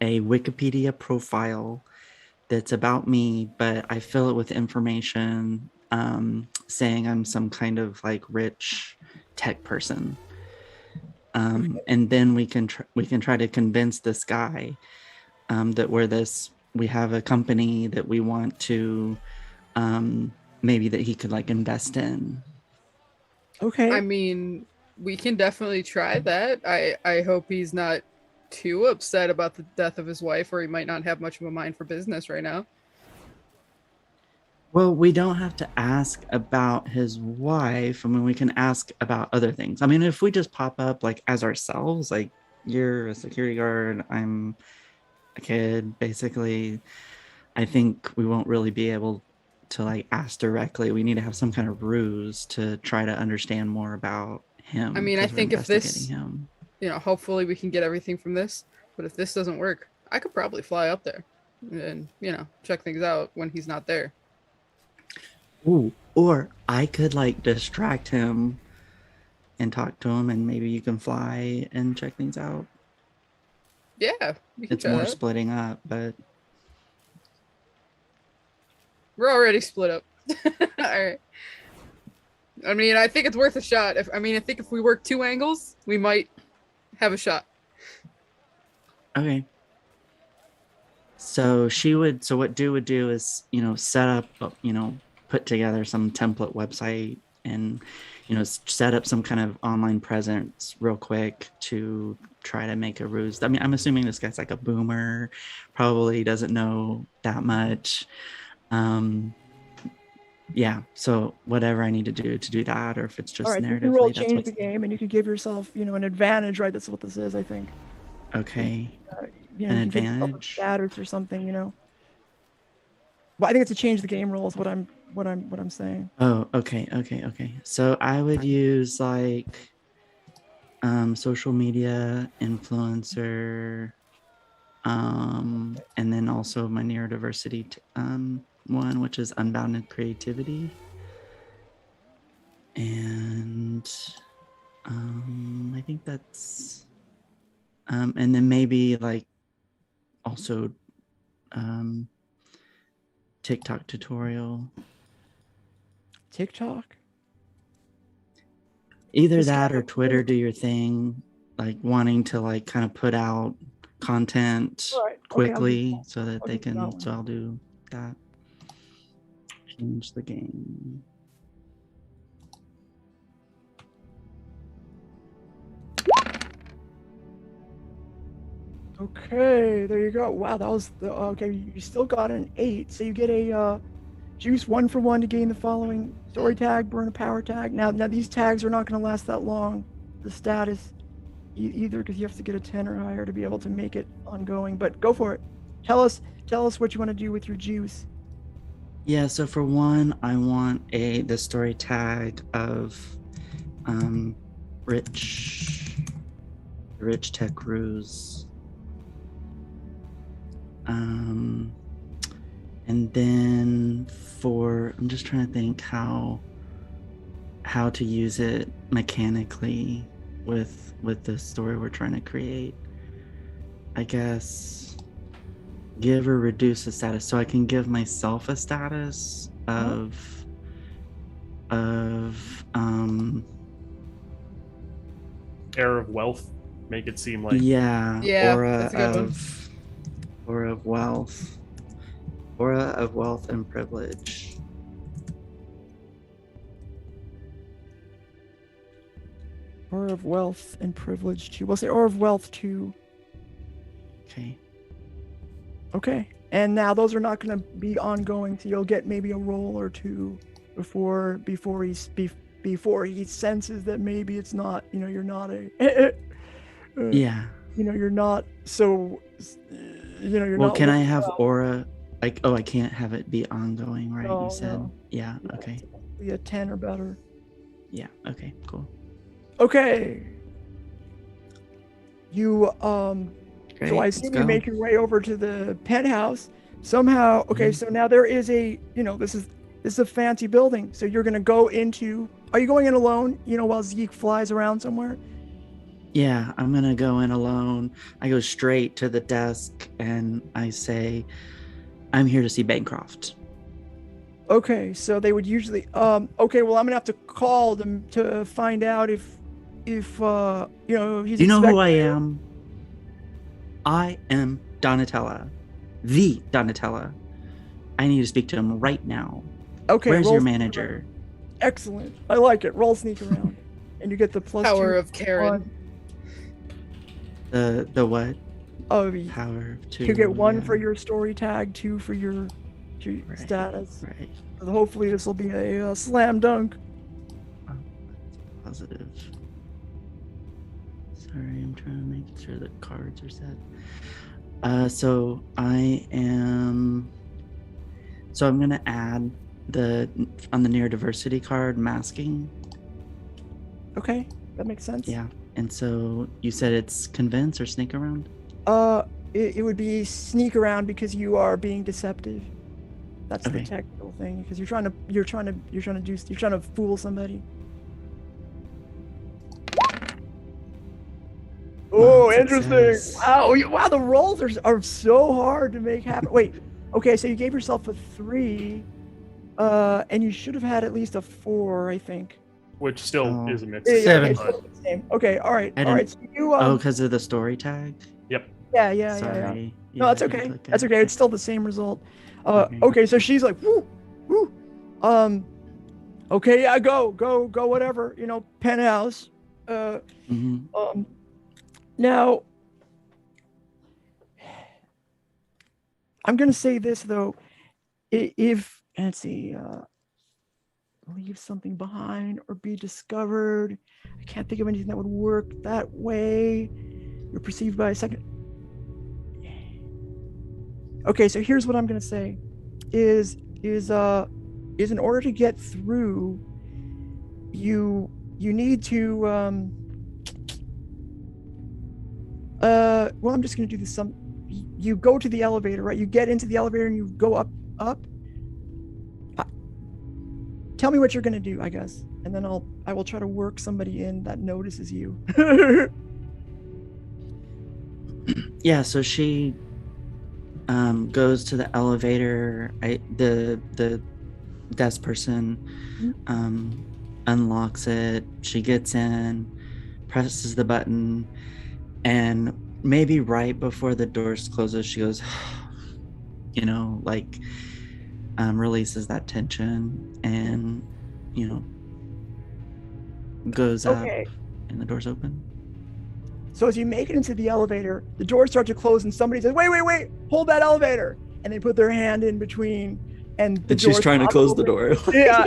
[SPEAKER 5] a Wikipedia profile that's about me, but I fill it with information saying I'm some kind of like rich tech person. And then we can try to convince this guy that we have a company that we want to maybe that he could like invest in.
[SPEAKER 2] Okay.
[SPEAKER 4] I mean, we can definitely try that. I hope he's not too upset about the death of his wife, or he might not have much of a mind for business right now.
[SPEAKER 5] Well, we don't have to ask about his wife. I mean, we can ask about other things. I mean, if we just pop up like as ourselves, like you're a security guard, I'm a kid, basically, I think we won't really be able to like ask directly. We need to have some kind of ruse to try to understand more about him.
[SPEAKER 4] I mean, I think if this,
[SPEAKER 5] him.
[SPEAKER 4] Hopefully we can get everything from this. But if this doesn't work, I could probably fly up there and, check things out when he's not there.
[SPEAKER 5] Ooh, or I could like distract him and talk to him, and maybe you can fly and check things out.
[SPEAKER 4] Yeah, we can
[SPEAKER 5] It's
[SPEAKER 4] try
[SPEAKER 5] more
[SPEAKER 4] that.
[SPEAKER 5] splitting up, but
[SPEAKER 4] We're already split up. All right. I mean, I think it's worth a shot. I think if we work 2 angles, we might have a shot.
[SPEAKER 5] okay. So what Do would do is, set up, put together some template website and, set up some kind of online presence real quick to try to make a ruse. I mean, I'm assuming this guy's like a boomer, probably doesn't know that much. Yeah, so whatever I need to do that, or if it's just
[SPEAKER 2] All right. You
[SPEAKER 5] narratively,
[SPEAKER 2] can roll
[SPEAKER 5] that's
[SPEAKER 2] change the game, and you can give yourself, an advantage, right? That's what this is, I think.
[SPEAKER 5] okay.
[SPEAKER 2] you
[SPEAKER 5] an
[SPEAKER 2] can get yourself a
[SPEAKER 5] advantage.
[SPEAKER 2] status or something, you know. But I think it's to change the game rules. What I'm saying.
[SPEAKER 5] Oh, okay. So I would use like social media influencer, and then also my neurodiversity one, which is unbounded creativity, and I think that's and then maybe like also TikTok tutorial.
[SPEAKER 2] TikTok.
[SPEAKER 5] Either
[SPEAKER 2] This
[SPEAKER 5] that
[SPEAKER 2] guy-
[SPEAKER 5] or Twitter, do your thing, like wanting to like kind of put out content
[SPEAKER 2] All right, okay,
[SPEAKER 5] quickly so that
[SPEAKER 2] I'll
[SPEAKER 5] they
[SPEAKER 2] do that
[SPEAKER 5] can.
[SPEAKER 2] one.
[SPEAKER 5] So I'll do that. Change the game.
[SPEAKER 2] Okay, there you go. Wow, that was the okay. You still got an 8, so you get a juice 1 for 1 to gain the following story tag, burn a power tag. Now these tags are not going to last that long. The status either because you have to get a 10 or higher to be able to make it ongoing. But go for it. Tell us what you want to do with your juice.
[SPEAKER 5] Yeah. So for one, I want the story tag of rich tech ruse. And then I'm just trying to think how to use it mechanically with the story we're trying to create. I guess give or reduce a status, so I can give myself a status of
[SPEAKER 3] Air of wealth. Make it seem like
[SPEAKER 4] Yeah, that's a good one.
[SPEAKER 5] aura of wealth and privilege.
[SPEAKER 2] Aura of wealth and privilege 2. We'll say aura of wealth 2.
[SPEAKER 5] Okay.
[SPEAKER 2] Okay. And now those are not going to be ongoing, so you'll get maybe a roll or two before he senses that maybe it's not, you're not a
[SPEAKER 5] Yeah.
[SPEAKER 2] you're not so you're
[SPEAKER 5] Well,
[SPEAKER 2] not
[SPEAKER 5] can I
[SPEAKER 2] looking
[SPEAKER 5] have
[SPEAKER 2] out.
[SPEAKER 5] aura? Like, oh, I can't have it be ongoing, right?
[SPEAKER 2] No,
[SPEAKER 5] You said,
[SPEAKER 2] no.
[SPEAKER 5] yeah.
[SPEAKER 2] Yeah,
[SPEAKER 5] Okay.
[SPEAKER 2] be a 10 or better.
[SPEAKER 5] Yeah. Okay. Cool.
[SPEAKER 2] Okay. You
[SPEAKER 5] Great.
[SPEAKER 2] so I
[SPEAKER 5] let's
[SPEAKER 2] assume
[SPEAKER 5] go.
[SPEAKER 2] you make your way over to the penthouse somehow. Okay,
[SPEAKER 5] Mhm.
[SPEAKER 2] so now there is this is a fancy building. So you're gonna go into. Are you going in alone? While Zeke flies around somewhere.
[SPEAKER 5] Yeah, I'm gonna go in alone. I go straight to the desk and I say, "I'm here to see Bancroft."
[SPEAKER 2] Okay, so they would usually. Okay, well I'm gonna have to call them to find out if he's.
[SPEAKER 5] Do you know who I
[SPEAKER 2] expecting-
[SPEAKER 5] am? I am Donatella, the Donatella. I need to speak to him right now.
[SPEAKER 2] Okay,
[SPEAKER 5] Where's
[SPEAKER 2] roll
[SPEAKER 5] your
[SPEAKER 2] sneak
[SPEAKER 5] manager?
[SPEAKER 2] around. Excellent. I like it. Roll sneak around, and you get the plus
[SPEAKER 4] Power
[SPEAKER 2] 2
[SPEAKER 4] of Karen.
[SPEAKER 5] The what?
[SPEAKER 2] of
[SPEAKER 5] Power of 2.
[SPEAKER 2] you get 1
[SPEAKER 5] yeah.
[SPEAKER 2] for your story tag, 2 for your
[SPEAKER 5] Right,
[SPEAKER 2] status.
[SPEAKER 5] Right.
[SPEAKER 2] So hopefully this will be a slam dunk.
[SPEAKER 5] Oh, that's positive. Sorry, I'm trying to make sure the cards are set. So I'm gonna add on the neurodiversity card masking.
[SPEAKER 2] Okay, that makes sense.
[SPEAKER 5] Yeah. And so you said it's convince or sneak around?
[SPEAKER 2] It would be sneak around because you are being deceptive. That's
[SPEAKER 5] Okay.
[SPEAKER 2] the technical thing because you're trying to fool somebody. Oh, interesting.
[SPEAKER 5] success.
[SPEAKER 2] Wow, the rolls are so hard to make happen. Wait, okay, so you gave yourself a 3, and you should have had at least a 4, I think.
[SPEAKER 3] which still
[SPEAKER 5] Oh.
[SPEAKER 3] is a mix.
[SPEAKER 2] Yeah,
[SPEAKER 1] Seven.
[SPEAKER 2] it's still the same. Okay, all right.
[SPEAKER 5] I
[SPEAKER 2] All right.
[SPEAKER 5] didn't-
[SPEAKER 2] So you
[SPEAKER 5] Oh, because of the story tag?
[SPEAKER 2] yeah.
[SPEAKER 5] Sorry.
[SPEAKER 2] No, that's
[SPEAKER 5] I
[SPEAKER 2] okay.
[SPEAKER 5] didn't click
[SPEAKER 2] That's
[SPEAKER 5] it.
[SPEAKER 2] okay. It's still the same result.
[SPEAKER 5] Okay.
[SPEAKER 2] Okay, so she's like, woo, woo. Okay, yeah, go, whatever. Penthouse.
[SPEAKER 5] Mhm.
[SPEAKER 2] Now, I'm gonna say this though, if let's see, leave something behind or be discovered. I can't think of anything that would work that way. You're perceived by a second. Yeah. Okay, so here's what I'm gonna say: is in order to get through, you need to well, I'm just gonna do this. You go to the elevator, right? You get into the elevator and you go up. Tell me what you're gonna do, I guess, and then I will try to work somebody in that notices you.
[SPEAKER 5] Yeah, so she goes to the elevator. The desk person unlocks it. She gets in, presses the button, and maybe right before the doors closes, she goes, like releases that tension and, goes up and the doors open.
[SPEAKER 2] So as you make it into the elevator, the doors start to close and somebody says, wait, hold that elevator. And they put their hand in between and
[SPEAKER 5] she's trying to close the door.
[SPEAKER 2] Yeah.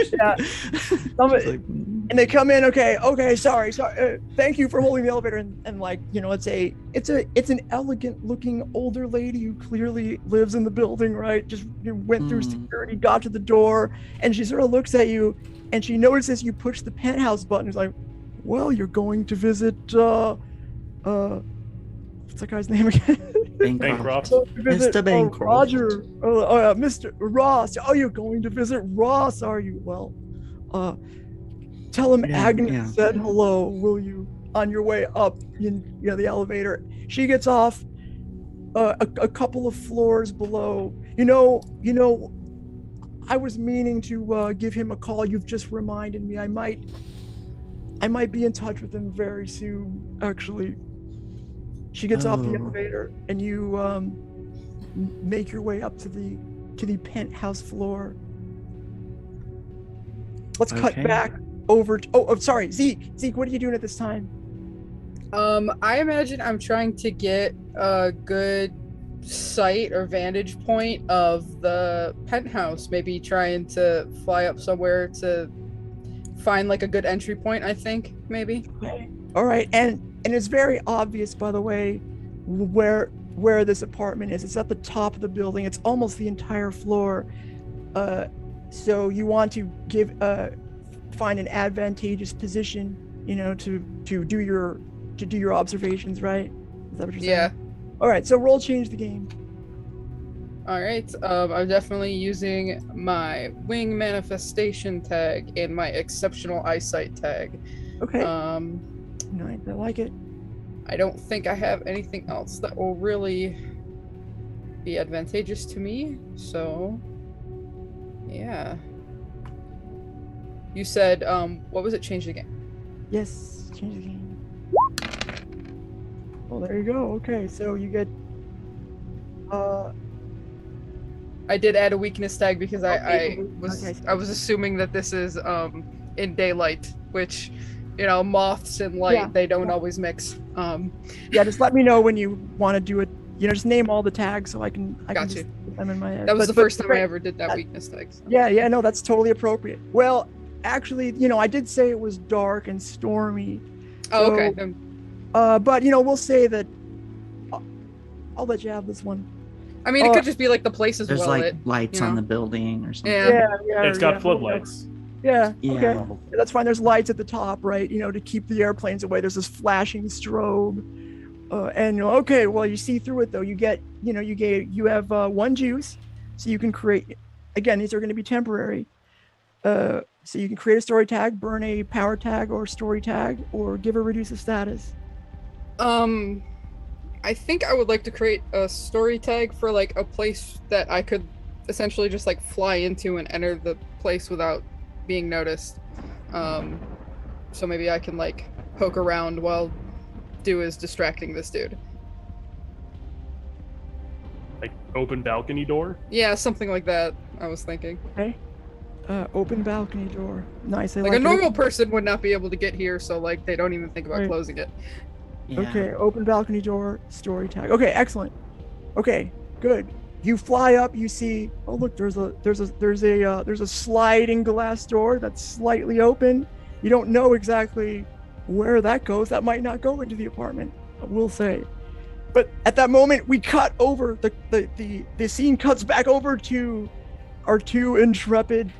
[SPEAKER 2] And they come in, okay, sorry. Thank you for holding the elevator. And it's an elegant looking older lady who clearly lives in the building, right? Just went through security, got to the door, and she sort of looks at you and she notices you push the penthouse button. It's like, well, you're going to visit, what's that guy's name again?
[SPEAKER 3] Bancroft.
[SPEAKER 5] Mr. Bancroft.
[SPEAKER 2] Roger. Mr. Ross. Oh, you're going to visit Ross, are you? Well, tell him Agnes said hello, will you? On your way up in the elevator. She gets off a couple of floors below. I was meaning to give him a call. You've just reminded me. I might be in touch with him very soon, actually. She gets off the elevator and you make your way up to the penthouse floor. Let's cut back over to, sorry, Zeke, what are you doing at this time?
[SPEAKER 4] I imagine I'm trying to get a good sight or vantage point of the penthouse, maybe trying to fly up somewhere to find like a good entry point, I think, maybe.
[SPEAKER 2] Okay. All right, and it's very obvious, by the way, where this apartment is. It's at the top of the building. It's almost the entire floor. So you want to find an advantageous position, to do your observations, right? Is that what you're saying?
[SPEAKER 4] Yeah.
[SPEAKER 2] All right, so roll change the game.
[SPEAKER 4] All right. I'm definitely using my wing manifestation tag and my exceptional eyesight tag.
[SPEAKER 2] Okay. Nice, I like it.
[SPEAKER 4] I don't think I have anything else that will really be advantageous to me. So, yeah. You said, what was it? Change the game.
[SPEAKER 2] Yes, change the game. Oh, there you go. Okay, so you get.
[SPEAKER 4] I did add a weakness tag because I
[SPEAKER 2] Okay.
[SPEAKER 4] was assuming that this is in daylight, which, moths and light, they don't always mix.
[SPEAKER 2] Yeah, just let me know when you want to do it. Just name all the tags so I can
[SPEAKER 4] Got
[SPEAKER 2] just
[SPEAKER 4] you.
[SPEAKER 2] put them in my head.
[SPEAKER 4] That was the first time I
[SPEAKER 2] great.
[SPEAKER 4] ever did that weakness tag. So.
[SPEAKER 2] Yeah, no, that's totally appropriate. Well, actually, I did say it was dark and stormy.
[SPEAKER 4] Oh,
[SPEAKER 2] so,
[SPEAKER 4] okay. Then,
[SPEAKER 2] but we'll say that. I'll let you have this one.
[SPEAKER 4] I mean, it could just be like the place is
[SPEAKER 5] There's
[SPEAKER 4] well lit.
[SPEAKER 5] lights on the building or something.
[SPEAKER 4] Yeah.
[SPEAKER 3] It's got floodlights.
[SPEAKER 2] Yeah.
[SPEAKER 5] Yeah.
[SPEAKER 2] Okay. That's fine. There's lights at the top, right? To keep the airplanes away. There's this flashing strobe, and okay. Well, you see through it though. You have one juice, so you can create. Again, these are going to be temporary. So you can create a story tag, burn a power tag or story tag, or give or reduce a status.
[SPEAKER 4] I think I would like to create a story tag for like a place that I could essentially just like fly into and enter the place without being noticed. So maybe I can like poke around while Do is distracting this dude.
[SPEAKER 3] Like open balcony door?
[SPEAKER 4] Yeah, something like that, I was thinking.
[SPEAKER 2] Okay. Open balcony door. Nice. I
[SPEAKER 4] Like
[SPEAKER 2] like
[SPEAKER 4] a
[SPEAKER 2] it.
[SPEAKER 4] normal person would not be able to get here, so like they don't even think about
[SPEAKER 2] Right.
[SPEAKER 4] closing it.
[SPEAKER 5] Yeah.
[SPEAKER 2] Okay, open balcony door, story tag. Okay, excellent. Okay, good. You fly up, you see, oh look, there's a sliding glass door that's slightly open. You don't know exactly where that goes. That might not go into the apartment, I will say. But at that moment, we cut over the scene cuts back over to our two intrepid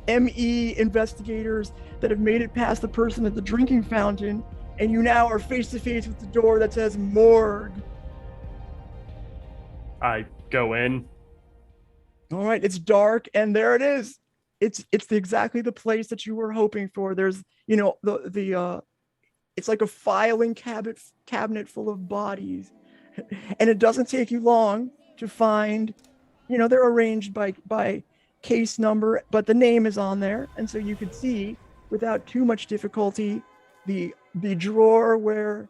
[SPEAKER 2] ME investigators that have made it past the person at the drinking fountain, and you now are face to face with the door that says morgue.
[SPEAKER 3] I go in.
[SPEAKER 2] All right, it's dark, and there it is. It's exactly the place that you were hoping for. There's, you know, the it's like a filing cabinet full of bodies, and it doesn't take you long to find, you know, they're arranged by case number, but the name is on there, and so you could see without too much difficulty the drawer where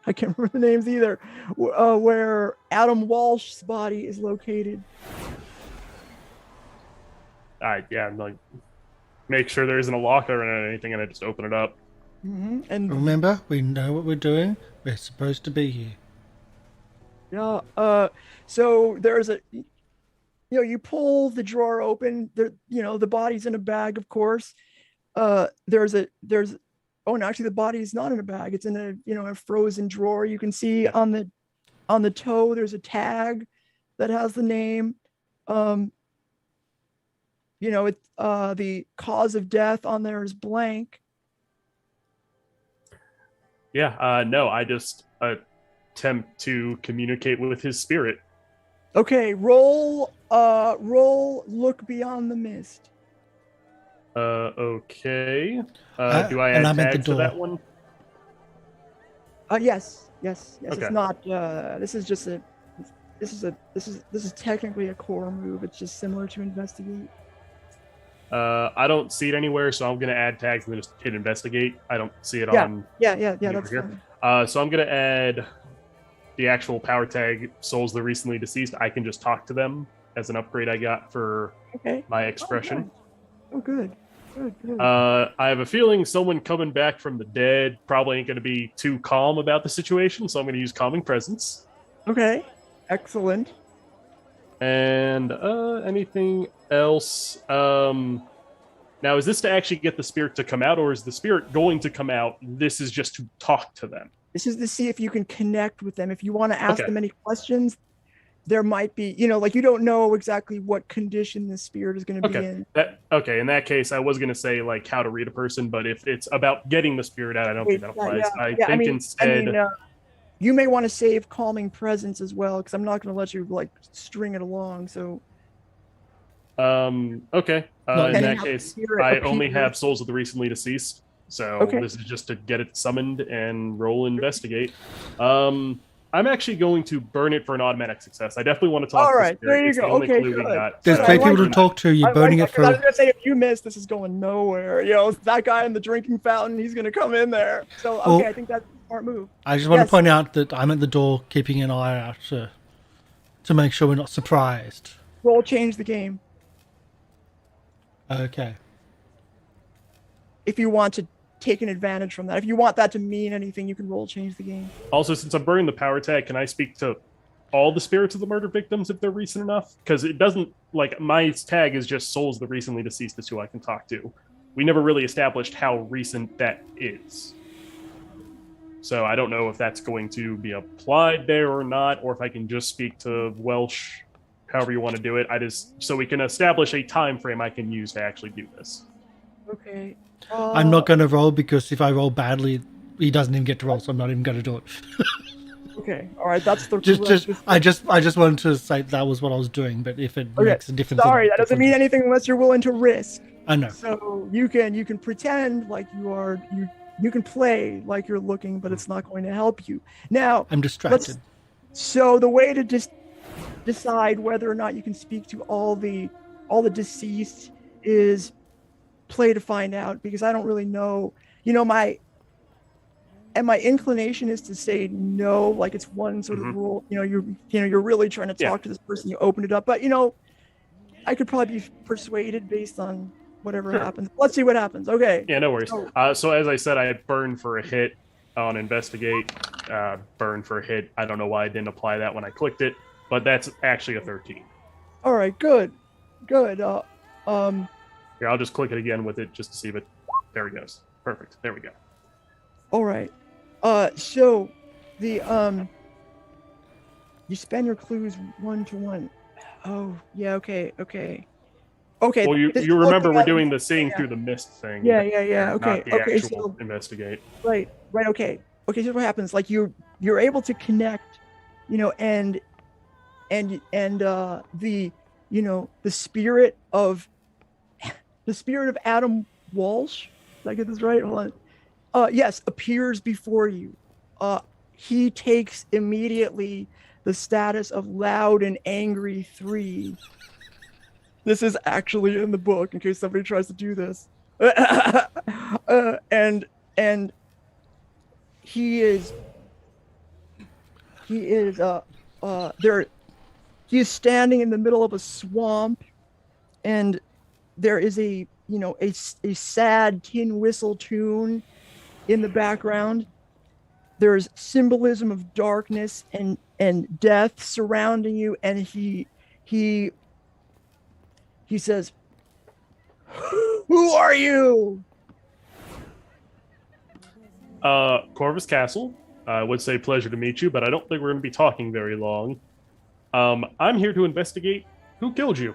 [SPEAKER 2] I can't remember the names either, where Adam Walsh's body is located.
[SPEAKER 3] I'm like, make sure there isn't a locker or anything, and I just open it up.
[SPEAKER 2] Mm-hmm. And
[SPEAKER 1] Remember, we know what we're doing. We're supposed to be here.
[SPEAKER 2] yeah, so there's a, you know, you pull the drawer open. There, you know, the body's in a bag, of course. There's oh, no, actually the body's not in a bag. It's in a, you know, a frozen drawer. You can see on the toe there's a tag that has the name. You know, it the cause of death on there is blank.
[SPEAKER 3] Yeah, no, I just attempt to communicate with his spirit.
[SPEAKER 2] Okay, roll look beyond the mist.
[SPEAKER 3] Okay. Do I
[SPEAKER 1] and
[SPEAKER 3] add
[SPEAKER 1] I'm at the
[SPEAKER 3] tags to
[SPEAKER 1] door.
[SPEAKER 3] that one?
[SPEAKER 2] Yes.
[SPEAKER 3] Okay.
[SPEAKER 2] It's not. This is technically a core move. It's just similar to investigate.
[SPEAKER 3] I don't see it anywhere, so I'm gonna add tags and then just hit investigate. I don't see it
[SPEAKER 2] Yeah.
[SPEAKER 3] on.
[SPEAKER 2] Yeah.
[SPEAKER 3] over
[SPEAKER 2] That's
[SPEAKER 3] here.
[SPEAKER 2] fine.
[SPEAKER 3] So I'm gonna add the actual power tag. Souls the recently deceased. I can just talk to them as an upgrade I got for
[SPEAKER 2] Okay.
[SPEAKER 3] my expression.
[SPEAKER 2] Oh, good. Good.
[SPEAKER 3] I have a feeling someone coming back from the dead probably ain't going to be too calm about the situation, so I'm going to use Calming Presence.
[SPEAKER 2] Okay. Excellent.
[SPEAKER 3] And anything else? Now, is this to actually get the spirit to come out, or is the spirit going to come out? This is just to talk to them.
[SPEAKER 2] This is to see if you can connect with them. If you want to ask
[SPEAKER 3] Okay.
[SPEAKER 2] them any questions, there might be, you know, like you don't know exactly what condition the spirit is going to be in.
[SPEAKER 3] Okay. In that case, I was going to say like how to read a person, but if it's about getting the spirit out, I don't think that applies. I think instead.
[SPEAKER 2] You may want to save Calming Presence as well, because I'm not going to let you like string it along. So.
[SPEAKER 3] Okay.
[SPEAKER 1] No,
[SPEAKER 3] In
[SPEAKER 1] and
[SPEAKER 3] that
[SPEAKER 2] have
[SPEAKER 3] case,
[SPEAKER 2] spirit
[SPEAKER 3] I
[SPEAKER 2] appear.
[SPEAKER 3] only have Souls of the Recently Deceased. So
[SPEAKER 2] Okay.
[SPEAKER 3] this is just to get it summoned and roll investigate. I'm actually going to burn it for an automatic success. I definitely want to talk
[SPEAKER 2] All
[SPEAKER 3] to
[SPEAKER 2] right,
[SPEAKER 3] the spirit.
[SPEAKER 2] there you
[SPEAKER 3] It's
[SPEAKER 2] go.
[SPEAKER 3] the only
[SPEAKER 2] Okay,
[SPEAKER 3] clue we
[SPEAKER 2] good.
[SPEAKER 3] got,
[SPEAKER 1] There's
[SPEAKER 3] so-
[SPEAKER 1] great people to
[SPEAKER 3] I'm-
[SPEAKER 1] talk to. You're burning it
[SPEAKER 2] I was
[SPEAKER 1] for.
[SPEAKER 2] gonna say, if you miss, this is going nowhere. You know, that guy in the drinking fountain, he's gonna come in there. So okay,
[SPEAKER 1] Well,
[SPEAKER 2] I think that's a smart move.
[SPEAKER 1] I just want
[SPEAKER 2] Yes.
[SPEAKER 1] to point out that I'm at the door, keeping an eye out to make sure we're not surprised.
[SPEAKER 2] Roll change the game
[SPEAKER 1] Okay.
[SPEAKER 2] if you want to take an advantage from that. If you want that to mean anything, you can roll change the game.
[SPEAKER 3] Also, since I'm burning the power tag, can I speak to all the spirits of the murder victims if they're recent enough? Because it doesn't, like, my tag is just Souls the Recently Deceased is who I can talk to. We never really established how recent that is. So I don't know if that's going to be applied there or not, or if I can just speak to Welsh, however you want to do it. So we can establish a time frame I can use to actually do this.
[SPEAKER 2] Okay.
[SPEAKER 1] I'm not going to roll because if I roll badly, he doesn't even get to roll, so I'm not even going to do it.
[SPEAKER 2] Okay. All right. That's the
[SPEAKER 1] just
[SPEAKER 2] correct-
[SPEAKER 1] I just wanted to say that was what I was doing, but if it
[SPEAKER 2] Okay.
[SPEAKER 1] makes a difference,
[SPEAKER 2] Sorry, that doesn't mean anything unless you're willing to risk.
[SPEAKER 1] I know.
[SPEAKER 2] So you can pretend like you can play like you're looking, but it's not going to help you. Now,
[SPEAKER 1] I'm distracted.
[SPEAKER 2] so the way to just decide whether or not you can speak to all the deceased is play to find out, because I don't really know. You know, my inclination is to say no, like it's one sort of rule. You know, you're really trying to talk to this person. You open it up, but you know, I could probably be persuaded based on whatever happens. Let's see what happens. Okay.
[SPEAKER 3] Yeah, no worries.
[SPEAKER 2] Oh.
[SPEAKER 3] So as I said, I burn for a hit on investigate. Burn for a hit. I don't know why I didn't apply that when I clicked it, but that's actually a 13.
[SPEAKER 2] All right. Good.
[SPEAKER 3] Here, I'll just click it again with it just to see if it. There it goes. Perfect. There we go.
[SPEAKER 2] All right. So You spend your clues 1 to 1. Oh, yeah, okay. Okay,
[SPEAKER 3] Well, you
[SPEAKER 2] this is
[SPEAKER 3] remember
[SPEAKER 2] looking
[SPEAKER 3] we're
[SPEAKER 2] at-
[SPEAKER 3] doing the seeing
[SPEAKER 2] yeah.
[SPEAKER 3] through the mist thing.
[SPEAKER 2] Yeah. Okay,
[SPEAKER 3] Not the
[SPEAKER 2] okay.
[SPEAKER 3] actual
[SPEAKER 2] So
[SPEAKER 3] investigate.
[SPEAKER 2] right. Okay. Here's what happens. Like you're able to connect, and the spirit of Adam Walsh. Did I get this right? Hold on. Yes, appears before you. He takes immediately the status of loud and angry 3. This is actually in the book in case somebody tries to do this. And he is there he is standing in the middle of a swamp, and there is a sad tin whistle tune in the background. There's symbolism of darkness and death surrounding you, and he says, "Who are you?"
[SPEAKER 3] Corvus Castle. I would say pleasure to meet you, but I don't think we're going to be talking very long. I'm here to investigate who killed you.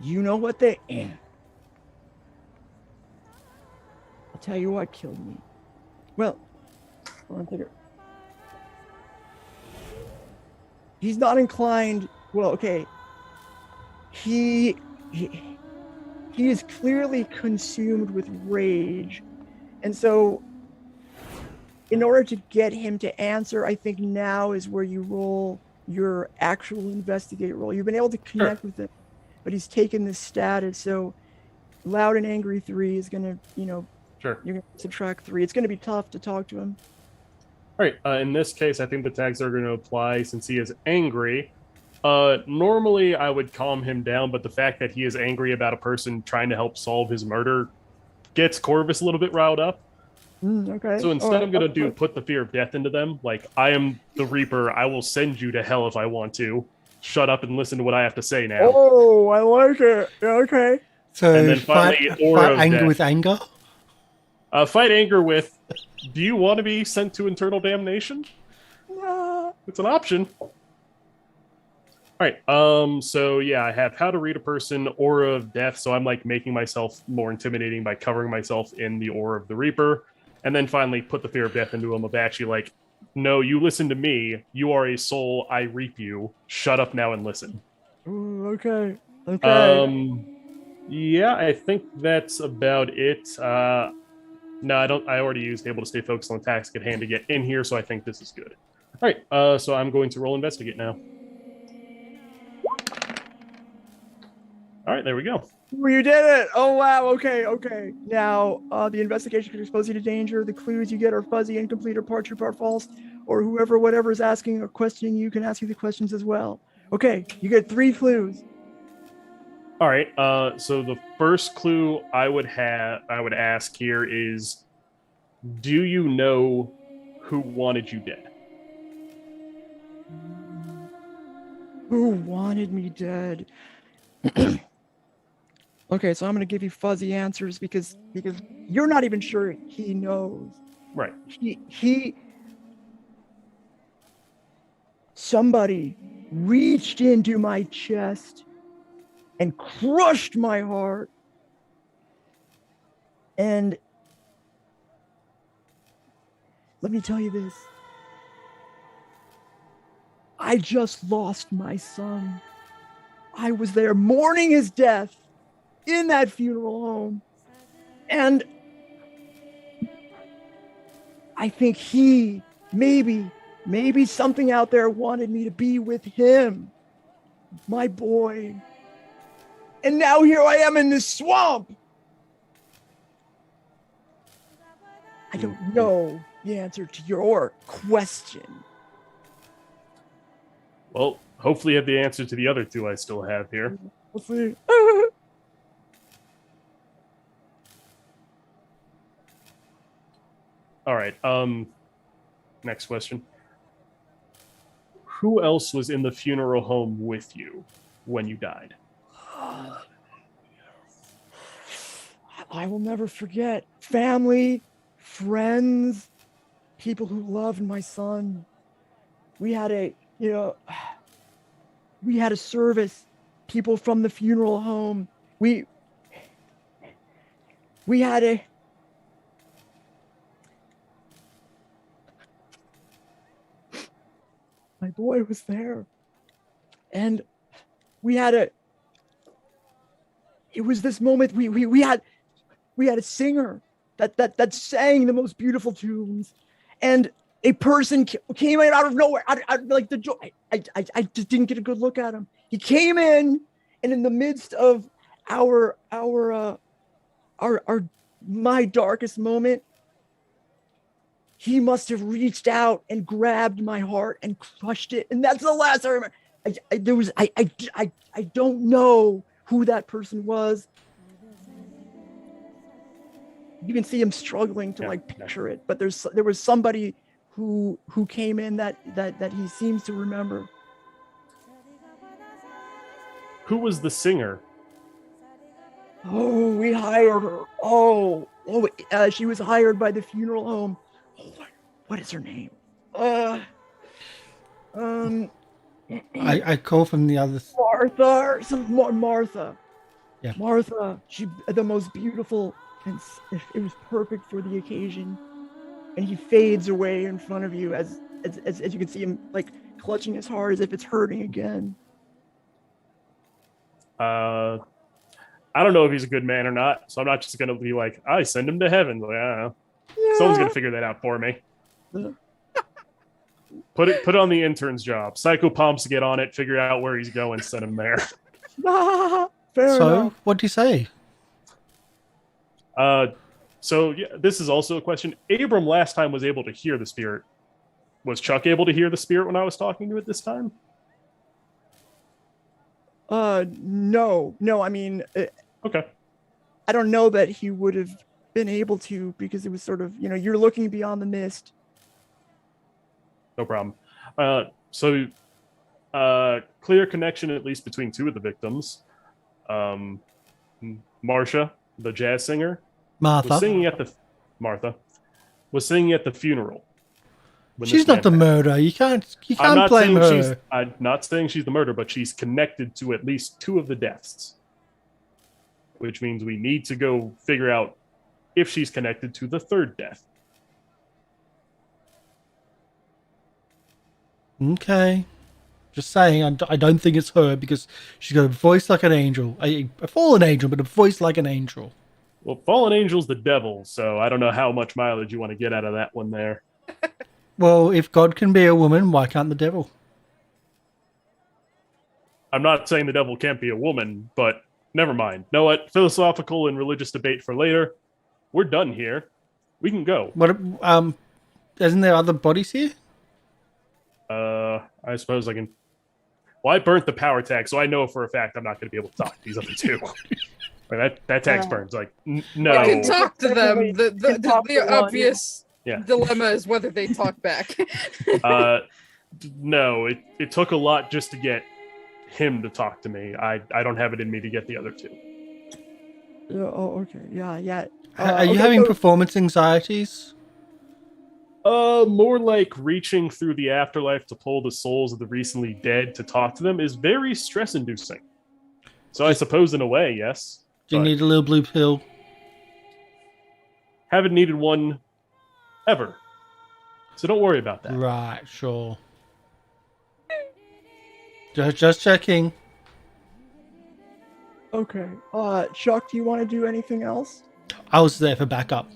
[SPEAKER 2] You know what they. I'll tell you what killed me. Well, hold on, take it. He's not inclined. Well, okay. He is clearly consumed with rage, and so in order to get him to answer, I think now is where you roll your actual investigate roll. You've been able to connect with him, but he's taken this status. So loud and angry 3 is gonna,
[SPEAKER 3] Sure.
[SPEAKER 2] you're gonna subtract 3. It's gonna be tough to talk to him.
[SPEAKER 3] All right. In this case, I think the tags are going to apply since he is angry. Normally, I would calm him down, but the fact that he is angry about a person trying to help solve his murder gets Corvus a little bit riled up.
[SPEAKER 2] Okay.
[SPEAKER 3] So instead, I'm going to put the fear of death into them. Like, I am the Reaper. I will send you to hell if I want to. Shut up and listen to what I have to say now.
[SPEAKER 2] Oh, I like it. Yeah, okay.
[SPEAKER 1] So
[SPEAKER 3] And then
[SPEAKER 1] fight
[SPEAKER 3] finally, aura of
[SPEAKER 1] anger
[SPEAKER 3] death.
[SPEAKER 1] with anger.
[SPEAKER 3] Fight anger with, do you want to be sent to eternal damnation?
[SPEAKER 2] No.
[SPEAKER 3] It's an option. All right. So yeah, I have how to read a person, aura of death. So I'm like making myself more intimidating by covering myself in the aura of the Reaper. And then finally put the fear of death into him of actually like, no, you listen to me. You are a soul. I reap you. Shut up now and listen.
[SPEAKER 2] Ooh, okay. Okay.
[SPEAKER 3] Yeah, I think that's about it. No, I don't. I already used able to stay focused on the task at hand to get in here, so I think this is good. All right, so I'm going to roll investigate now. All right, there we go.
[SPEAKER 2] Well, you did it. Oh, wow. Okay. Now, the investigation could expose you to danger. The clues you get are fuzzy, incomplete, or part true, part false, or whatever is asking or questioning you can ask you the questions as well. Okay, you get 3 clues.
[SPEAKER 3] All right, so the first clue I would ask here is, do you know who wanted you dead?
[SPEAKER 2] Who wanted me dead? Okay, so I'm going to give you fuzzy answers because you're not even sure he knows.
[SPEAKER 3] Right.
[SPEAKER 2] Somebody reached into my chest and crushed my heart. And let me tell you this. I just lost my son. I was there mourning his death in that funeral home. And I think he, maybe something out there wanted me to be with him, my boy. And now here I am in this swamp. I don't know the answer to your question.
[SPEAKER 3] Well, hopefully you have the answer to the other 2 I still have here.
[SPEAKER 2] We'll see.
[SPEAKER 3] All right. Next question. Who else was in the funeral home with you when you died?
[SPEAKER 2] I will never forget family, friends, people who loved my son. We had a service, people from the funeral home. We had a my boy was there, and it was this moment we had a singer that sang the most beautiful tunes, and a person came in out of nowhere. Like the joy. I just didn't get a good look at him. He came in, and in the midst of my darkest moment, he must have reached out and grabbed my heart and crushed it. And that's the last I remember. I don't know who that person was. You can see him struggling to picture it, but there was somebody who came in that he seems to remember.
[SPEAKER 3] Who was the singer?
[SPEAKER 2] Oh, we hired her. She was hired by the funeral home. Oh, what is her name?
[SPEAKER 1] I call from the other.
[SPEAKER 2] Martha.
[SPEAKER 1] Yeah.
[SPEAKER 2] Martha. She the most beautiful, and it was perfect for the occasion. And he fades away in front of you as you can see him like clutching his heart as if it's hurting again.
[SPEAKER 3] I don't know if he's a good man or not, so I'm not just gonna be like, I send him to heaven. Like, I don't know.
[SPEAKER 2] Yeah.
[SPEAKER 3] Someone's gonna figure that out for me. Put it on the intern's job. Psycho Pumps get on it, figure out where he's going, send him there.
[SPEAKER 2] Fair enough.
[SPEAKER 1] What do you say?
[SPEAKER 3] So yeah, this is also a question. Abram last time was able to hear the spirit. Was Chuck able to hear the spirit when I was talking to it this time?
[SPEAKER 2] No. I mean,
[SPEAKER 3] Okay.
[SPEAKER 2] I don't know that he would have been able to, because it was sort of, you're looking beyond the mist.
[SPEAKER 3] No problem. Clear connection, at least between two of the victims. Marcia, the jazz singer,
[SPEAKER 1] Martha.
[SPEAKER 3] was singing at the funeral.
[SPEAKER 1] She's not the murderer. You can't blame her.
[SPEAKER 3] I'm not saying she's the murderer, but she's connected to at least two of the deaths, which means we need to go figure out if she's connected to the third death.
[SPEAKER 1] Okay. Just saying, I don't think it's her because she's got a voice like an angel. A fallen angel, but a voice like an angel.
[SPEAKER 3] Well, fallen angel's the devil, so I don't know how much mileage you want to get out of that one there.
[SPEAKER 1] Well, if God can be a woman, why can't the devil?
[SPEAKER 3] I'm not saying the devil can't be a woman, but never mind. Know what? Philosophical and religious debate for later. We're done here. We can go.
[SPEAKER 1] What? Isn't there other bodies here?
[SPEAKER 3] I suppose I can. Well, I burnt the power tag, so I know for a fact I'm not going to be able to talk to these other two. That tag's burned. It's like, no.
[SPEAKER 4] You can talk to them. The obvious
[SPEAKER 3] Yeah.
[SPEAKER 4] dilemma is whether they talk back.
[SPEAKER 3] No, it took a lot just to get him to talk to me. I don't have it in me to get the other two.
[SPEAKER 2] Okay. Yeah.
[SPEAKER 1] Are you having performance anxieties?
[SPEAKER 3] More like reaching through the afterlife to pull the souls of the recently dead to talk to them is very stress-inducing. So I suppose in a way, yes.
[SPEAKER 1] Do you need a little blue pill?
[SPEAKER 3] Haven't needed one ever. So don't worry about that.
[SPEAKER 1] Right, sure. Just checking.
[SPEAKER 2] Okay. Chuck, do you want to do anything else?
[SPEAKER 1] I was there for backup.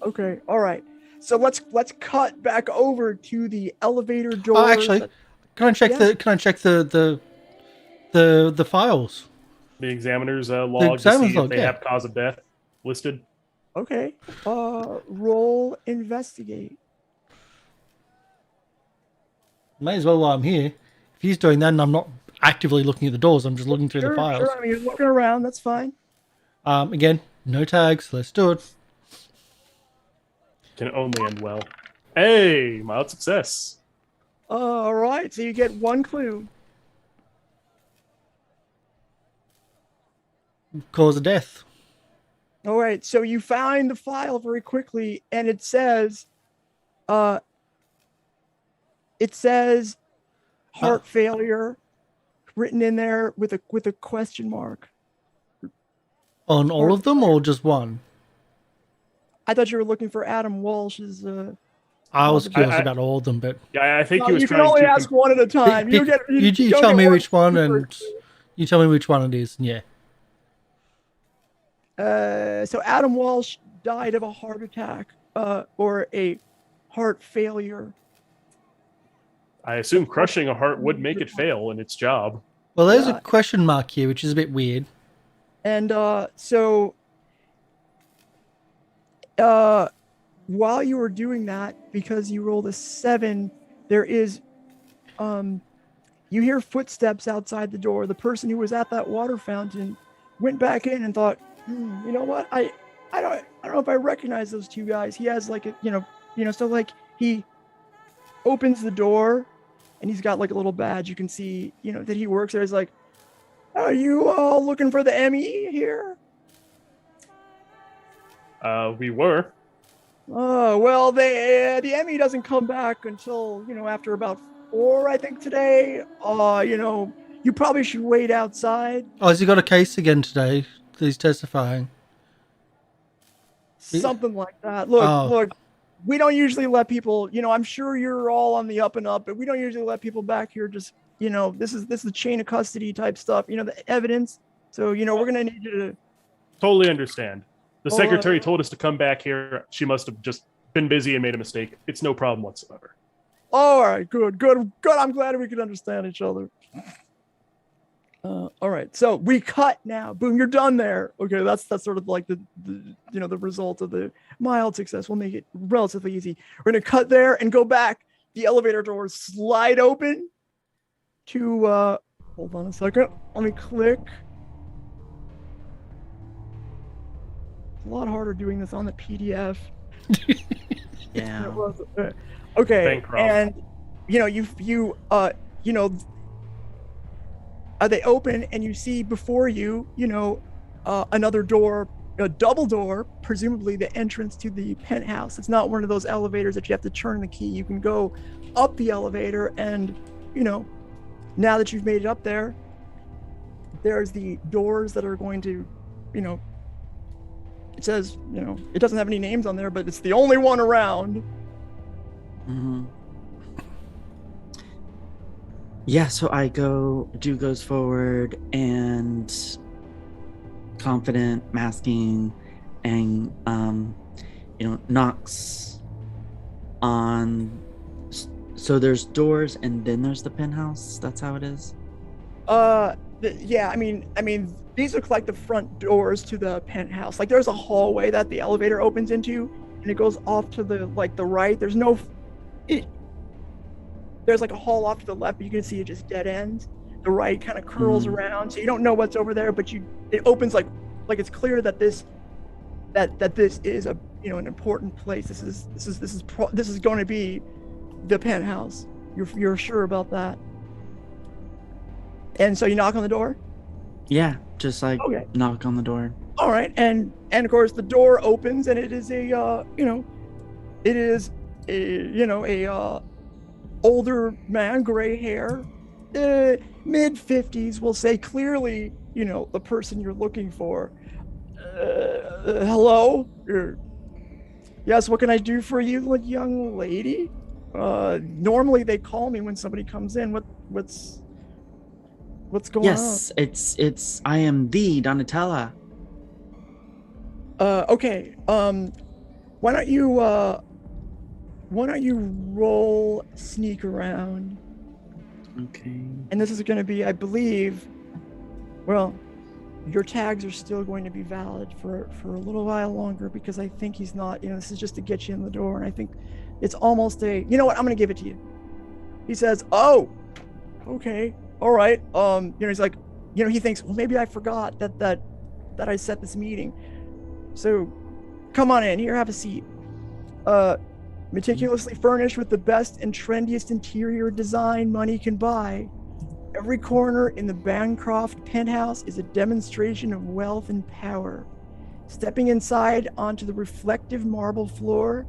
[SPEAKER 2] Okay. All right. So let's cut back over to the elevator door.
[SPEAKER 1] Oh, actually, can I check the files?
[SPEAKER 3] The examiner's log to see if they have cause of death listed.
[SPEAKER 2] Okay. Roll investigate.
[SPEAKER 1] May as well while I'm here. If he's doing that and I'm not actively looking at the doors, I'm just looking through the files.
[SPEAKER 2] Sure. I mean, you're looking around. That's fine.
[SPEAKER 1] Again, no tags. Let's do it.
[SPEAKER 3] Can only end well. Hey, mild success.
[SPEAKER 2] All right. So you get one clue.
[SPEAKER 1] cause of death.
[SPEAKER 2] All right, so you find the file very quickly, and it says heart failure written in there with a question mark.
[SPEAKER 1] On all of them or just one?
[SPEAKER 2] I thought you were looking for Adam Walsh's.
[SPEAKER 1] I was curious
[SPEAKER 3] I-
[SPEAKER 1] about all of them, but
[SPEAKER 3] Yeah, I think
[SPEAKER 2] No,
[SPEAKER 3] he was
[SPEAKER 2] you can
[SPEAKER 3] trying
[SPEAKER 2] only
[SPEAKER 3] to.
[SPEAKER 2] ask one at a time.
[SPEAKER 1] you
[SPEAKER 2] don't
[SPEAKER 1] tell
[SPEAKER 2] get
[SPEAKER 1] me
[SPEAKER 2] one
[SPEAKER 1] which one,
[SPEAKER 2] super-
[SPEAKER 1] and you tell me which one it is. And yeah.
[SPEAKER 2] So Adam Walsh died of a heart attack or a heart failure.
[SPEAKER 3] I assume crushing a heart would make it fail in its job.
[SPEAKER 1] Well, there's
[SPEAKER 2] Yeah.
[SPEAKER 1] a question mark here, which is a bit weird.
[SPEAKER 2] And while you were doing that, because you rolled a 7, there is you hear footsteps outside the door. The person who was at that water fountain went back in and thought, you know what? I don't know if I recognize those two guys. He has like a so like he opens the door and he's got like a little badge. You can see, that he works there. He's like, "Are you all looking for the ME here?"
[SPEAKER 3] We were.
[SPEAKER 2] Oh, well, the ME doesn't come back until, after about 4, I think, today. You probably should wait outside.
[SPEAKER 1] Oh, has he got a case again today? He's testifying.
[SPEAKER 2] Something like that. Look,
[SPEAKER 1] Oh.
[SPEAKER 2] look, we don't usually let people, I'm sure you're all on the up and up, but we don't usually let people back here just, this is the chain of custody type stuff, the evidence. So, we're going to need you to.
[SPEAKER 3] Totally understand. The
[SPEAKER 2] Oh,
[SPEAKER 3] secretary told us to come back here. She must have just been busy and made a mistake. It's no problem whatsoever.
[SPEAKER 2] All right, good. I'm glad we could understand each other. All right, so we cut now. Boom, you're done there. Okay, that's sort of like the result of the mild success. We'll make it relatively easy. We're gonna cut there and go back. The elevator doors slide open to hold on a second. Let me click. It's a lot harder doing this on the PDF.
[SPEAKER 5] Yeah.
[SPEAKER 2] Okay,
[SPEAKER 3] Bankrupt.
[SPEAKER 2] and they open and you see before you, another door, a double door, presumably the entrance to the penthouse. It's not one of those elevators that you have to turn the key. You can go up the elevator and, now that you've made it up there, there's the doors that are going to, it says, it doesn't have any names on there, but it's the only one around.
[SPEAKER 5] Mm-hmm. Yeah, so I goes forward and confident, masking, and knocks on. So there's doors and then there's the penthouse. That's how it is.
[SPEAKER 2] Yeah, I mean, these look like the front doors to the penthouse. Like there's a hallway that the elevator opens into, and it goes off to the right. There's like a hall off to the left, but you can see it just dead ends. The right kind of curls around, so you don't know what's over there, but it opens like it's clear that this is a an important place. This is going to be the penthouse. You're sure about that? And so you knock on the door.
[SPEAKER 5] Yeah, just like
[SPEAKER 2] Okay.
[SPEAKER 5] knock on the door.
[SPEAKER 2] All right, and of course the door opens, and it is a older man, gray hair, mid-50s, we'll say, clearly, the person you're looking for. Hello? Yes, what can I do for you, young lady? Normally they call me when somebody comes in. What's going on?
[SPEAKER 5] Yes, it's I am the Donatella.
[SPEAKER 2] Okay. Why don't you roll sneak around?
[SPEAKER 5] Okay.
[SPEAKER 2] And this is going to be, I believe, well, your tags are still going to be valid for a little while longer, because I think he's not, this is just to get you in the door. And I think it's almost I'm going to give it to you. He says, oh, okay. All right. He's like, he thinks, well, maybe I forgot that I set this meeting. So come on in here, have a seat. Meticulously furnished with the best and trendiest interior design money can buy. Every corner in the Bancroft penthouse is a demonstration of wealth and power. Stepping inside onto the reflective marble floor,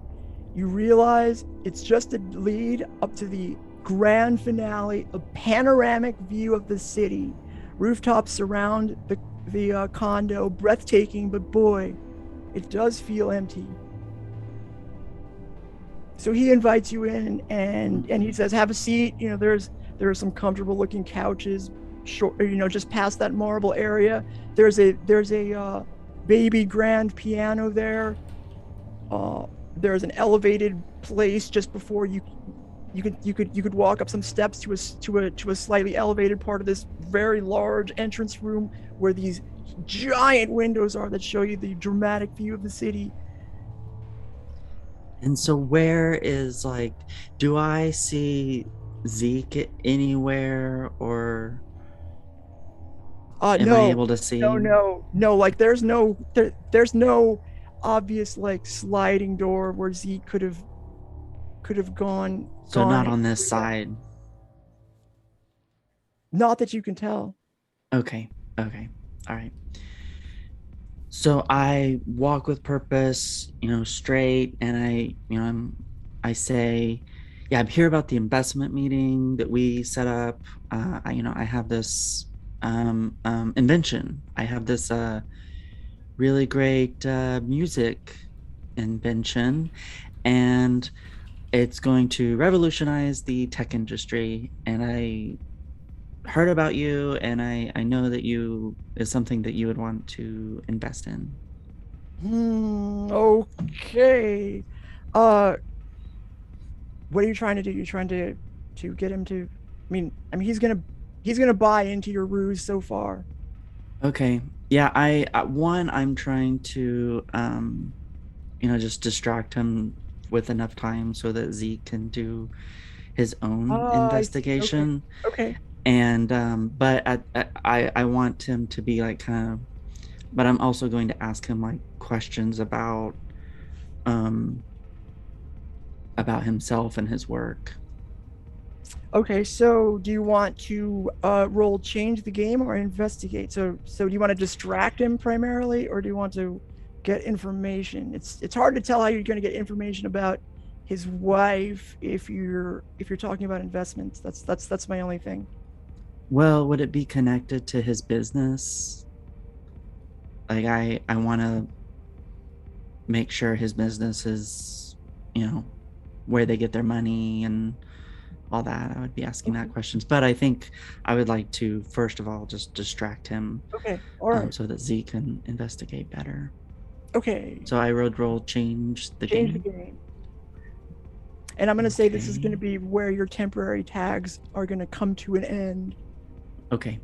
[SPEAKER 2] you realize it's just a lead up to the grand finale, a panoramic view of the city. Rooftops surround the condo, breathtaking, but boy, it does feel empty. So he invites you in, and he says, "Have a seat. You know, there are some comfortable looking couches, just past that marble area. There's a baby grand piano there. There's an elevated place just before you could walk up some steps to a slightly elevated part of this very large entrance room where these giant windows are that show you the dramatic view of the city."
[SPEAKER 5] And so where is, like, do I see Zeke anywhere, or am I able to see?
[SPEAKER 2] No. Like, there's no obvious, like, sliding door where Zeke could have gone.
[SPEAKER 5] So not on this side.
[SPEAKER 2] Not that you can tell.
[SPEAKER 5] Okay. All right. So I walk with purpose, straight, and I say, yeah, I'm here about the investment meeting that we set up. I have this invention. I have this really great music invention, and it's going to revolutionize the tech industry. And I heard about you, and I know that you is something that you would want to invest in.
[SPEAKER 2] Okay. What are you trying to do? You're trying to get him to, I mean he's gonna buy into your ruse so far.
[SPEAKER 5] Okay. Yeah, I'm trying to just distract him with enough time so that Zeke can do his own investigation.
[SPEAKER 2] Okay.
[SPEAKER 5] And but I want him to be like kind of, but I'm also going to ask him like questions about himself and his work.
[SPEAKER 2] Okay, so do you want to roll change the game or investigate? So do you want to distract him primarily, or do you want to get information? It's hard to tell how you're going to get information about his wife if you're talking about investments. That's my only thing.
[SPEAKER 5] Well, would it be connected to his business? Like I want to make sure his business is, where they get their money and all that. I would be asking that questions, but I think I would like to first of all just distract him.
[SPEAKER 2] Okay, all right.
[SPEAKER 5] So that Zeke can investigate better.
[SPEAKER 2] Okay.
[SPEAKER 5] So I roll change the game.
[SPEAKER 2] And I'm going to say this is going to be where your temporary tags are going to come to an end.
[SPEAKER 5] Okay.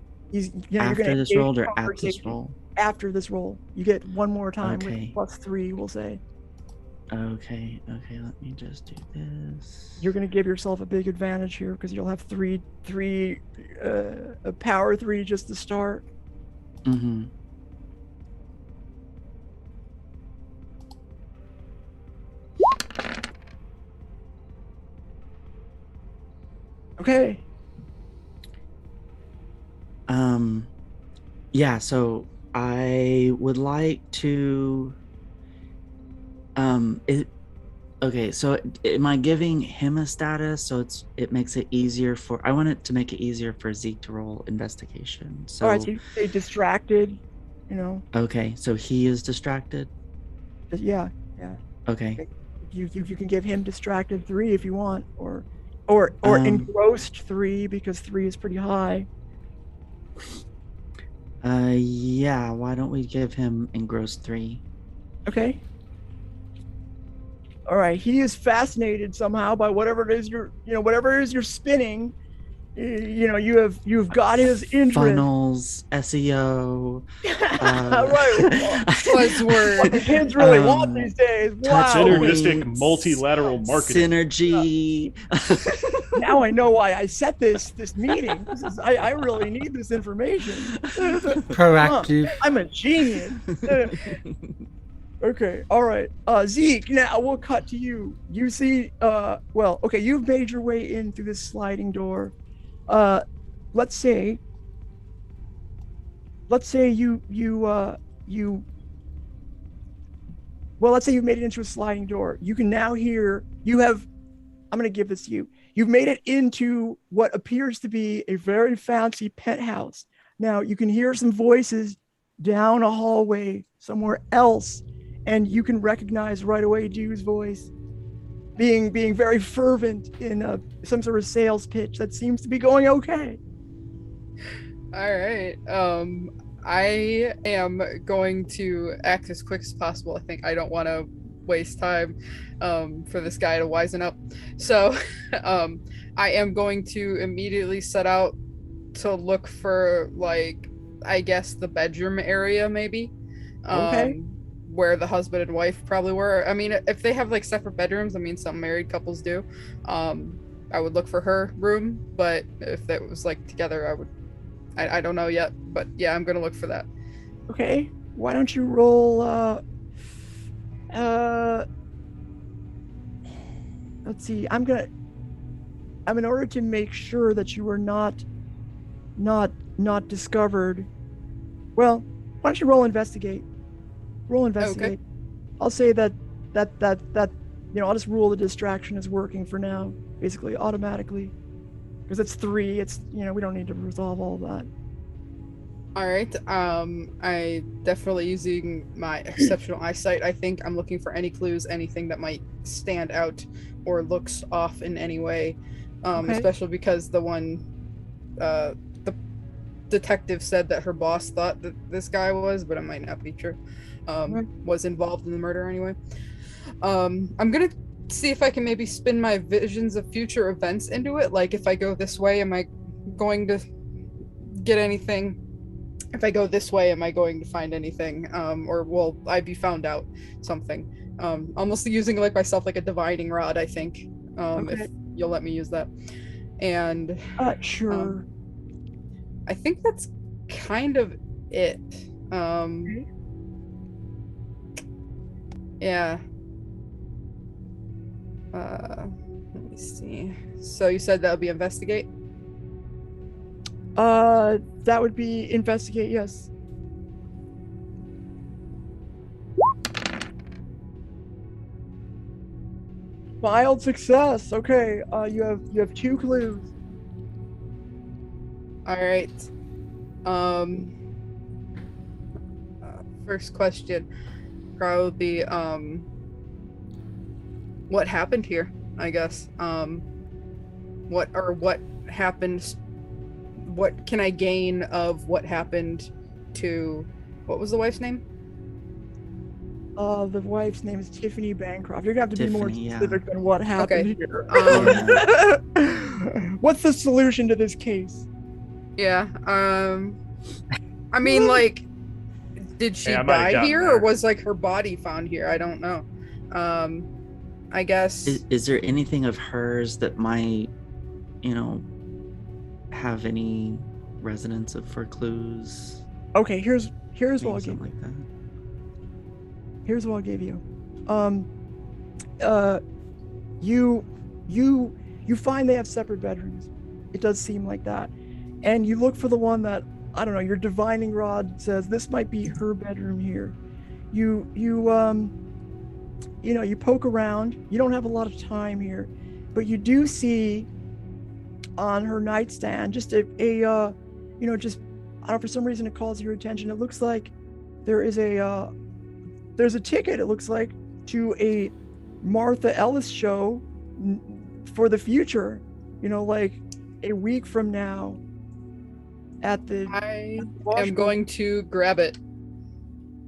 [SPEAKER 2] After
[SPEAKER 5] this roll or at this roll?
[SPEAKER 2] After this roll. You get one more time with +3, we'll say.
[SPEAKER 5] Okay, let me just do this.
[SPEAKER 2] You're going to give yourself a big advantage here because you'll have a power 3 just to start.
[SPEAKER 5] Mm-hmm.
[SPEAKER 2] Okay.
[SPEAKER 5] Yeah, so I would like to so am I giving him a status so it makes it easier I want it to make it easier for Zeke to roll investigation. So
[SPEAKER 2] all right, so you say distracted,
[SPEAKER 5] Okay, so he is distracted?
[SPEAKER 2] Yeah.
[SPEAKER 5] Okay.
[SPEAKER 2] You can give him distracted 3 if you want, or engrossed 3 because 3 is pretty high.
[SPEAKER 5] Yeah, why don't we give him engrossed 3?
[SPEAKER 2] Okay. All right, he is fascinated somehow by whatever it is you're spinning. You've got his interest.
[SPEAKER 5] Funnels, SEO.
[SPEAKER 2] Right.
[SPEAKER 4] Buzzword.
[SPEAKER 2] What the kids really want these days. Wow.
[SPEAKER 3] Synergistic multilateral marketing.
[SPEAKER 5] Synergy.
[SPEAKER 2] Now I know why I set this meeting. I really need this information.
[SPEAKER 1] Proactive.
[SPEAKER 2] I'm a genius. Okay, all right. Zeke, now we'll cut to you. You see, you've made your way in through this sliding door. let's say let's say you've made it into a sliding door. You can now hear, I'm going to give this to you. You've made it into what appears to be a very fancy penthouse. Now you can hear some voices down a hallway somewhere else, and you can recognize right away Dew's voice being very fervent in some sort of sales pitch that seems to be going okay.
[SPEAKER 4] All right. I am going to act as quick as possible. I think I don't want to waste time for this guy to wisen up. So I am going to immediately set out to look for, like, I guess the bedroom area, maybe.
[SPEAKER 2] Okay.
[SPEAKER 4] Where the husband and wife probably were. I mean, if they have like separate bedrooms, I mean, some married couples do. I would look for her room, but if that was like together, I don't know yet, but yeah, I'm gonna look for that.
[SPEAKER 2] Okay. Why don't you roll let's see. In order to make sure that you are not discovered. Well, why don't you roll investigate? Roll investigate.
[SPEAKER 4] Okay.
[SPEAKER 2] I'll say that I'll just rule the distraction is working for now, basically automatically, because it's 3. It's we don't need to resolve all of that.
[SPEAKER 4] All right. I definitely, using my exceptional eyesight, I think I'm looking for any clues, anything that might stand out or looks off in any way.
[SPEAKER 2] Okay.
[SPEAKER 4] Especially because the detective said that her boss thought that this guy was, but it might not be true. Was involved in the murder anyway. I'm gonna see if I can maybe spin my visions of future events into it. Like, if I go this way, am I going to get anything? If I go this way, am I going to find anything? Or will I be found out something? Almost using like myself like a divining rod, I think.
[SPEAKER 2] Okay.
[SPEAKER 4] If you'll let me use that. And
[SPEAKER 2] sure.
[SPEAKER 4] I think that's kind of it.
[SPEAKER 2] Okay.
[SPEAKER 4] Yeah. Let me see. So you said that would be investigate?
[SPEAKER 2] That would be investigate, yes. Mild success. Okay. You have 2 clues.
[SPEAKER 4] All right. First question probably what happened here, I guess. What happened, what can I gain of what happened to, what was the wife's name?
[SPEAKER 2] The wife's name is Tiffany Bancroft. You're gonna have to be more
[SPEAKER 5] Tiffany, yeah.
[SPEAKER 2] specific than what happened here.
[SPEAKER 5] Yeah.
[SPEAKER 2] What's the solution to this case?
[SPEAKER 4] Yeah. I mean, like, did she
[SPEAKER 3] Hey, I might have
[SPEAKER 4] die
[SPEAKER 3] gotten
[SPEAKER 4] here,
[SPEAKER 3] there.
[SPEAKER 4] or was like her body found here? I don't know. I guess.
[SPEAKER 5] Is there anything of hers that might, have any resonance for clues?
[SPEAKER 2] Okay, here's what I'll
[SPEAKER 5] Maybe
[SPEAKER 2] give
[SPEAKER 5] something
[SPEAKER 2] you.
[SPEAKER 5] like that.
[SPEAKER 2] Here's what I'll give you. You find they have separate bedrooms. It does seem like that. And you look for the one that, I don't know, your divining rod says this might be her bedroom here. You poke around. You don't have a lot of time here, but you do see on her nightstand just just I don't know, for some reason it calls your attention. It looks like there's a ticket, it looks like, to a Martha Ellis show for the future, like a week from now at the
[SPEAKER 4] I
[SPEAKER 2] Washburn.
[SPEAKER 4] am going to grab it.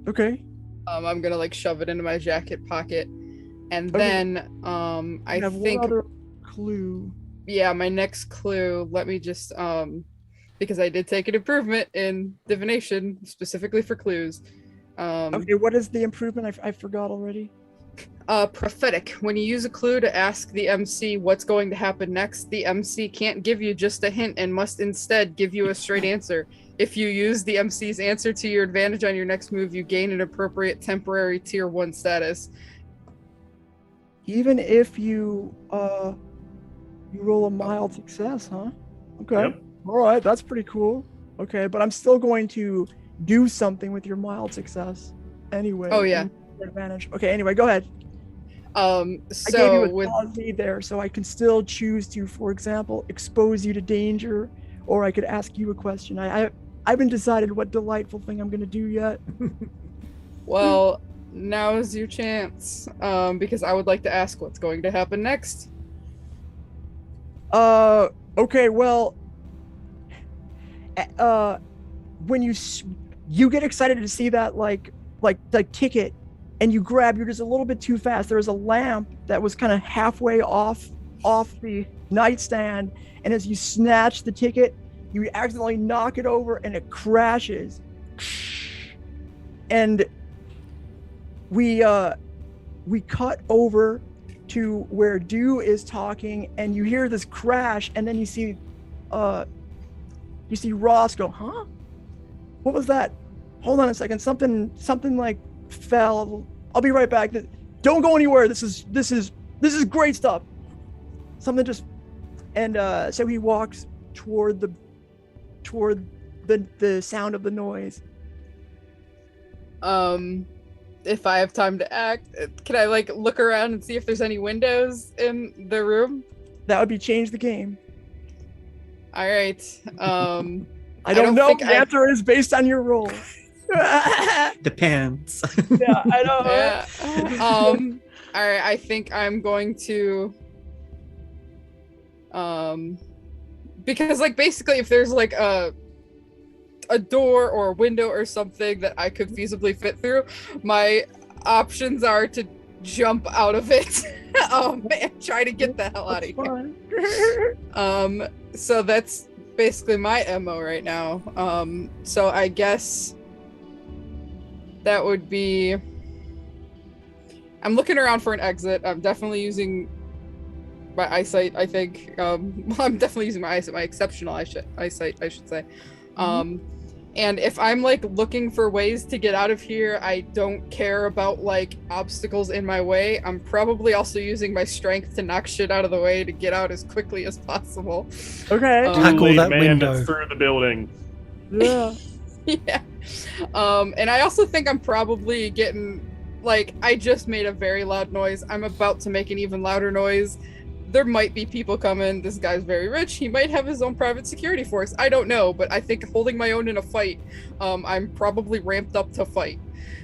[SPEAKER 2] Okay.
[SPEAKER 4] I'm gonna like shove it into my jacket pocket, and
[SPEAKER 2] Okay.
[SPEAKER 4] then I
[SPEAKER 2] You have
[SPEAKER 4] think,
[SPEAKER 2] one other clue.
[SPEAKER 4] yeah, my next clue. Let me just because I did take an improvement in divination specifically for clues.
[SPEAKER 2] Okay, what is the improvement? I forgot already.
[SPEAKER 4] Prophetic. When you use a clue to ask the MC what's going to happen next, the MC can't give you just a hint and must instead give you a straight answer. If you use the MC's answer to your advantage on your next move, you gain an appropriate temporary tier 1 status.
[SPEAKER 2] Even if you roll a mild success, huh? Okay.
[SPEAKER 3] Yep.
[SPEAKER 2] All right, that's pretty cool. Okay, but I'm still going to do something with your mild success anyway.
[SPEAKER 4] Oh, yeah.
[SPEAKER 2] Advantage. Okay, anyway, go ahead. I gave
[SPEAKER 4] So
[SPEAKER 2] you a
[SPEAKER 4] with
[SPEAKER 2] pause lead there, so I can still choose to, for example, expose you to danger, or I could ask you a question. I haven't decided what delightful thing I'm going to do yet.
[SPEAKER 4] well, now is your chance. Because I would like to ask what's going to happen next.
[SPEAKER 2] Okay, well, when you get excited to see that like ticket, and you grab, you're just a little bit too fast. There was a lamp that was kind of halfway off the nightstand, and as you snatch the ticket, you accidentally knock it over and it crashes. And we cut over to where Dew is talking, and you hear this crash, and then you see Ross go, huh? What was that? Hold on a second. Something like fell. I'll be right back. Don't go anywhere. This is great stuff. Something just, and so he walks toward the sound of the noise.
[SPEAKER 4] If I have time to act, can I like look around and see if there's any windows in the room?
[SPEAKER 2] That would be change the game.
[SPEAKER 4] All right.
[SPEAKER 2] I don't know. The answer is based on your roll.
[SPEAKER 5] Depends.
[SPEAKER 2] Yeah, I know.
[SPEAKER 4] Yeah. All right. I think I'm going to. Because like basically, if there's like a door or a window or something that I could feasibly fit through, my options are to jump out of it and try to get the hell out of here. So that's basically my MO right now. So I guess that would be, I'm looking around for an exit. I'm definitely using my eyesight, I think. I'm definitely using my eyesight, my exceptional eyesight, I should say. And if I'm like looking for ways to get out of here, I don't care about like obstacles in my way. I'm probably also using my strength to knock shit out of the way to get out as quickly as possible.
[SPEAKER 2] Okay.
[SPEAKER 1] Tackle that
[SPEAKER 3] man
[SPEAKER 1] window.
[SPEAKER 3] that's through the building.
[SPEAKER 2] Yeah.
[SPEAKER 4] Yeah. And I also think I'm probably getting, like, I just made a very loud noise. I'm about to make an even louder noise. There might be people coming. This guy's very rich. He might have his own private security force. I don't know, but I think holding my own in a fight, I'm probably ramped up to fight.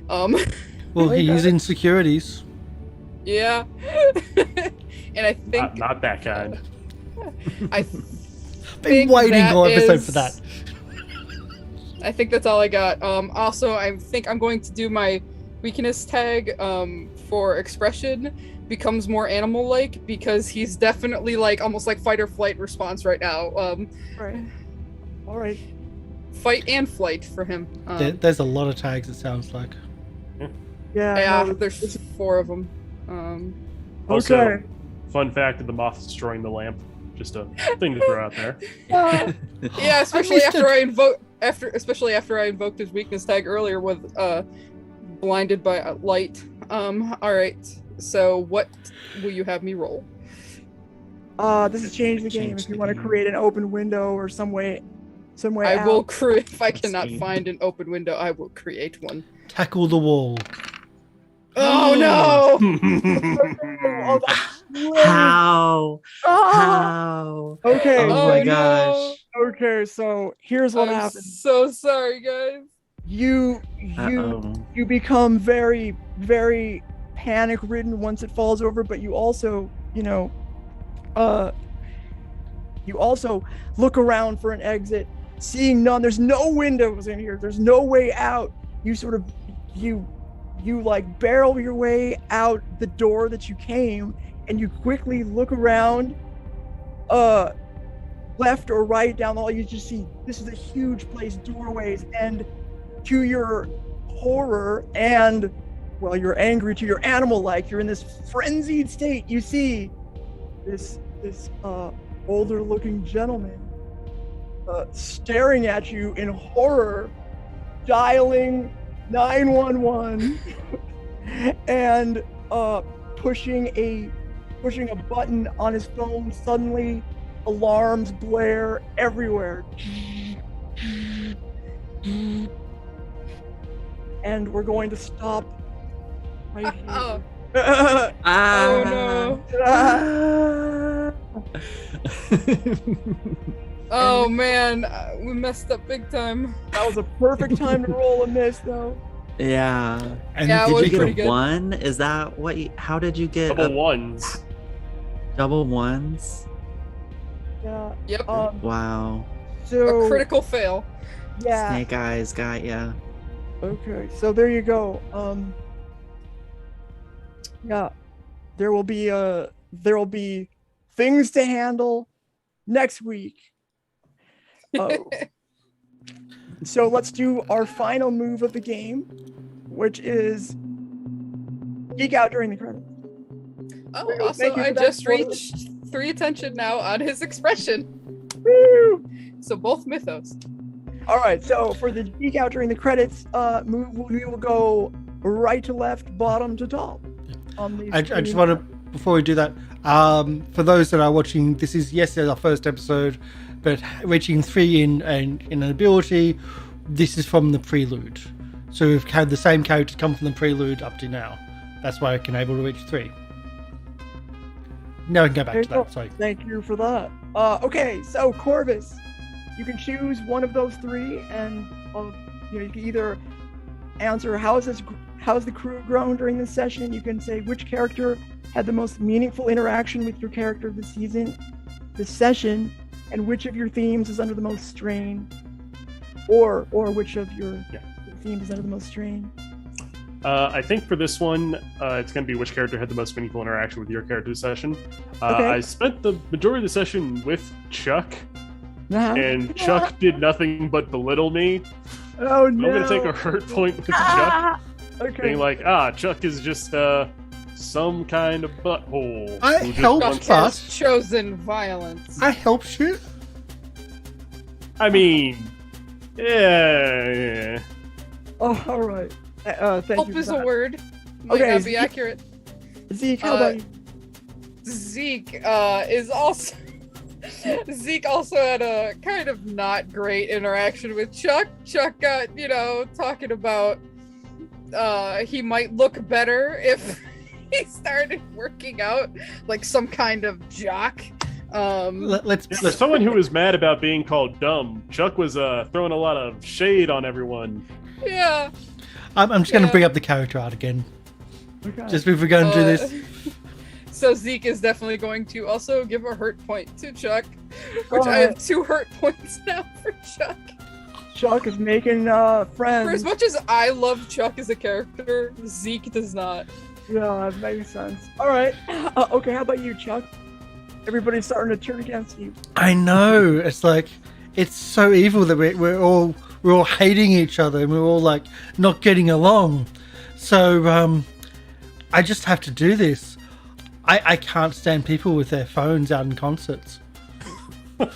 [SPEAKER 1] Well, he's in securities.
[SPEAKER 4] Yeah. And I think...
[SPEAKER 3] Not that kind.
[SPEAKER 4] I
[SPEAKER 1] Been waiting all episode for that.
[SPEAKER 4] I think that's all I got. Also, I think I'm going to do my weakness tag for expression becomes more animal-like, because he's definitely like almost like fight or flight response right now.
[SPEAKER 2] Right. All right.
[SPEAKER 4] Fight and flight for him.
[SPEAKER 1] There's a lot of tags, it sounds like.
[SPEAKER 2] Yeah. No,
[SPEAKER 4] there's 4 of them.
[SPEAKER 3] Also,
[SPEAKER 2] okay.
[SPEAKER 3] fun fact of the moth destroying the lamp. Just a thing to throw out there.
[SPEAKER 4] Yeah, especially after I invoked his weakness tag earlier with blinded by light. All right. So what will you have me roll?
[SPEAKER 2] This is change the game. If you want to create an open window or some way
[SPEAKER 4] I
[SPEAKER 2] out.
[SPEAKER 4] will create. If I cannot find an open window, I will create one.
[SPEAKER 1] Tackle the wall.
[SPEAKER 4] Oh no!
[SPEAKER 2] Oh, that's great.
[SPEAKER 5] How?
[SPEAKER 2] Ah!
[SPEAKER 5] How?
[SPEAKER 2] Okay.
[SPEAKER 5] Oh my
[SPEAKER 4] no.
[SPEAKER 5] gosh.
[SPEAKER 2] Okay. So here's what
[SPEAKER 4] I'm
[SPEAKER 2] happens.
[SPEAKER 4] so sorry, guys.
[SPEAKER 2] You become very, very panic-ridden once it falls over, but you also, you also look around for an exit, seeing none. There's no windows in here. There's no way out. You sort of, you like barrel your way out the door that you came, and you quickly look around, left or right, down the hall. You just see this is a huge place, doorways, and to your horror and, well, you're angry, to your animal-like, you're in this frenzied state. You see this older-looking gentleman staring at you in horror, dialing 911 and pushing a button on his phone. Suddenly alarms blare everywhere. And we're going to stop right here.
[SPEAKER 4] Oh no. Oh man, we messed up big time.
[SPEAKER 2] That was a perfect time to roll a miss, though.
[SPEAKER 5] Yeah.
[SPEAKER 1] And
[SPEAKER 4] Yeah, it
[SPEAKER 5] Did
[SPEAKER 4] was
[SPEAKER 5] you get
[SPEAKER 4] pretty
[SPEAKER 5] a
[SPEAKER 4] good.
[SPEAKER 5] 1? Is that what how did you get
[SPEAKER 3] Double ones.
[SPEAKER 5] double 1s?
[SPEAKER 2] Yeah.
[SPEAKER 4] Yep.
[SPEAKER 5] Wow.
[SPEAKER 2] So
[SPEAKER 4] A critical fail.
[SPEAKER 2] yeah.
[SPEAKER 5] Snake eyes got ya.
[SPEAKER 2] Okay. So there you go. Yeah. There will be things to handle next week. So let's do our final move of the game, which is geek out during the credits.
[SPEAKER 4] Oh,
[SPEAKER 2] Thank
[SPEAKER 4] also,
[SPEAKER 2] you for
[SPEAKER 4] I
[SPEAKER 2] that,
[SPEAKER 4] just
[SPEAKER 2] Corvus.
[SPEAKER 4] reached 3 attention now on his expression.
[SPEAKER 2] Woo!
[SPEAKER 4] So both mythos.
[SPEAKER 2] All right, so for the geek out during the credits move, we will go right to left, bottom to top. On the
[SPEAKER 1] I just want to, before we do that, for those that are watching, this is, yes, our first episode, but reaching 3 in an ability, this is from the prelude. So we've had the same characters come from the prelude up to now. That's why I can able to reach 3. Now I can go back to that. Sorry.
[SPEAKER 2] Thank you for that. Okay, so Corvus, you can choose one of those 3, and you can either answer how's the crew grown during this session. You can say which character had the most meaningful interaction with your character this session, and which of your themes is under the most strain, or which of your themes is under the most strain.
[SPEAKER 3] I think for this one, it's going to be which character had the most meaningful interaction with your character session.
[SPEAKER 2] Okay.
[SPEAKER 3] I spent the majority of the session with Chuck,
[SPEAKER 2] Uh-huh.
[SPEAKER 3] and Chuck did nothing but belittle me.
[SPEAKER 2] Oh
[SPEAKER 3] I'm
[SPEAKER 2] no!
[SPEAKER 3] going to take a hurt point with Chuck,
[SPEAKER 2] Okay.
[SPEAKER 3] being like, Chuck is just some kind of butthole.
[SPEAKER 1] I
[SPEAKER 3] who just
[SPEAKER 1] helped,
[SPEAKER 3] wants-
[SPEAKER 1] but
[SPEAKER 4] Has chosen violence.
[SPEAKER 1] I helped you.
[SPEAKER 3] I mean, yeah.
[SPEAKER 2] Oh, all right. Thank
[SPEAKER 4] Hope
[SPEAKER 2] you. For
[SPEAKER 4] is a
[SPEAKER 2] that.
[SPEAKER 4] word. Might
[SPEAKER 2] Okay,
[SPEAKER 4] not be accurate.
[SPEAKER 2] Zeke, how about you?
[SPEAKER 4] Zeke is also Zeke also had a kind of not great interaction with Chuck. Chuck got, talking about he might look better if he started working out like some kind of jock.
[SPEAKER 1] Let's
[SPEAKER 3] For someone who was mad about being called dumb, Chuck was throwing a lot of shade on everyone.
[SPEAKER 4] Yeah.
[SPEAKER 1] I'm just going to
[SPEAKER 4] Yeah.
[SPEAKER 1] bring up the character art again.
[SPEAKER 2] Okay.
[SPEAKER 1] Just if we're going to do this.
[SPEAKER 4] So Zeke is definitely going to also give a hurt point to Chuck, which I have 2 hurt points now for Chuck.
[SPEAKER 2] Chuck is making
[SPEAKER 4] For
[SPEAKER 2] friends.
[SPEAKER 4] as much as I love Chuck as a character, Zeke does not.
[SPEAKER 2] Yeah, that makes sense. All right. Okay, how about you, Chuck? Everybody's starting to turn against you.
[SPEAKER 1] I know. It's like, it's so evil that we're all hating each other and we're all like not getting along. So I just have to do this. I can't stand people with their phones out in concerts. So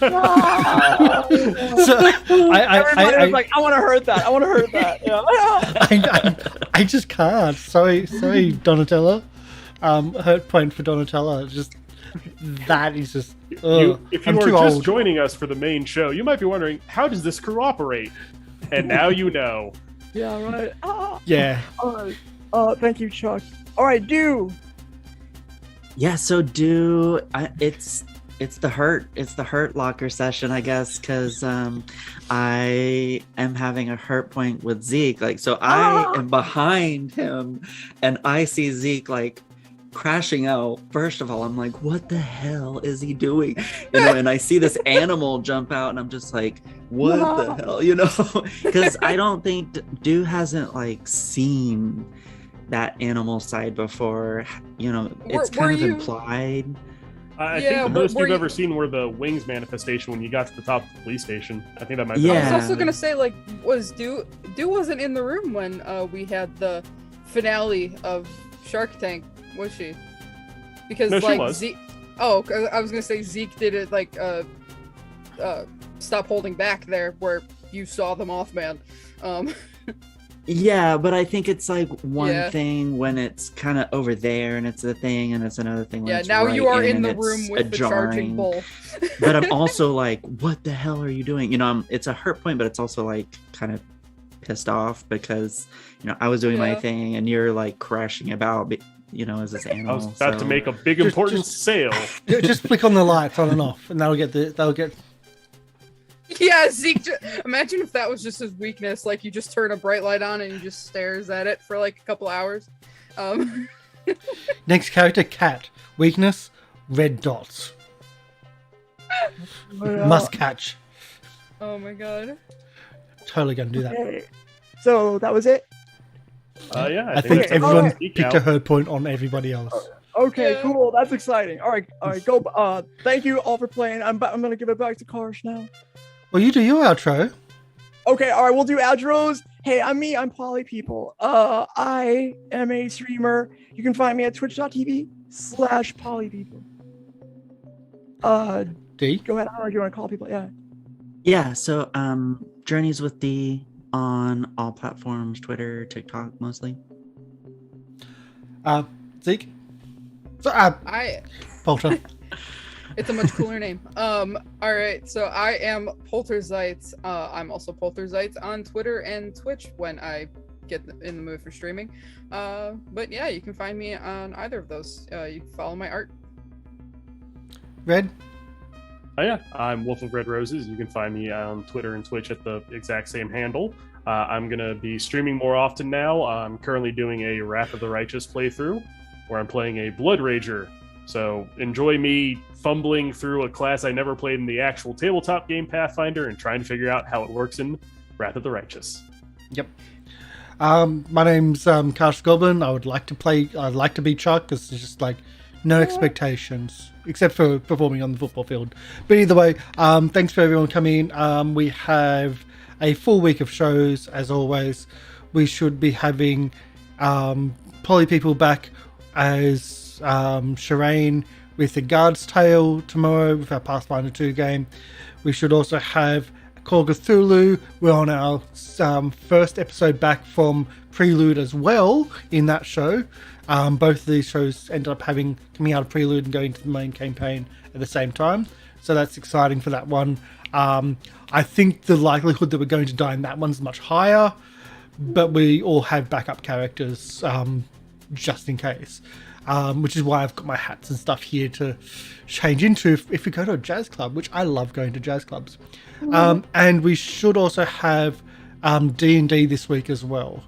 [SPEAKER 2] Everybody's like, I want to hurt that. I want to hurt that. Yeah.
[SPEAKER 1] I just can't. Sorry, Donatella. Hurt point for Donatella. Just that is just.
[SPEAKER 3] If
[SPEAKER 1] I'm
[SPEAKER 3] you
[SPEAKER 1] too
[SPEAKER 3] are just
[SPEAKER 1] old.
[SPEAKER 3] joining us for the main show, you might be wondering, how does this crew operate? And now you know.
[SPEAKER 2] Yeah, right.
[SPEAKER 1] Yeah.
[SPEAKER 2] All right. Thank you, Chuck. All right, do.
[SPEAKER 5] Yeah, so it's the hurt locker session, I guess, because I am having a hurt point with Zeke. Like, so I am behind him and I see Zeke like crashing out. First of all, I'm like, what the hell is he doing? And I see this animal jump out and I'm just like, what the hell? Because I don't think Dew hasn't like seen that animal side before. It's kind of implied.
[SPEAKER 3] I
[SPEAKER 4] Yeah,
[SPEAKER 3] think the most
[SPEAKER 4] were
[SPEAKER 3] you've
[SPEAKER 4] you-
[SPEAKER 3] ever seen were the wings manifestation when you got to the top of the police station. I think that might be.
[SPEAKER 4] I
[SPEAKER 5] Yeah.
[SPEAKER 4] was also gonna say, like, was Dew wasn't in the room when we had the finale of Shark Tank, was she? Because
[SPEAKER 3] No, she
[SPEAKER 4] like
[SPEAKER 3] was.
[SPEAKER 4] Zeke. Oh, 'cause I was gonna say Zeke did it like stop holding back there where you saw the Mothman.
[SPEAKER 5] Yeah, but I think it's like one
[SPEAKER 4] Yeah.
[SPEAKER 5] thing when it's kind of over there and it's a thing, and it's another thing when
[SPEAKER 4] Yeah,
[SPEAKER 5] it's
[SPEAKER 4] now
[SPEAKER 5] right
[SPEAKER 4] you are in
[SPEAKER 5] and
[SPEAKER 4] the
[SPEAKER 5] it's
[SPEAKER 4] room with the charging
[SPEAKER 5] jarring.
[SPEAKER 4] bull.
[SPEAKER 5] But I'm also like, what the hell are you doing? It's a hurt point, but it's also like kind of pissed off because I was doing my
[SPEAKER 4] Yeah.
[SPEAKER 5] thing and you're like crashing about, as this
[SPEAKER 3] I
[SPEAKER 5] animal.
[SPEAKER 3] was about to
[SPEAKER 5] so-
[SPEAKER 3] make a big
[SPEAKER 1] Just-
[SPEAKER 3] important
[SPEAKER 1] just-
[SPEAKER 3] sale.
[SPEAKER 1] Just flick on the lights on and off, and that'll get.
[SPEAKER 4] Yeah, Zeke. Imagine if that was just his weakness. Like you just turn a bright light on and he just stares at it for like a couple hours.
[SPEAKER 1] Next character, cat. Weakness, red dots.
[SPEAKER 2] Well,
[SPEAKER 1] Must catch.
[SPEAKER 4] Oh my god.
[SPEAKER 1] Totally gonna do that.
[SPEAKER 2] okay. So that was it.
[SPEAKER 3] Yeah,
[SPEAKER 1] I think
[SPEAKER 3] that's
[SPEAKER 1] everyone
[SPEAKER 2] alright.
[SPEAKER 3] Zeke
[SPEAKER 1] picked
[SPEAKER 3] out.
[SPEAKER 1] a hurt point on everybody else.
[SPEAKER 2] Okay,
[SPEAKER 4] Yeah.
[SPEAKER 2] cool. That's exciting. All right, go. Thank you all for playing. I'm gonna give it back to Karsh now.
[SPEAKER 1] Well, you do your outro.
[SPEAKER 2] Okay, all right, we'll do outros. Hey, I'm me. I'm Poly People. I am a streamer. You can find me at twitch.tv/polypeople.
[SPEAKER 1] D.
[SPEAKER 2] Go ahead. I don't know if you want to call people. Yeah.
[SPEAKER 5] Yeah, so Journeys with D on all platforms, Twitter, TikTok mostly.
[SPEAKER 1] Zeke. So, Polter.
[SPEAKER 4] It's a much cooler name. All right. So I am Polter Zeitz. I'm also Polter Zeitz on Twitter and Twitch when I get in the mood for streaming. But yeah, you can find me on either of those. You can follow my art.
[SPEAKER 1] Red.
[SPEAKER 3] Oh yeah, I'm Wolf of Red Roses. You can find me on Twitter and Twitch at the exact same handle. I'm gonna be streaming more often now. I'm currently doing a Wrath of the Righteous playthrough, where I'm playing a Blood Rager. So enjoy me fumbling through a class I never played in the actual tabletop game Pathfinder and trying to figure out how it works in Wrath of the Righteous.
[SPEAKER 1] Yep. My name's Karsh Goblin. I'd like to be Chuck because it's just like no expectations except for performing on the football field. But either way, thanks for everyone coming in. We have a full week of shows as always. We should be having Poly People back as Shireen with the Guard's Tale tomorrow with our Pathfinder 2 game. We should also have Call Cthulhu. We're on our first episode back from Prelude as well in that show. Both of these shows ended up coming out of Prelude and going to the main campaign at the same time. So that's exciting for that one. I think the likelihood that we're going to die in that one's much higher, but we all have backup characters just in case. Which is why I've got my hats and stuff here to change into if we go to a jazz club, which I love going to jazz clubs. And we should also have D&D this week as well.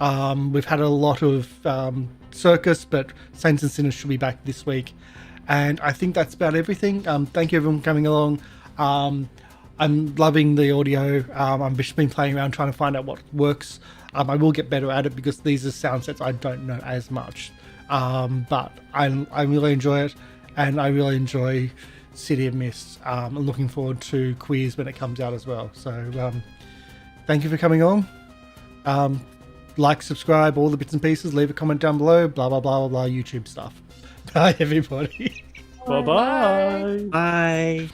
[SPEAKER 1] We've had a lot of circus, but Saints and Sinners should be back this week. And I think that's about everything. Thank you everyone for coming along. I'm loving the audio. I've just been playing around trying to find out what works. I will get better at it because these are sound sets I don't know as much. But I really enjoy it, and I really enjoy City of Mist. I'm looking forward to Quiz when it comes out as well. So thank you for coming on. Like, subscribe, all the bits and pieces. Leave a comment down below. Blah blah blah blah blah. YouTube stuff. Bye everybody.
[SPEAKER 3] Bye-bye.
[SPEAKER 5] Bye.